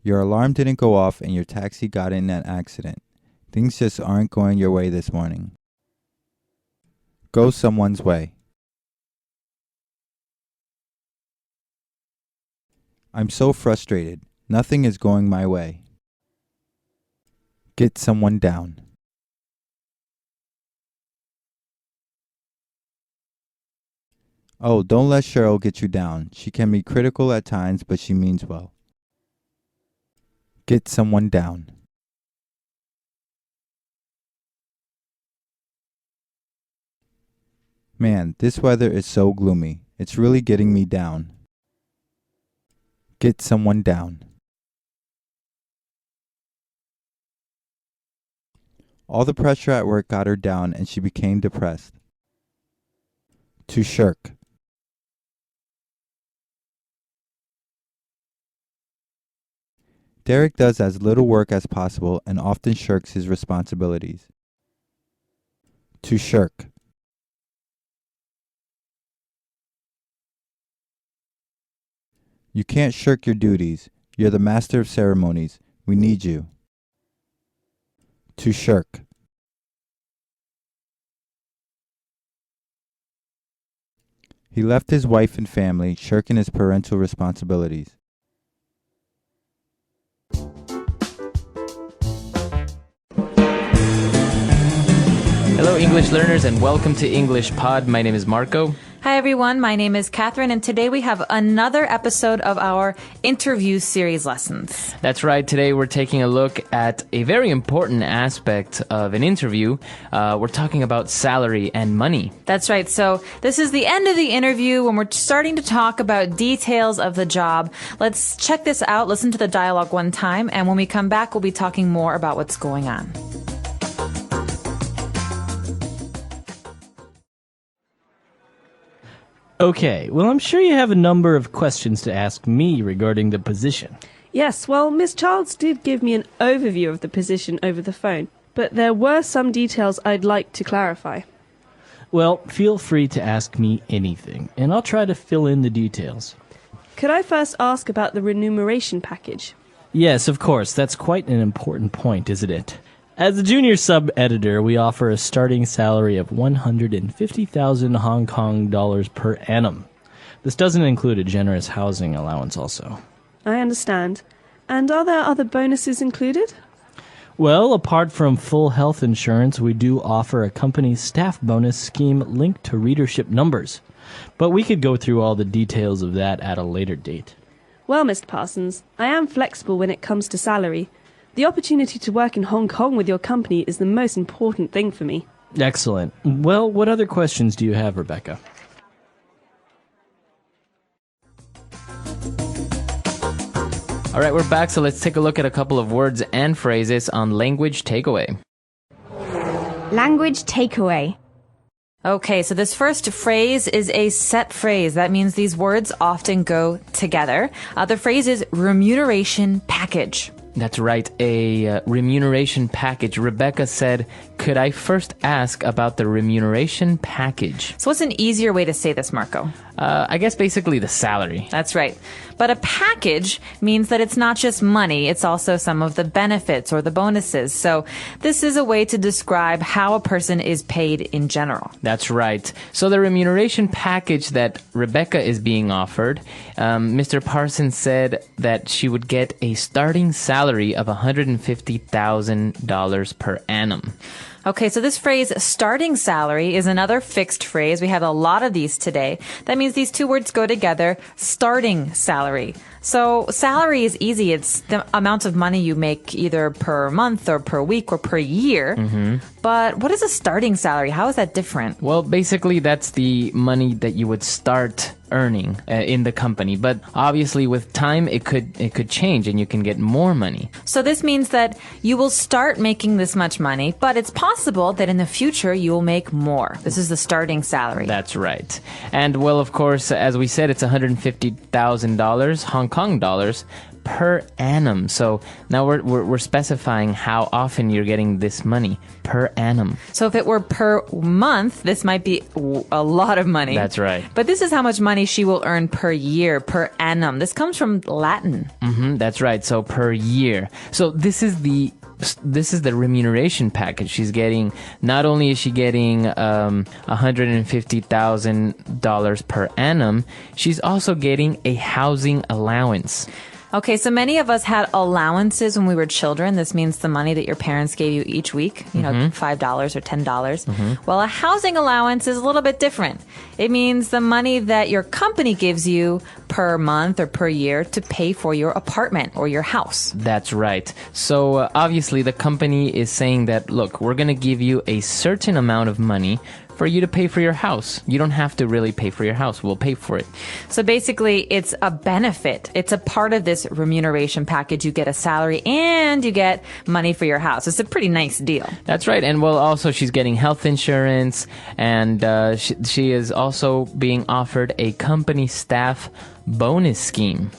Your alarm didn't go off and your taxi got in an accident. Things just aren't going your way this morning. Go someone's way. I'm so frustrated. Nothing is going my way. Get someone down. Oh, don't let Cheryl get you down. She can be critical at times, but she means well. Get someone down. Man, this weather is so gloomy. It's really getting me down. Get someone down. All the pressure at work got her down and she became depressed. To shirk. Derek does as little work as possible and often shirks his responsibilities. To shirk. You can't shirk your duties. You're the master of ceremonies. We need you. To shirk. He left his wife and family, shirking his parental responsibilities. Hello, English learners, and welcome to English Pod. My name is Marco. Hi, everyone. My name is Catherine, and today we have another episode of our interview series lessons. That's right. Today we're taking a look at a very important aspect of an interview. We're talking about salary and money. That's right. So this is the end of the interview when we're starting to talk about details of the job. Let's check this out, listen to the dialogue one time, and when we come back, we'll be talking more about what's going on. Okay, well, I'm sure you have a number of questions to ask me regarding the position. Yes, well, Miss Childs did give me an overview of the position over the phone, but there were some details I'd like to clarify. Well, feel free to ask me anything, and I'll try to fill in the details. Could I first ask about the remuneration package? Yes, of course. That's quite an important point, isn't it? As a junior sub-editor, we offer a starting salary of 150,000 Hong Kong dollars per annum. This doesn't include a generous housing allowance also. I understand. And are there other bonuses included? Well, apart from full health insurance, we do offer a company staff bonus scheme linked to readership numbers. But we could go through all the details of that at a later date. Well, Mr. Parsons, I am flexible when it comes to salary. The opportunity to work in Hong Kong with your company is the most important thing for me. Excellent. Well, what other questions do you have, Rebecca? All right, we're back, so let's take a look at a couple of words and phrases on language takeaway. Language takeaway. Okay, so this first phrase is a set phrase. That means these words often go together. The phrase is remuneration package. That's right, a remuneration package. Rebecca said, could I first ask about the remuneration package? So what's an easier way to say this, Marco? I guess basically the salary. That's right. But a package means that it's not just money, it's also some of the benefits or the bonuses. So this is a way to describe how a person is paid in general. That's right. So the remuneration package that Rebecca is being offered, Mr. Parsons said that she would get a starting salary of $150,000 per annum. Okay, so this phrase, starting salary, is another fixed phrase. We have a lot of these today. That means these two words go together, starting salary. So salary is easy. It's the amount of money you make either per month or per week or per year. Mm-hmm. But what is a starting salary? How is that different? Well, basically, that's the money that you would start earning in the company. But obviously, with time, it could change and you can get more money. So this means that you will start making this much money, but it's possible that in the future you will make more. This is the starting salary. That's right. And well, of course, as we said, it's $150,000 Hong Kong dollars per annum. So now we're specifying how often you're getting this money per annum. So if it were per month, this might be a lot of money. That's right. But this is how much money she will earn per year, per annum. This comes from Latin. That's right. So per year. So this is the remuneration package. She's getting, not only is she getting $150,000 per annum, she's also getting a housing allowance. Okay, so many of us had allowances when we were children. This means the money that your parents gave you each week, $5 or $10. Well, a housing allowance is a little bit different. It means the money that your company gives you per month or per year to pay for your apartment or your house. That's right. So obviously the company is saying that, look, we're going to give you a certain amount of money for you to pay for your house. You don't have to really pay for your house. We'll pay for it. So basically, it's a benefit. It's a part of this remuneration package. You get a salary and you get money for your house. It's a pretty nice deal. That's right. And well, also she's getting health insurance, and she is also being offered a company staff bonus scheme.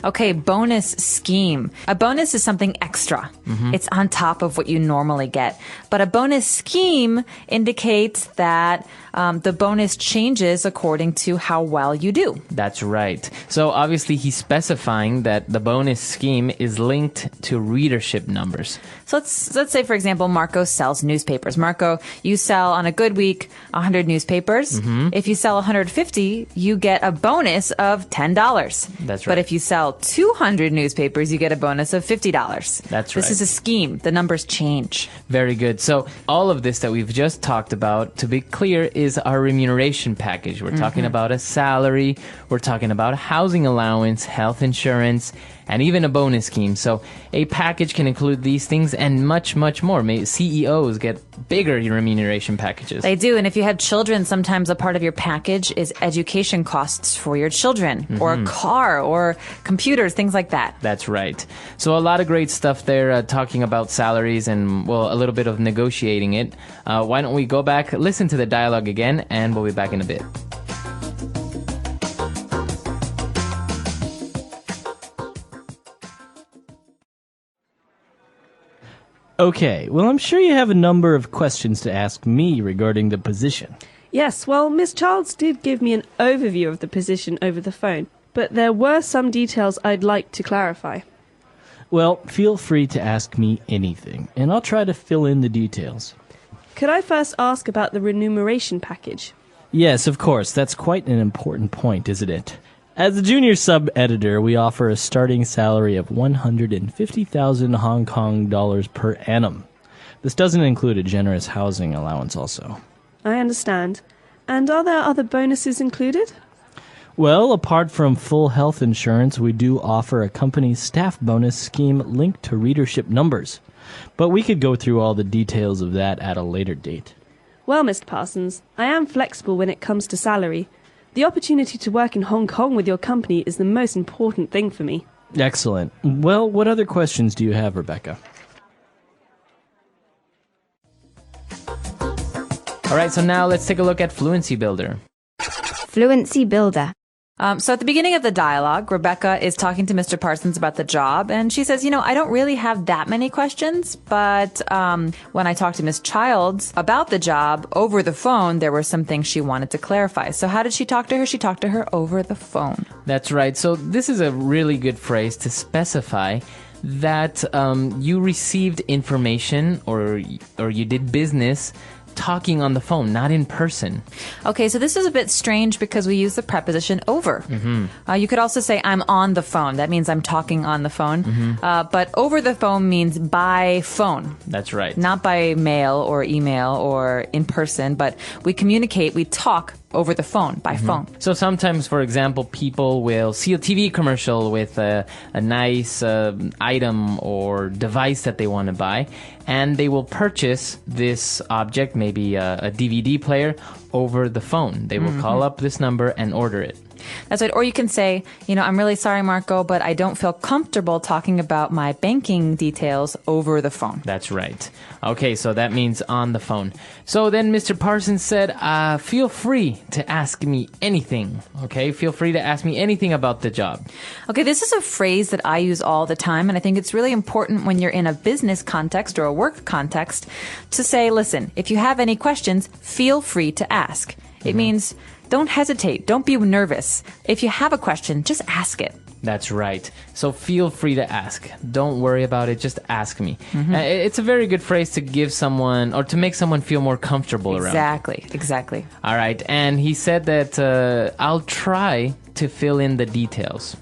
Okay, bonus scheme. A bonus is something extra. It's on top of what you normally get. But a bonus scheme indicates that the bonus changes according to how well you do. That's right. So obviously he's specifying that the bonus scheme is linked to readership numbers. So let's say, for example, Marco sells newspapers. Marco, you sell on a good week 100 newspapers. If you sell 150, you get a bonus of $10. That's right. But if you sell 200 newspapers, you get a bonus of $50. That's right. This is a scheme. The numbers change. Very good. So all of this that we've just talked about, to be clear, is our remuneration package. We're talking about a salary. We're talking about a housing allowance, health insurance, and even a bonus scheme. So a package can include these things and much, much more. CEOs get bigger remuneration packages. They do. And if you have children, sometimes a part of your package is education costs for your children, or a car, or computers, things like that. That's right. So a lot of great stuff there, talking about salaries and, well, a little bit of negotiating it. Why don't we go back, listen to the dialogue again, and we'll be back in a bit. Okay, well, I'm sure you have a number of questions to ask me regarding the position. Yes, well, Miss Childs did give me an overview of the position over the phone, but there were some details I'd like to clarify. Well, feel free to ask me anything, and I'll try to fill in the details. Could I first ask about the remuneration package? Yes, of course. That's quite an important point, isn't it? As a junior sub-editor, we offer a starting salary of 150,000 Hong Kong dollars per annum. This doesn't include a generous housing allowance also. I understand. And are there other bonuses included? Well, apart from full health insurance, we do offer a company staff bonus scheme linked to readership numbers. But we could go through all the details of that at a later date. Well, Mr. Parsons, I am flexible when it comes to salary. The opportunity to work in Hong Kong with your company is the most important thing for me. Excellent. Well, what other questions do you have, Rebecca? All right, so now let's take a look at Fluency Builder. Fluency Builder. So at the beginning of the dialogue, Rebecca is talking to Mr. Parsons about the job, and she says, I don't really have that many questions, but when I talked to Miss Childs about the job over the phone, there were some things she wanted to clarify. So how did she talk to her? She talked to her over the phone. That's right. So this is a really good phrase to specify that you received information or you did business talking on the phone, not in person. Okay, so this is a bit strange because we use the preposition over. You could also say I'm on the phone. That means I'm talking on the phone. But over the phone means by phone. That's right. Not by mail or email or in person, but we communicate, we talk over the phone, by phone. So sometimes, for example, people will see a TV commercial with a nice item or device that they want to buy, and they will purchase this object, maybe a DVD player, over the phone. They will call up this number and order it. That's right. Or you can say, I'm really sorry, Marco, but I don't feel comfortable talking about my banking details over the phone. That's right. Okay, so that means on the phone. So then Mr. Parsons said, feel free to ask me anything. Okay, feel free to ask me anything about the job. Okay, this is a phrase that I use all the time, and I think it's really important when you're in a business context or a work context to say, listen, if you have any questions, feel free to ask. It means don't hesitate. Don't be nervous. If you have a question, just ask it. That's right. So feel free to ask. Don't worry about it. Just ask me. It's a very good phrase to give someone or to make someone feel more comfortable around. Exactly. All right. And he said that I'll try to fill in the details.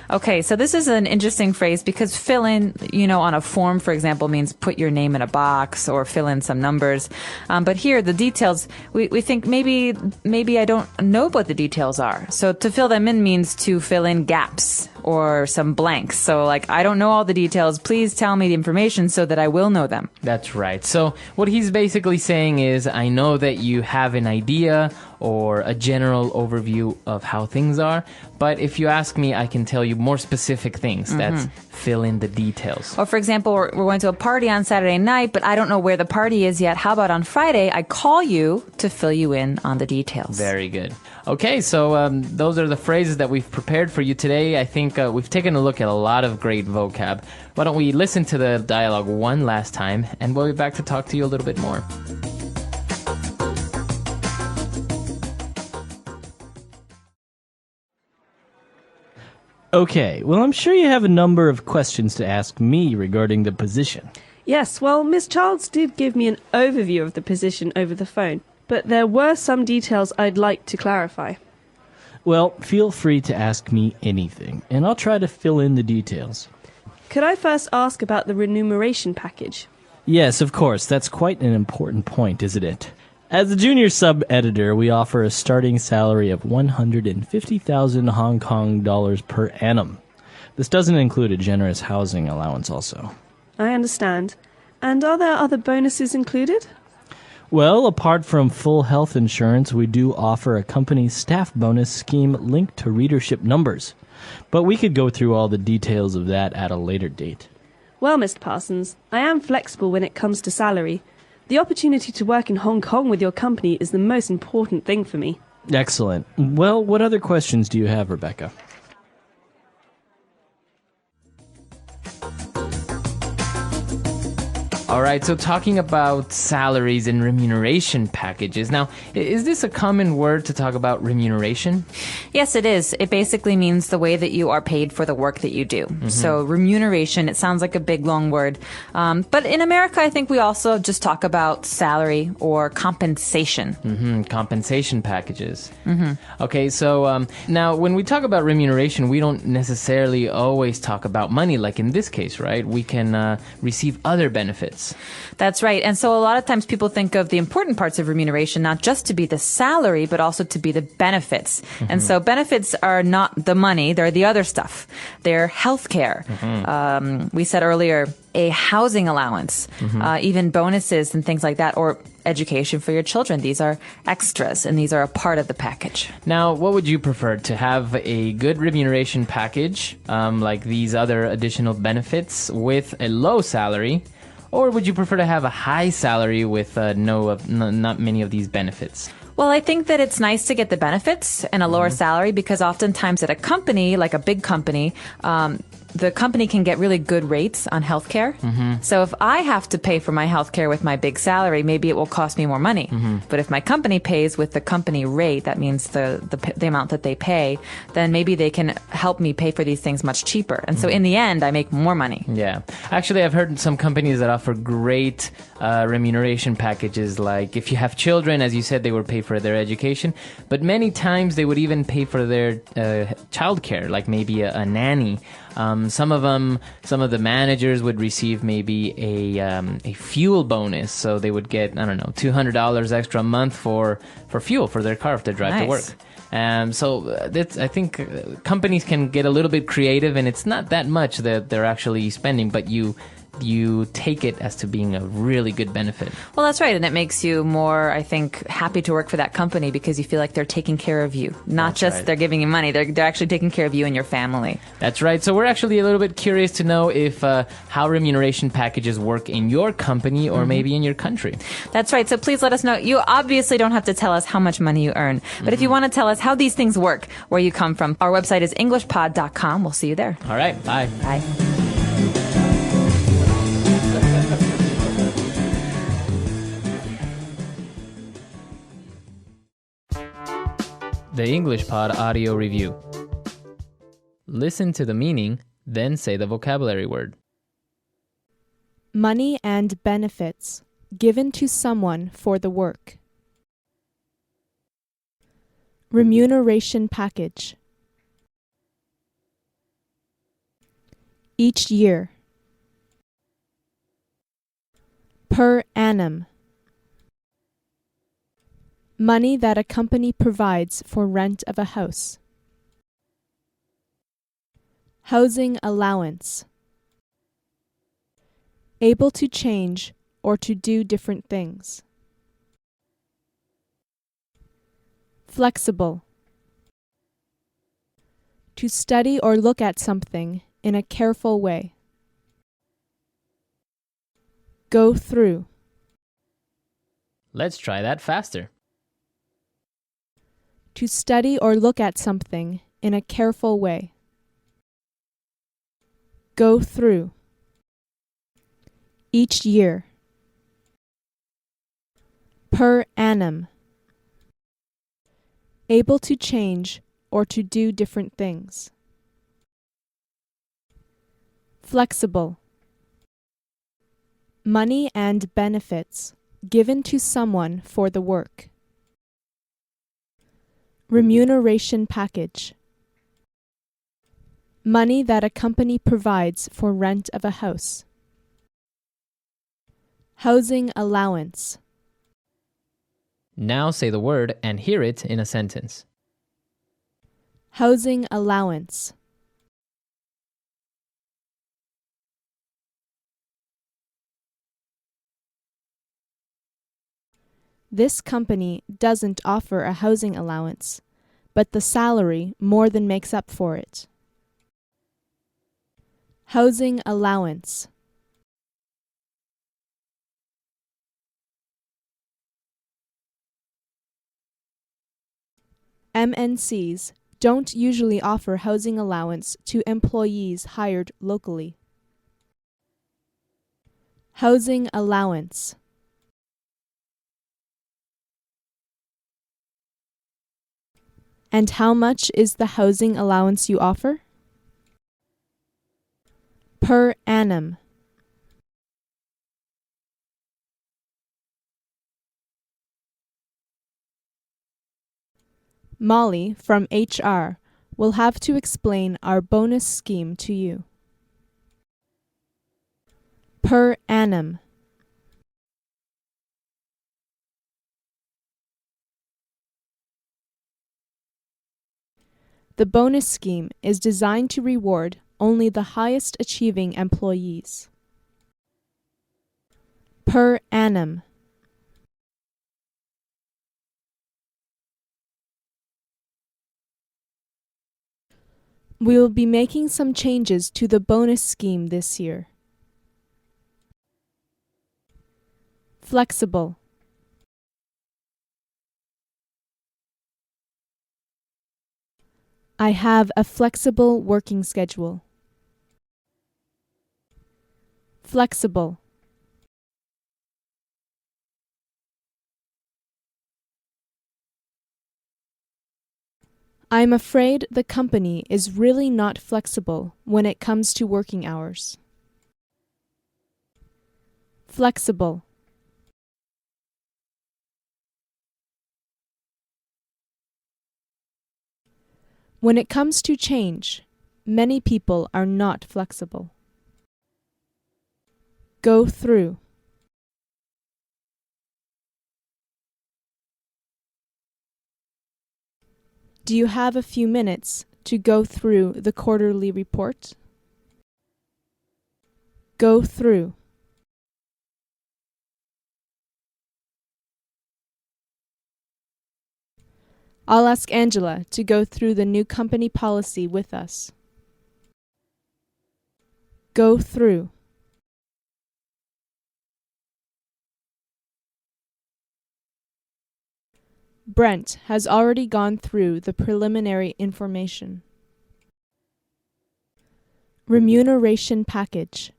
Okay, so this is an interesting phrase because fill in, on a form, for example, means put your name in a box or fill in some numbers. But here, the details, we think maybe I don't know what the details are. So to fill them in means to fill in gaps or some blanks. So I don't know all the details. Please tell me the information so that I will know them. That's right. So what he's basically saying is, I know that you have an idea or a general overview of how things are, but if you ask me, I can tell you more specific things. That's fill in the details. Or for example, we're going to a party on Saturday night, but I don't know where the party is yet. How about on Friday, I call you to fill you in on the details. Very good. Okay, so those are the phrases that we've prepared for you today. I think we've taken a look at a lot of great vocab. Why don't we listen to the dialogue one last time, and we'll be back to talk to you a little bit more. Okay, well, I'm sure you have a number of questions to ask me regarding the position. Yes, well, Miss Childs did give me an overview of the position over the phone, but there were some details I'd like to clarify. Well, feel free to ask me anything, and I'll try to fill in the details. Could I first ask about the remuneration package? Yes, of course. That's quite an important point, isn't it? As a junior sub-editor, we offer a starting salary of 150,000 Hong Kong dollars per annum. This doesn't include a generous housing allowance also. I understand. And are there other bonuses included? Well, apart from full health insurance, we do offer a company staff bonus scheme linked to readership numbers. But we could go through all the details of that at a later date. Well, Mr. Parsons, I am flexible when it comes to salary. The opportunity to work in Hong Kong with your company is the most important thing for me. Excellent. Well, what other questions do you have, Rebecca? All right, so talking about salaries and remuneration packages. Now, is this a common word to talk about remuneration? Yes, it is. It basically means the way that you are paid for the work that you do. So remuneration, it sounds like a big, long word. But in America, I think we also just talk about salary or compensation. Compensation packages. Okay, so now when we talk about remuneration, we don't necessarily always talk about money, like in this case, right? We can receive other benefits. That's right. And so a lot of times people think of the important parts of remuneration not just to be the salary, but also to be the benefits. And so benefits are not the money, they're the other stuff. They're healthcare. We said earlier, a housing allowance, even bonuses and things like that, or education for your children. These are extras, and these are a part of the package. Now, what would you prefer? To have a good remuneration package, like these other additional benefits, with a low salary? Or would you prefer to have a high salary with not many of these benefits? Well, I think that it's nice to get the benefits and a lower salary because oftentimes at a company, like a big company, the company can get really good rates on healthcare. So if I have to pay for my healthcare with my big salary, maybe it will cost me more money. But if my company pays with the company rate, that means the amount that they pay, then maybe they can help me pay for these things much cheaper. And so in the end, I make more money. Yeah. Actually, I've heard some companies that offer great remuneration packages. Like if you have children, as you said, they would pay for their education. But many times they would even pay for their childcare, like maybe a nanny. Some of the managers would receive maybe a fuel bonus, so they would get, I don't know, $200 extra a month for fuel for their car if they drive to work. I think companies can get a little bit creative, and it's not that much that they're actually spending, but you take it as to being a really good benefit. Well, that's right. And it makes you more, I think, happy to work for that company because you feel like they're taking care of you. Not That's just right. they're giving you money. They're actually taking care of you and your family. That's right. So we're actually a little bit curious to know if how remuneration packages work in your company or maybe in your country. That's right. So please let us know. You obviously don't have to tell us how much money you earn. But if you want to tell us how these things work, where you come from, our website is englishpod.com. We'll see you there. All right. Bye. Bye. The English Pod Audio Review. Listen to the meaning, then say the vocabulary word. Money and benefits given to someone for the work. Remuneration package. Each year. Per annum. Money that a company provides for rent of a house. Housing allowance. Able to change or to do different things. Flexible. To study or look at something in a careful way. Go through. Let's try that faster. To study or look at something in a careful way. Go through. Each year. Per annum. Able to change or to do different things. Flexible. Money and benefits given to someone for the work. Remuneration package. Money that a company provides for rent of a house. Housing allowance. Now say the word and hear it in a sentence. Housing allowance. This company doesn't offer a housing allowance, but the salary more than makes up for it. Housing allowance. MNCs don't usually offer housing allowance to employees hired locally. Housing allowance. And how much is the housing allowance you offer? Per annum. Molly from HR will have to explain our bonus scheme to you. Per annum. The bonus scheme is designed to reward only the highest achieving employees. Per annum. We will be making some changes to the bonus scheme this year. Flexible. I have a flexible working schedule. Flexible. I'm afraid the company is really not flexible when it comes to working hours. Flexible. When it comes to change, many people are not flexible. Go through. Do you have a few minutes to go through the quarterly report? Go through. I'll ask Angela to go through the new company policy with us. Go through. Brent has already gone through the preliminary information. Remuneration package.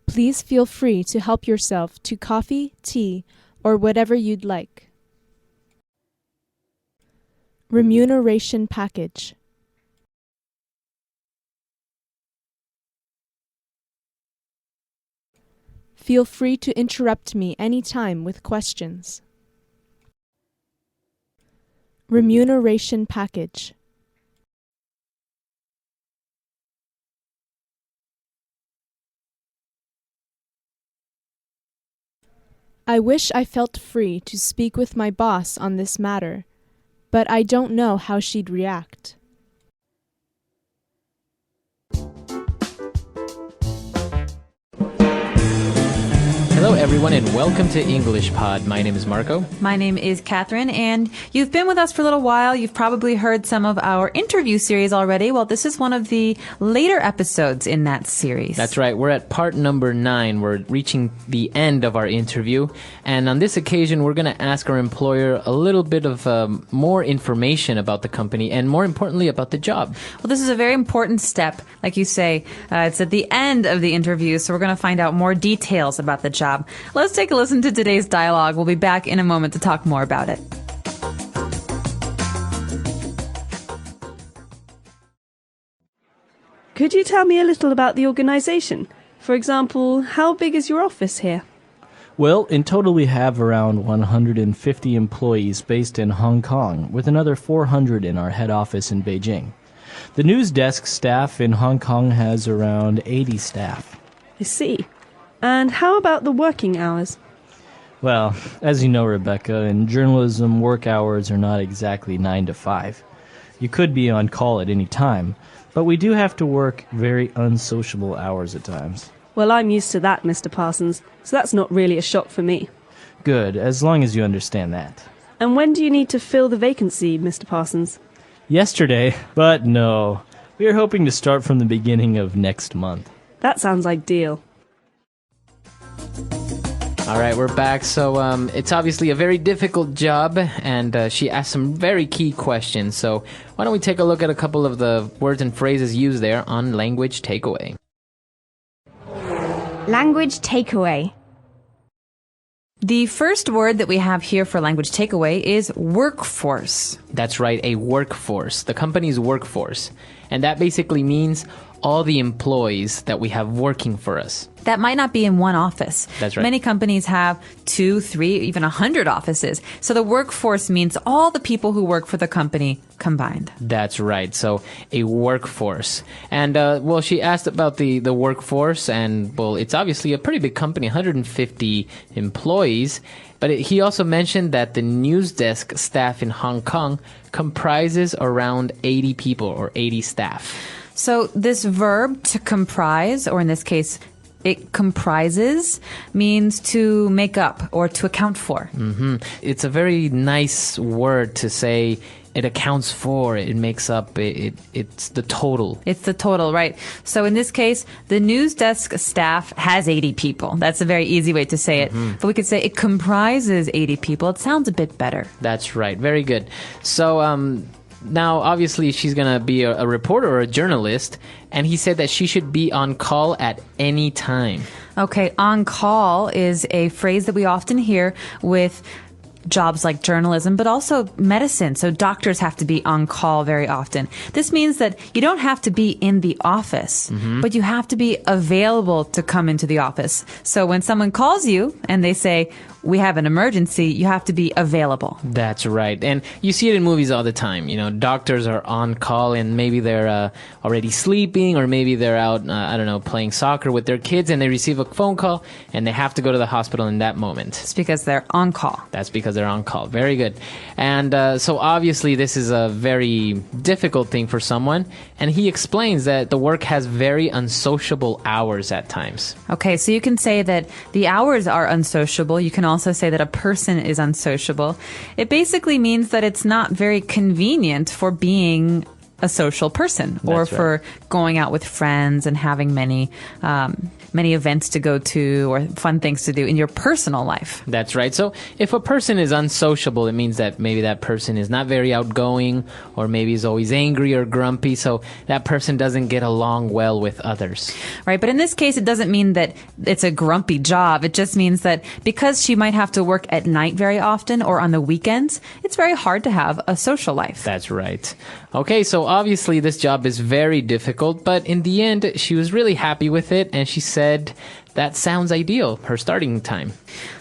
Please feel free to help yourself to coffee, tea, or whatever you'd like. Remuneration package. Feel free to interrupt me anytime with questions. Remuneration package. I wish I felt free to speak with my boss on this matter, but I don't know how she'd react. Hello, everyone, and welcome to English Pod. My name is Marco. My name is Catherine, and you've been with us for a little while. You've probably heard some of our interview series already. Well, this is one of the later episodes in that series. That's right. We're at part number 9. We're reaching the end of our interview. And on this occasion, we're going to ask our employer a little bit of more information about the company and, more importantly, about the job. Well, this is a very important step. Like you say, it's at the end of the interview, so we're going to find out more details about the job. Let's take a listen to today's dialogue. We'll be back in a moment to talk more about it. Could you tell me a little about the organization? For example, how big is your office here? Well, in total we have around 150 employees based in Hong Kong, with another 400 in our head office in Beijing. The news desk staff in Hong Kong has around 80 staff. I see. And how about the working hours? Well, as you know, Rebecca, in journalism, work hours are not exactly 9 to 5. You could be on call at any time, but we do have to work very unsociable hours at times. Well, I'm used to that, Mr. Parsons, so that's not really a shock for me. Good, as long as you understand that. And when do you need to fill the vacancy, Mr. Parsons? Yesterday, but no. We are hoping to start from the beginning of next month. That sounds ideal. All right, we're back. So it's obviously a very difficult job, and she asked some very key questions. So why don't we take a look at a couple of the words and phrases used there on Language Takeaway. Language takeaway. The first word that we have here for language takeaway is workforce. That's right, a workforce, the company's workforce. And that basically means all the employees that we have working for us. That might not be in one office. That's right. Many companies have 2, 3, even 100 offices. So the workforce means all the people who work for the company combined. That's right. So a workforce. And, well, she asked about the workforce, and, well, it's obviously a pretty big company, 150 employees. But he also mentioned that the news desk staff in Hong Kong comprises around 80 people or 80 staff. So this verb to comprise, or in this case, it comprises, means to make up or to account for. Mm-hmm. It's a very nice word to say it accounts for, it makes up, it's the total. It's the total, right. So in this case, the news desk staff has 80 people. That's a very easy way to say it. Mm-hmm. But we could say it comprises 80 people. It sounds a bit better. That's right. Very good. So, now, obviously, she's going to be a reporter or a journalist, and he said that she should be on call at any time. Okay, on call is a phrase that we often hear with jobs like journalism, but also medicine. So doctors have to be on call very often. This means that you don't have to be in the office, but you have to be available to come into the office. So when someone calls you and they say, we have an emergency, you have to be available. That's right. And you see it in movies all the time. You know, doctors are on call and maybe they're already sleeping, or maybe they're out, I don't know, playing soccer with their kids, and they receive a phone call and they have to go to the hospital in that moment. It's because they're on call. That's because they're on call. Very good. And so obviously this is a very difficult thing for someone. And he explains that the work has very unsociable hours at times. Okay, so you can say that the hours are unsociable. You can also say that a person is unsociable. It basically means that it's not very convenient for being a social person, or That's for right. going out with friends and having many events to go to or fun things to do in your personal life. That's right. So if a person is unsociable, it means that maybe that person is not very outgoing, or maybe is always angry or grumpy. So that person doesn't get along well with others. Right. But in this case, it doesn't mean that it's a grumpy job. It just means that because she might have to work at night very often or on the weekends, it's very hard to have a social life. That's right. Okay, so obviously this job is very difficult, but in the end, she was really happy with it, and she said that sounds ideal, her starting time.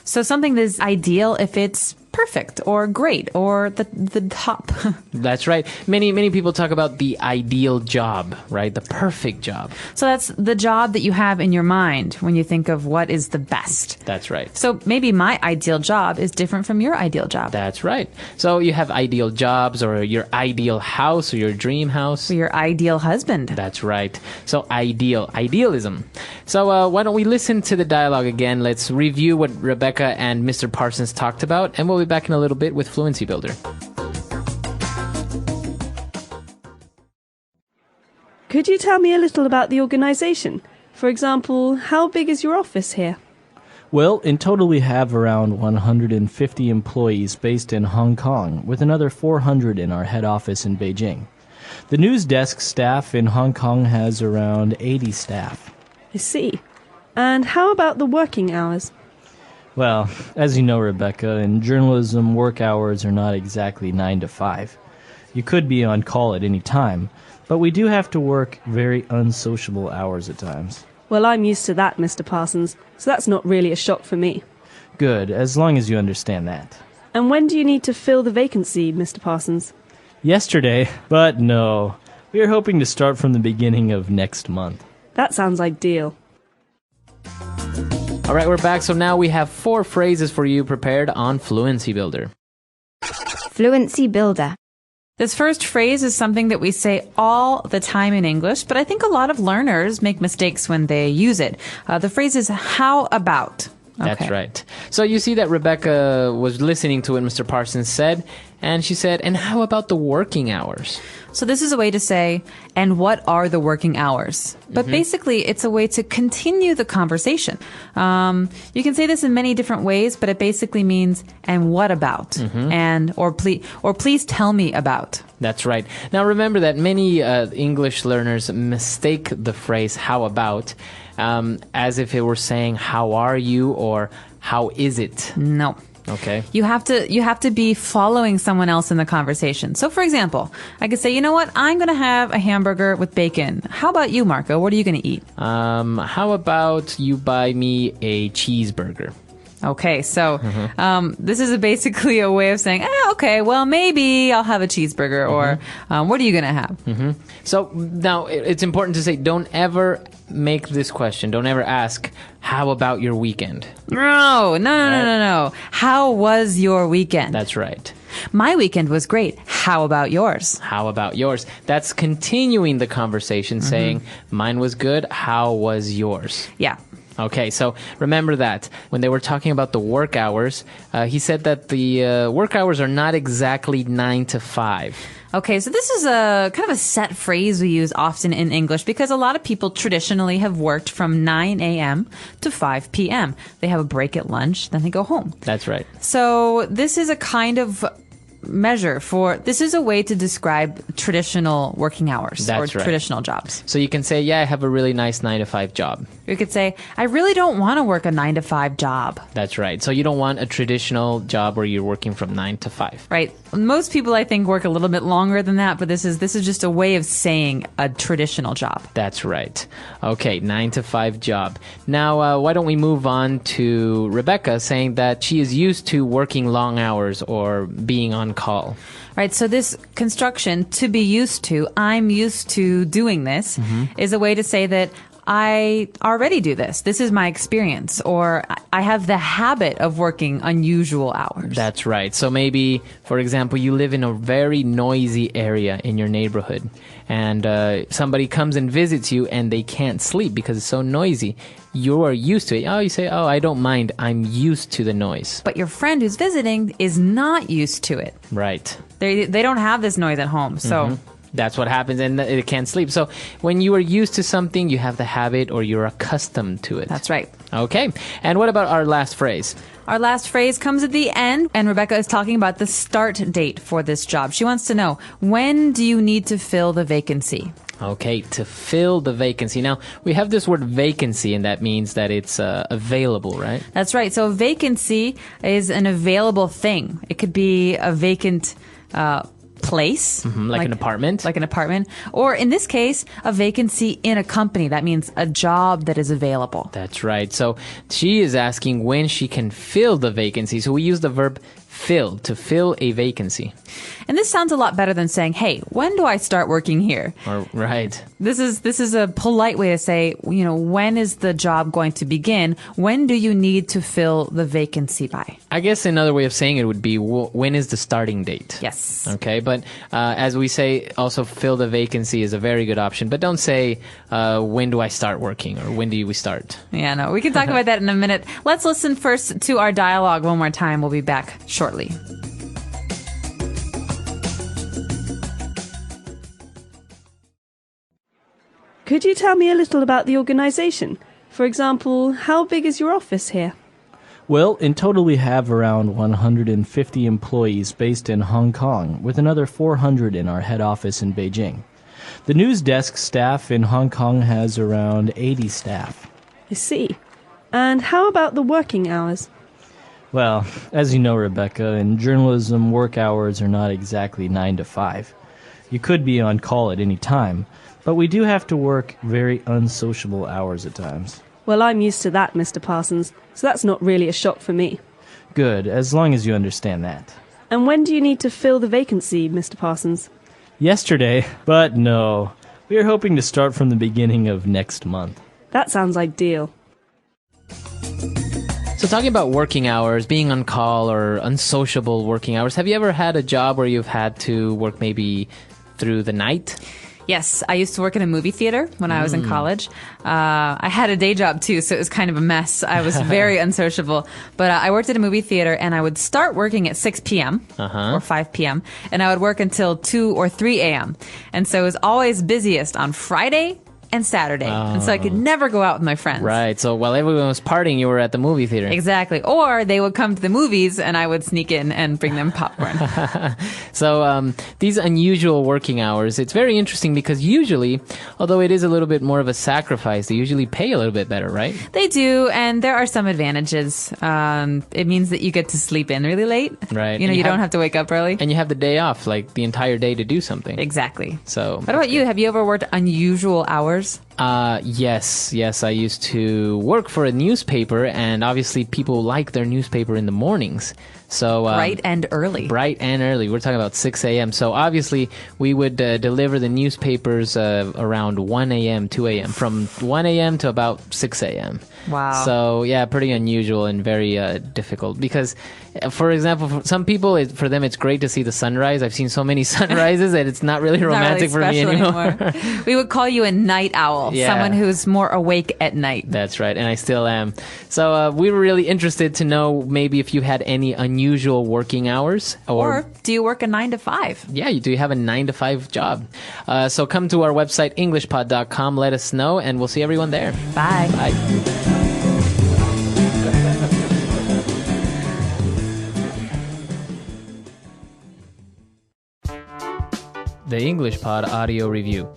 So something that is ideal if it's perfect or great or the top. That's right. Many people talk about the ideal job, right? The perfect job. So that's the job that you have in your mind when you think of what is the best. That's right. So maybe my ideal job is different from your ideal job. That's right. So you have ideal jobs, or your ideal house, or your dream house. Or your ideal husband. That's right. So idealism. So why don't we listen to the dialogue again? Let's review what Rebecca and Mr. Parsons talked about, and we'll be back in a little bit with Fluency Builder. Could you tell me a little about the organization? For example, how big is your office here? Well, in total we have around 150 employees based in Hong Kong, with another 400 in our head office in Beijing. The news desk staff in Hong Kong has around 80 staff. I see. And how about the working hours? Well, as you know, Rebecca, in journalism, work hours are not exactly 9 to 5. You could be on call at any time, but we do have to work very unsociable hours at times. Well, I'm used to that, Mr. Parsons, so that's not really a shock for me. Good, as long as you understand that. And when do you need to fill the vacancy, Mr. Parsons? Yesterday, but no. We are hoping to start from the beginning of next month. That sounds ideal. All right, we're back. So now we have 4 phrases for you prepared on Fluency Builder. Fluency builder. This first phrase is something that we say all the time in English, but I think a lot of learners make mistakes when they use it. The phrase is how about. That's right. So you see that Rebecca was listening to what Mr. Parsons said, and she said, and how about the working hours? So this is a way to say, and what are the working hours? But basically, it's a way to continue the conversation. You can say this in many different ways, but it basically means, and what about? And, or please tell me about. That's right. Now remember that many English learners mistake the phrase how about as if it were saying how are you or how is it? No. Okay. You have to be following someone else in the conversation. So for example, I could say, you know what? I'm going to have a hamburger with bacon. How about you, Marco? What are you going to eat? How about you buy me a cheeseburger? Okay, so this is basically a way of saying, okay, well, maybe I'll have a cheeseburger, or what are you going to have? So now it's important to say, don't ever make this question. Don't ever ask, how about your weekend? No. How was your weekend? That's right. My weekend was great. How about yours? How about yours? That's continuing the conversation, saying, mine was good. How was yours? Yeah. Okay, so remember that. When they were talking about the work hours, he said that the work hours are not exactly 9 to 5. Okay, so this is a kind of a set phrase we use often in English because a lot of people traditionally have worked from 9 a.m. to 5 p.m. They have a break at lunch, then they go home. That's right. So this is a kind of this is a way to describe traditional working hours or traditional jobs. So you can say, yeah, I have a really nice 9 to 5 job. You could say, I really don't want to work a 9 to 5 job. That's right. So you don't want a traditional job where you're working from 9 to 5. Right. Most people, I think, work a little bit longer than that, but this is just a way of saying a traditional job. That's right. Okay, 9 to 5 job. Now, why don't we move on to Rebecca saying that she is used to working long hours or being on call. Right, so this construction, to be used to, I'm used to doing this, is a way to say that I already do this. This is my experience. Or I have the habit of working unusual hours. That's right. So maybe, for example, you live in a very noisy area in your neighborhood, and somebody comes and visits you and they can't sleep because it's so noisy. You are used to it. Oh, you say, oh, I don't mind. I'm used to the noise. But your friend who's visiting is not used to it. Right. They don't have this noise at home. So that's what happens, and it can't sleep. So when you are used to something, you have the habit or you're accustomed to it. That's right. Okay. And what about our last phrase? Our last phrase comes at the end, and Rebecca is talking about the start date for this job. She wants to know, when do you need to fill the vacancy? Okay, to fill the vacancy. Now, we have this word vacancy, and that means that it's available, right? That's right. So a vacancy is an available thing. It could be a vacant place. Like an apartment. Like an apartment. Or in this case, a vacancy in a company. That means a job that is available. That's right. So she is asking when she can fill the vacancy. So we use the verb fill, to fill a vacancy. And this sounds a lot better than saying, hey, when do I start working here? Right. This is a polite way to say, when is the job going to begin? When do you need to fill the vacancy by? I guess another way of saying it would be, when is the starting date? Yes. Okay, but as we say, also fill the vacancy is a very good option. But don't say, when do I start working, or when do we start? Yeah, no, we can talk about that in a minute. Let's listen first to our dialogue one more time. We'll be back shortly. Could you tell me a little about the organisation? For example, how big is your office here? Well, in total we have around 150 employees based in Hong Kong, with another 400 in our head office in Beijing. The news desk staff in Hong Kong has around 80 staff. I see. And how about the working hours? Well, as you know, Rebecca, in journalism, work hours are not exactly 9 to 5. You could be on call at any time, but we do have to work very unsociable hours at times. Well, I'm used to that, Mr. Parsons, so that's not really a shock for me. Good, as long as you understand that. And when do you need to fill the vacancy, Mr. Parsons? Yesterday, but no. We are hoping to start from the beginning of next month. That sounds ideal. So talking about working hours, being on call or unsociable working hours, have you ever had a job where you've had to work maybe through the night? Yes, I used to work in a movie theater when I was in college. I had a day job too, so it was kind of a mess. I was very unsociable. But I worked at a movie theater, and I would start working at 6 p.m. or 5 p.m., and I would work until 2 or 3 a.m. And so it was always busiest on Friday and Saturday. And so I could never go out with my friends. Right. So while everyone was partying, you were at the movie theater. Exactly. Or they would come to the movies and I would sneak in and bring them popcorn. So these unusual working hours, it's very interesting because usually, although it is a little bit more of a sacrifice, they usually pay a little bit better, right? They do, and there are some advantages. It means that you get to sleep in really late. Right. You know, And you don't have to wake up early. And you have the day off, like the entire day to do something. Exactly. So what about you? Have you ever worked unusual hours? Yes. I used to work for a newspaper, and obviously people like their newspaper in the mornings. So Bright and early. Bright and early. We're talking about 6 a.m. So obviously we would deliver the newspapers around 1 a.m., 2 a.m., from 1 a.m. to about 6 a.m. Wow. So yeah, pretty unusual and very difficult because, for example, for some people, for them it's great to see the sunrise. I've seen so many sunrises that it's not really romantic for me anymore. We would call you a night owl, Yeah. someone who's more awake at night. That's right, and I still am. So we were really interested to know maybe if you had any unusual working hours, Or do you work a 9 to 5? yeah, do you have a 9 to 5 job? So come to our website englishpod.com, let us know, and we'll see everyone there. Bye. Bye. The English Pod Audio Review.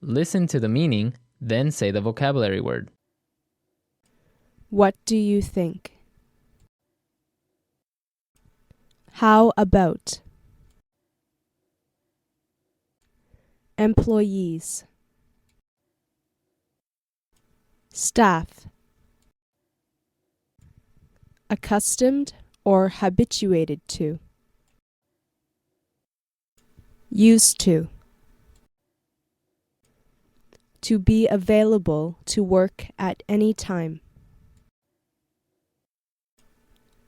Listen to the meaning, then say the vocabulary word. What do you think? How about? Employees. Staff. Accustomed or habituated to. Used to. To be available to work at any time.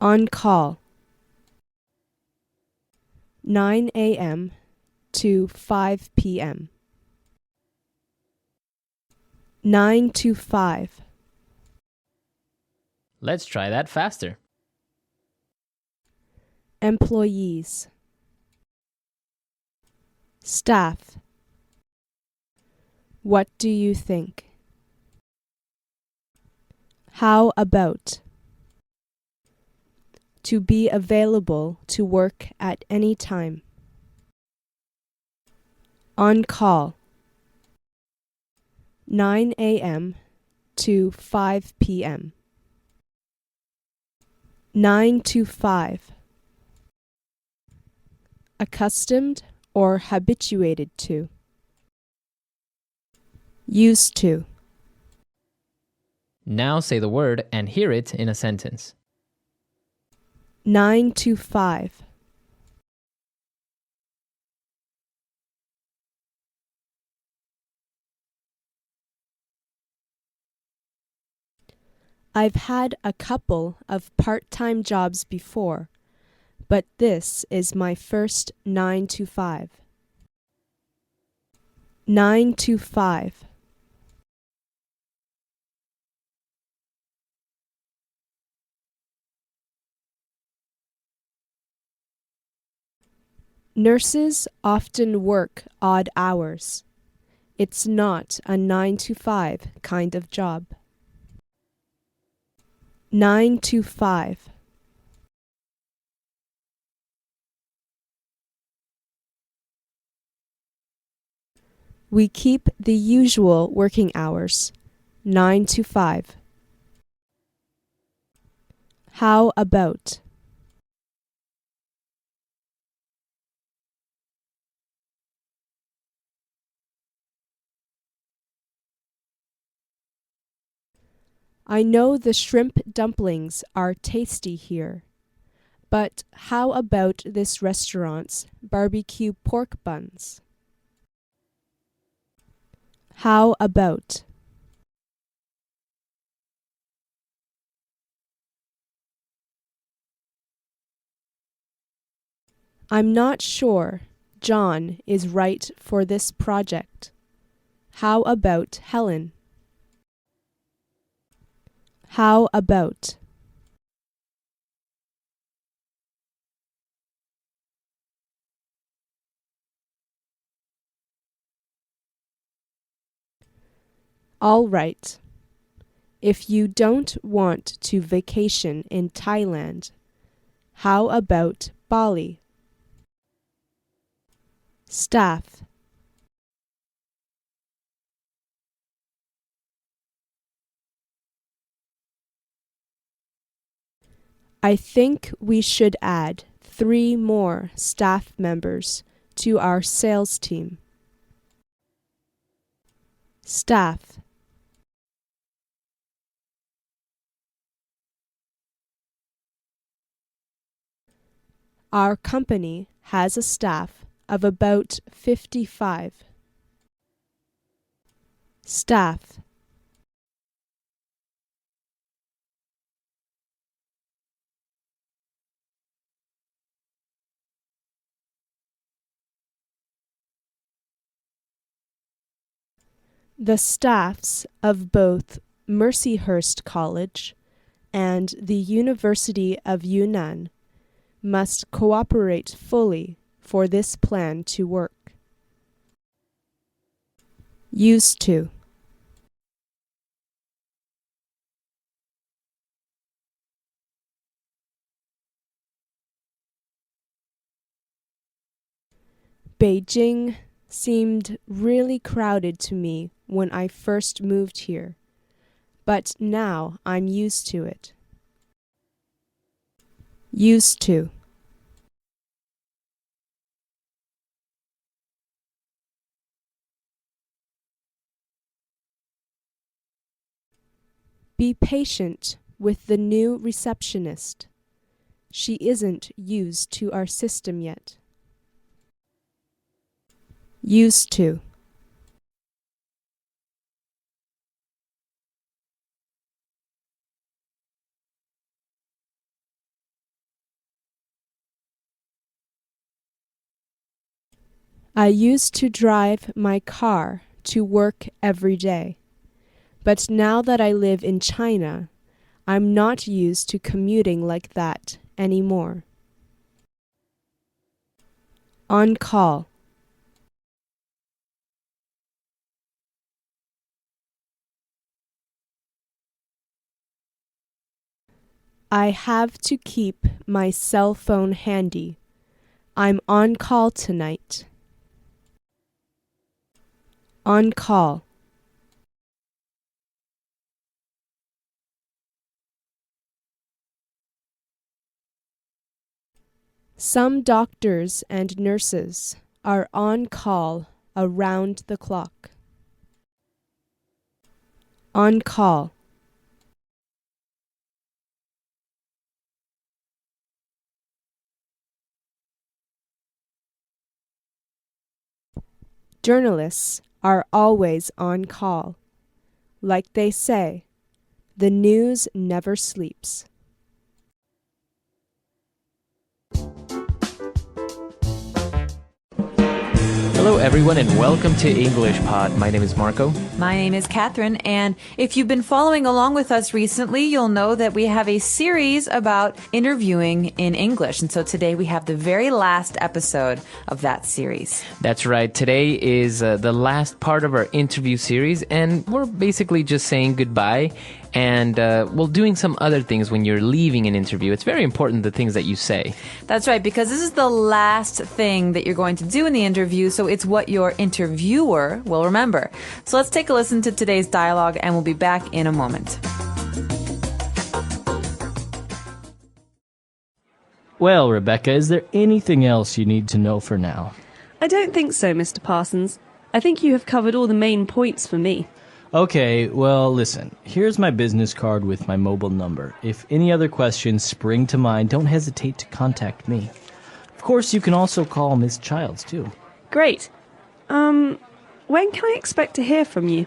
On call. 9 a.m. to 5 p.m. 9 to 5. Let's try that faster. Employees. Staff. What do you think? How about? To be available to work at any time. On call. 9 a.m. to 5 p.m. 9 to 5. Accustomed or habituated to. Used to. Now say the word and hear it in a sentence. 9 to 5. I've had a couple of part-time jobs before, but this is my first 9 to 5. 9 to 5. Nurses often work odd hours. It's not a 9 to 5 kind of job. 9 to 5. We keep the usual working hours, 9 to 5. How about? I know the shrimp dumplings are tasty here, but how about this restaurant's barbecue pork buns? How about? I'm not sure. John is right for this project. How about Helen? How about? All right. If you don't want to vacation in Thailand, how about Bali? Staff. I think we should add 3 more staff members to our sales team. Staff. Our company has a staff of about 55. Staff. The staffs of both Mercyhurst College and the University of Yunnan must cooperate fully for this plan to work. Used to. Beijing seemed really crowded to me when I first moved here, but now I'm used to it. Used to. Be patient with the new receptionist. She isn't used to our system yet. Used to. I used to drive my car to work every day, but now that I live in China, I'm not used to commuting like that anymore. On call. I have to keep my cell phone handy. I'm on call tonight. On call. Some doctors and nurses are on call around the clock. On call. Journalists are always on call. Like they say, the news never sleeps. Hello, everyone, and welcome to English Pod. My name is Marco. My name is Catherine, and if you've been following along with us recently, you'll know that we have a series about interviewing in English. And so today we have the very last episode of that series. That's right. Today is the last part of our interview series, and we're basically just saying goodbye and, doing some other things when you're leaving an interview. It's very important, the things that you say. That's right, because this is the last thing that you're going to do in the interview, so it's what your interviewer will remember. So let's take a listen to today's dialogue, and we'll be back in a moment. Well, Rebecca, is there anything else you need to know for now? I don't think so, Mr. Parsons. I think you have covered all the main points for me. Okay, well, listen. Here's my business card with my mobile number. If any other questions spring to mind, don't hesitate to contact me. Of course, you can also call Miss Childs, too. Great. When can I expect to hear from you?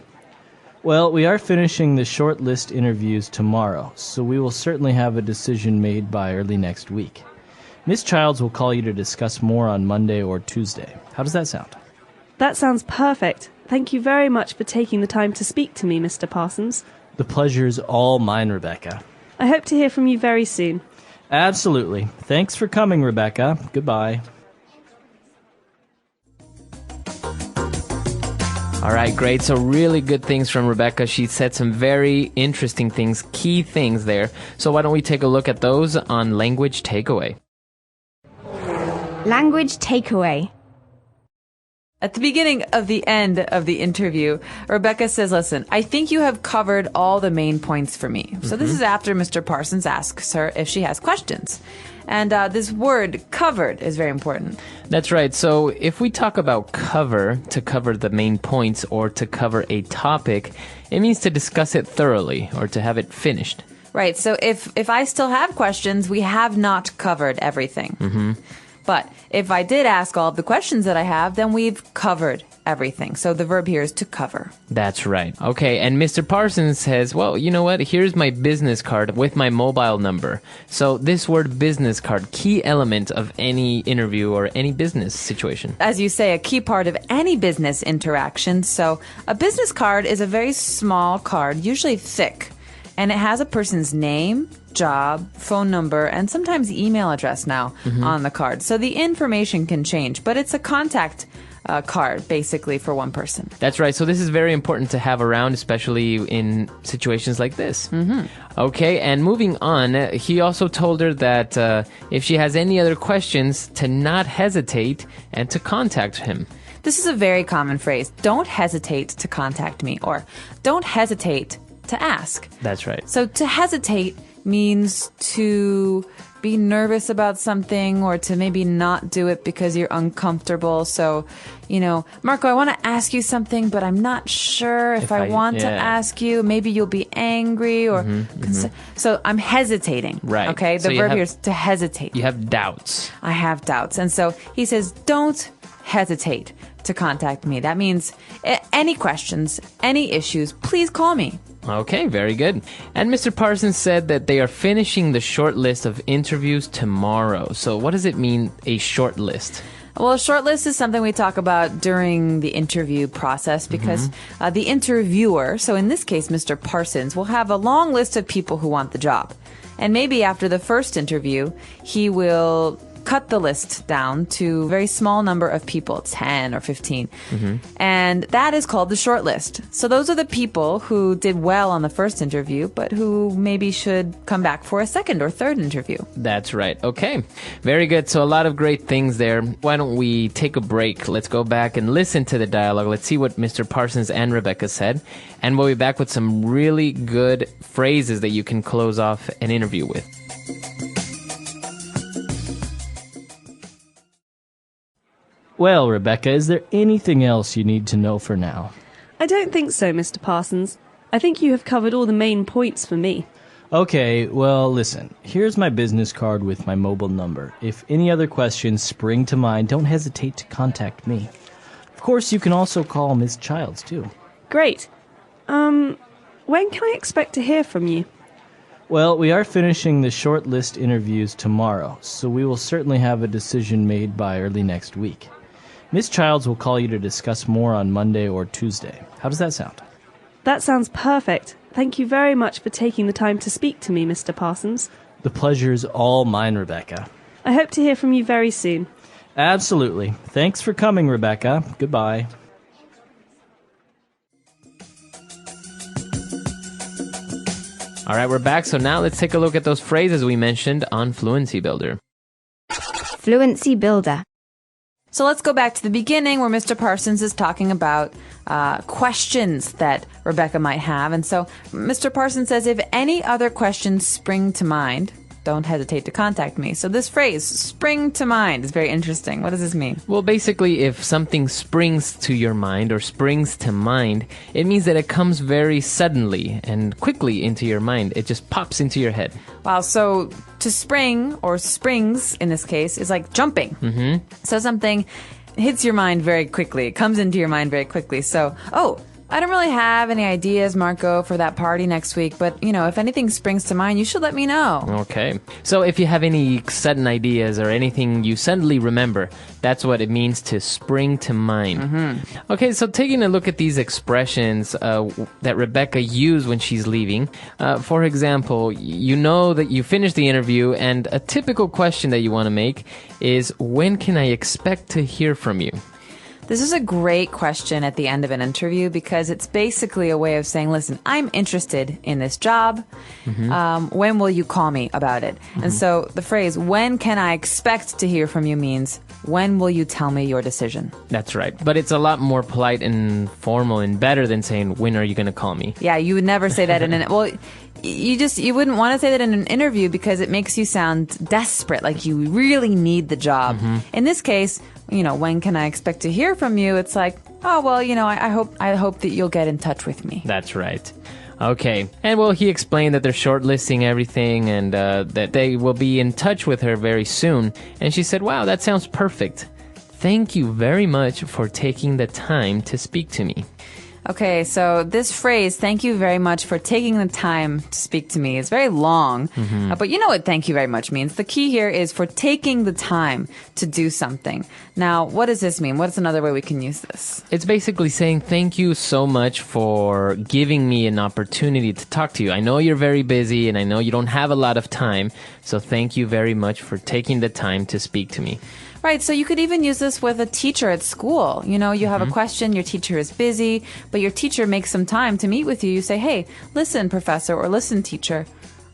Well, we are finishing the short list interviews tomorrow, so we will certainly have a decision made by early next week. Miss Childs will call you to discuss more on Monday or Tuesday. How does that sound? That sounds perfect. Thank you very much for taking the time to speak to me, Mr. Parsons. The pleasure is all mine, Rebecca. I hope to hear from you very soon. Absolutely. Thanks for coming, Rebecca. Goodbye. All right, great. So really good things from Rebecca. She said some very interesting things, key things there. So why don't we take a look at those on Language Takeaway? Language takeaway. At the beginning of the end of the interview, Rebecca says, listen, I think you have covered all the main points for me. So this is after Mr. Parsons asks her if she has questions. And this word, covered, is very important. That's right. So if we talk about cover, to cover the main points or to cover a topic, it means to discuss it thoroughly or to have it finished. Right. So if I still have questions, we have not covered everything. But if I did ask all of the questions that I have, then we've covered everything. So the verb here is to cover. That's right. Okay, and Mr. Parsons says, well, you know what? Here's my business card with my mobile number. So this word business card, key element of any interview or any business situation. As you say, a key part of any business interaction. So a business card is a very small card, usually thick, and it has a person's name, job, phone number, and sometimes email address now on the card. So the information can change, but it's a contact card basically for one person. That's right. So this is very important to have around, especially in situations like this. Okay, and moving on, he also told her that if she has any other questions, to not hesitate and to contact him. This is a very common phrase. Don't hesitate to contact me, or don't hesitate to ask. That's right. So to hesitate means to be nervous about something or to maybe not do it because you're uncomfortable. So, you know, Marco, I want to ask you something, but I'm not sure if I want to ask you. Maybe you'll be angry or... So I'm hesitating. Right. Okay? The verb here is to hesitate. You have doubts. I have doubts. And so he says, don't hesitate to contact me. That means any questions, any issues, please call me. Okay, very good. And Mr. Parsons said that they are finishing the short list of interviews tomorrow. So what does it mean, a short list? Well, a short list is something we talk about during the interview process because the interviewer, so in this case, Mr. Parsons, will have a long list of people who want the job. And maybe after the first interview, he will cut the list down to a very small number of people, 10 or 15. And that is called the short list. So those are the people who did well on the first interview, but who maybe should come back for a second or third interview. That's right. Okay. Very good. So a lot of great things there. Why don't we take a break? Let's go back and listen to the dialogue. Let's see what Mr. Parsons and Rebecca said. And we'll be back with some really good phrases that you can close off an interview with. Well, Rebecca, is there anything else you need to know for now? I don't think so, Mr. Parsons. I think you have covered all the main points for me. Okay, well, listen. Here's my business card with my mobile number. If any other questions spring to mind, don't hesitate to contact me. Of course, you can also call Miss Childs, too. Great. When can I expect to hear from you? Well, we are finishing the short list interviews tomorrow, so we will certainly have a decision made by early next week. Miss Childs will call you to discuss more on Monday or Tuesday. How does that sound? That sounds perfect. Thank you very much for taking the time to speak to me, Mr. Parsons. The pleasure is all mine, Rebecca. I hope to hear from you very soon. Absolutely. Thanks for coming, Rebecca. Goodbye. All right, we're back. So now let's take a look at those phrases we mentioned on Fluency Builder. Fluency builder. So let's go back to the beginning where Mr. Parsons is talking about questions that Rebecca might have. And so Mr. Parsons says, if any other questions spring to mind, don't hesitate to contact me. So this phrase, spring to mind, is very interesting. What does this mean? Well, basically, if something springs to your mind or springs to mind, it means that it comes very suddenly and quickly into your mind. It just pops into your head. Wow, so to spring, or springs in this case, is like jumping. So something hits your mind very quickly. It comes into your mind very quickly. So, oh, I don't really have any ideas, Marco, for that party next week, but, if anything springs to mind, you should let me know. Okay. So if you have any sudden ideas or anything you suddenly remember, that's what it means to spring to mind. Mm-hmm. Okay, so taking a look at these expressions that Rebecca used when she's leaving. For example, you know that you finished the interview, and a typical question that you want to make is, when can I expect to hear from you? This is a great question at the end of an interview because it's basically a way of saying, listen, I'm interested in this job. Mm-hmm. When will you call me about it? Mm-hmm. And so the phrase, when can I expect to hear from you means, when will you tell me your decision? That's right. But it's a lot more polite and formal and better than saying, when are you going to call me? Yeah, you would never say that in an... Well, you wouldn't want to say that in an interview because it makes you sound desperate, like you really need the job. Mm-hmm. In this case, when can I expect to hear from you? It's like, oh, well, I hope that you'll get in touch with me. That's right. Okay. And well, he explained that they're shortlisting everything and that they will be in touch with her very soon. And she said, wow, that sounds perfect. Thank you very much for taking the time to speak to me. Okay, so this phrase, thank you very much for taking the time to speak to me, is very long. Mm-hmm. But you know what thank you very much means. The key here is for taking the time to do something. Now, what does this mean? What's another way we can use this? It's basically saying thank you so much for giving me an opportunity to talk to you. I know you're very busy and I know you don't have a lot of time. So thank you very much for taking the time to speak to me. Right, so you could even use this with a teacher at school. You have a question, your teacher is busy, but your teacher makes some time to meet with you. You say, hey, listen, professor, or listen, teacher.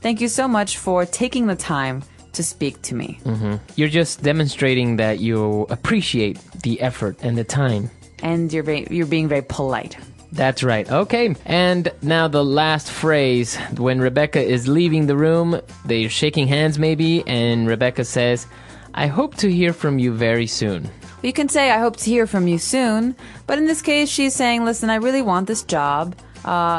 Thank you so much for taking the time to speak to me. Mm-hmm. You're just demonstrating that you appreciate the effort and the time. And you're being very polite. That's right. Okay. And now the last phrase. When Rebecca is leaving the room, they're shaking hands maybe, and Rebecca says, I hope to hear from you very soon. You can say, I hope to hear from you soon. But in this case, she's saying, listen, I really want this job.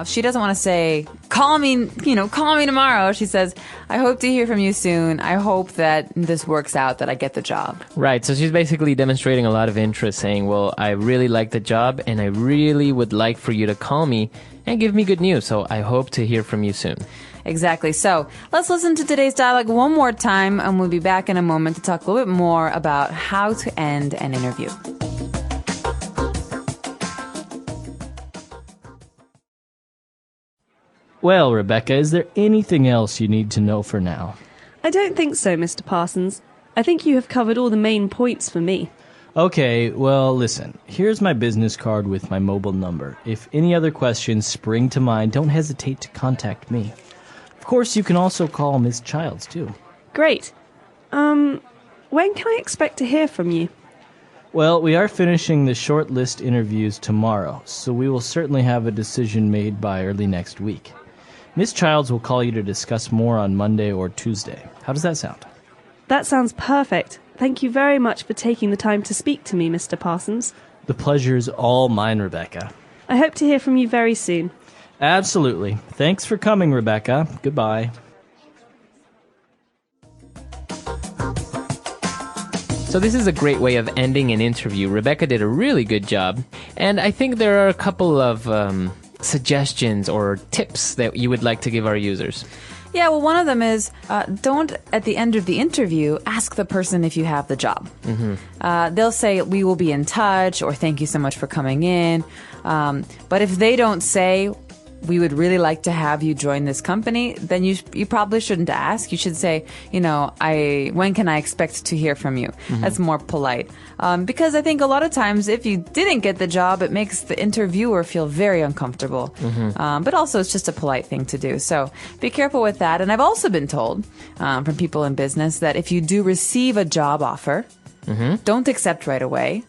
She doesn't want to say, call me tomorrow. She says, I hope to hear from you soon. I hope that this works out, that I get the job. Right. So she's basically demonstrating a lot of interest, saying, well, I really like the job and I really would like for you to call me and give me good news. So I hope to hear from you soon. Exactly. So let's listen to today's dialogue one more time, and we'll be back in a moment to talk a little bit more about how to end an interview. Well, Rebecca, is there anything else you need to know for now? I don't think so, Mr. Parsons. I think you have covered all the main points for me. Okay, well, listen. Here's my business card with my mobile number. If any other questions spring to mind, don't hesitate to contact me. Of course, you can also call Miss Childs, too. Great. When can I expect to hear from you? Well, we are finishing the short list interviews tomorrow, so we will certainly have a decision made by early next week. Miss Childs will call you to discuss more on Monday or Tuesday. How does that sound? That sounds perfect. Thank you very much for taking the time to speak to me, Mr. Parsons. The pleasure is all mine, Rebecca. I hope to hear from you very soon. Absolutely. Thanks for coming, Rebecca. Goodbye. So this is a great way of ending an interview. Rebecca did a really good job. And I think there are a couple of suggestions or tips that you would like to give our users. Yeah, well, one of them is don't, at the end of the interview, ask the person if you have the job. Mm-hmm. They'll say, we will be in touch, or thank you so much for coming in. But if they don't say, we would really like to have you join this company, then you probably shouldn't ask. You should say, when can I expect to hear from you? Mm-hmm. That's more polite. Because I think a lot of times if you didn't get the job, it makes the interviewer feel very uncomfortable. Mm-hmm. But also it's just a polite thing to do. So be careful with that. And I've also been told from people in business that if you do receive a job offer, mm-hmm. don't accept right away.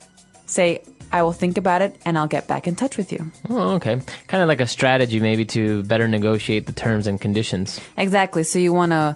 Say, I will think about it and I'll get back in touch with you. Oh, okay. Kind of like a strategy maybe to better negotiate the terms and conditions. Exactly. So you want to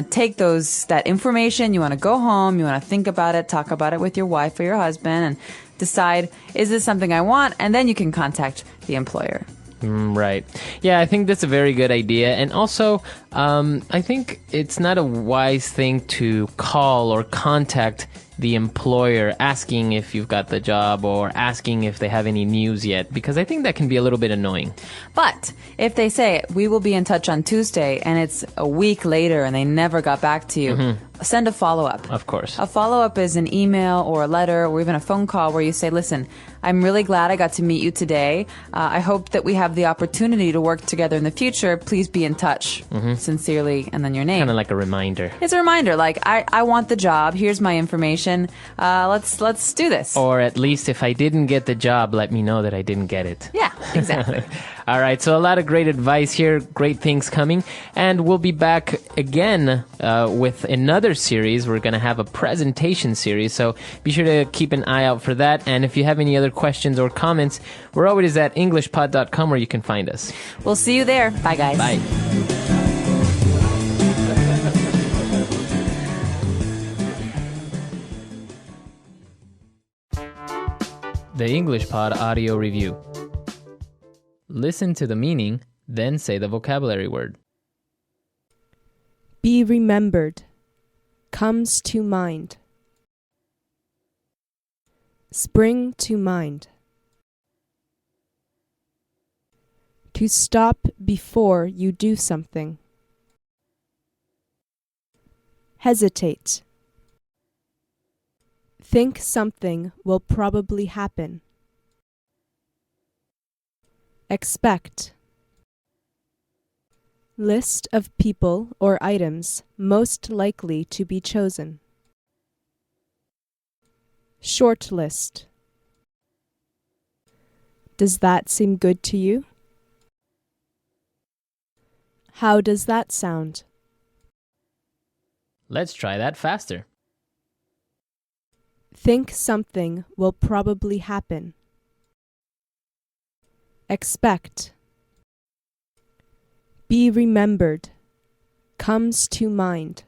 take that information, you want to go home, you want to think about it, talk about it with your wife or your husband and decide, is this something I want? And then you can contact the employer. Right. Yeah, I think that's a very good idea. And also, I think it's not a wise thing to call or contact the employer asking if you've got the job or asking if they have any news yet, because I think that can be a little bit annoying. But if they say, we will be in touch on Tuesday, and it's a week later and they never got back to you, send a follow-up. Of course. A follow-up is an email or a letter or even a phone call where you say, listen, I'm really glad I got to meet you today. I hope that we have the opportunity to work together in the future. Please be in touch. Sincerely, and then your name. Kind of like a reminder. It's a reminder, like, I want the job. Here's my information. Let's do this. Or at least if I didn't get the job, let me know that I didn't get it. Yeah, exactly. All right, so a lot of great advice here, great things coming. And we'll be back again with another series. We're going to have a presentation series, so be sure to keep an eye out for that. And if you have any other questions or comments, we're always at englishpod.com where you can find us. We'll see you there. Bye, guys. Bye. The English Pod Audio Review. Listen to the meaning, then say the vocabulary word. Be remembered. Comes to mind. Spring to mind. To stop before you do something. Hesitate. Think something will probably happen. Expect. List of people or items most likely to be chosen. Short list. Does that seem good to you? How does that sound? Let's try that faster. Think something will probably happen. Expect. Be remembered. Comes to mind.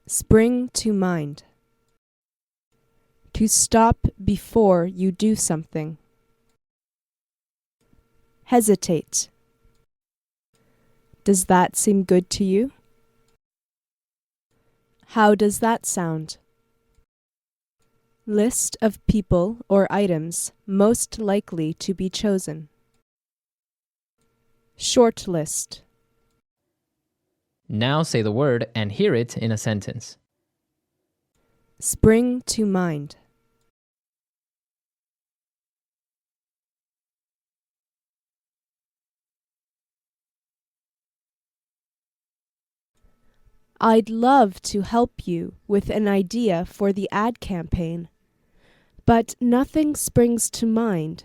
Spring to mind. To stop before you do something. Hesitate. Does that seem good to you? How does that sound? List of people or items most likely to be chosen. Short list. Now say the word and hear it in a sentence. Spring to mind. I'd love to help you with an idea for the ad campaign, but nothing springs to mind.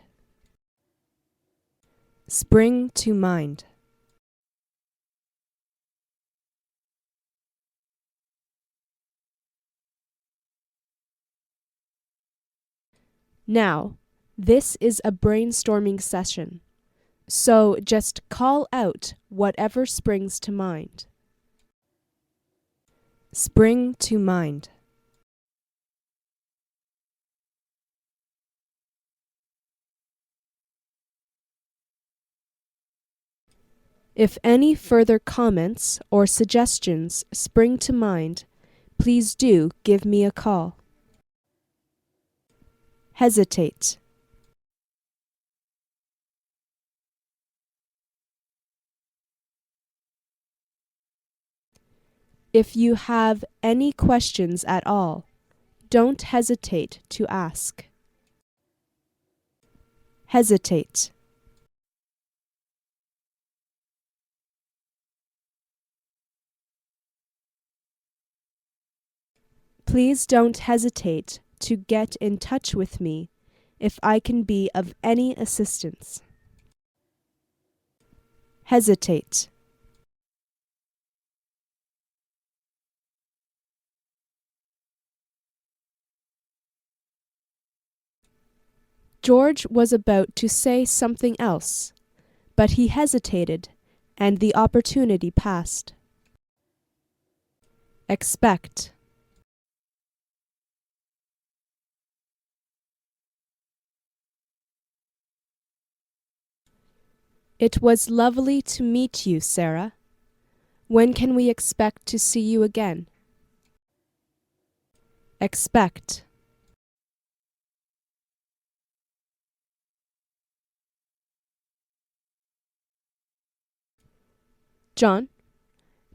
Spring to mind. Now, this is a brainstorming session, so just call out whatever springs to mind. Spring to mind. If any further comments or suggestions spring to mind, please do give me a call. Hesitate. If you have any questions at all, don't hesitate to ask. Hesitate. Please don't hesitate to get in touch with me if I can be of any assistance. Hesitate. George was about to say something else, but he hesitated, and the opportunity passed. Expect. It was lovely to meet you, Sarah. When can we expect to see you again? expect. John,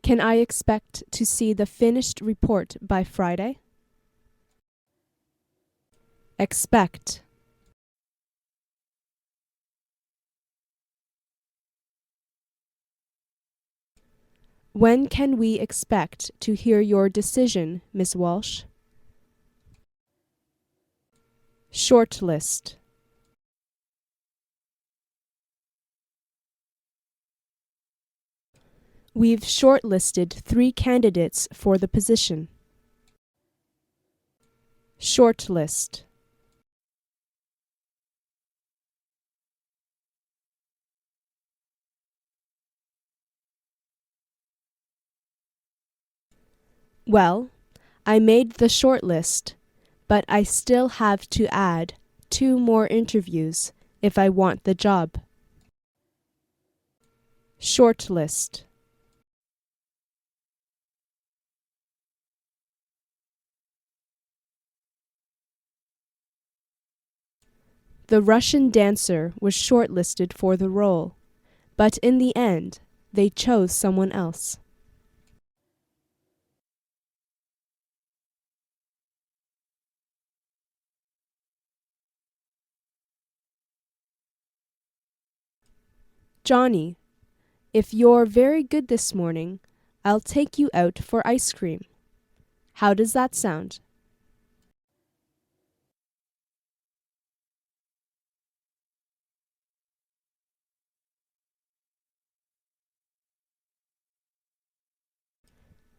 can I expect to see the finished report by Friday? Expect. When can we expect to hear your decision, Miss Walsh? Shortlist. We've shortlisted 3 candidates for the position. Shortlist. Well, I made the shortlist, but I still have to add 2 more interviews if I want the job. Shortlist. The Russian dancer was shortlisted for the role, but in the end, they chose someone else. Johnny, if you're very good this morning, I'll take you out for ice cream. How does that sound?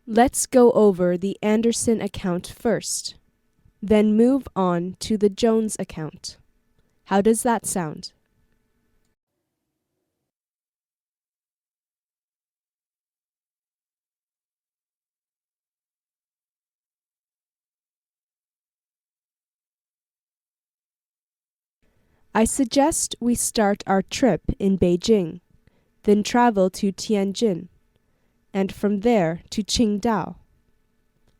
Let's go over the Anderson account first, then move on to the Jones account. How does that sound? I suggest we start our trip in Beijing, then travel to Tianjin, and from there to Qingdao.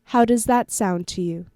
How does that sound to you?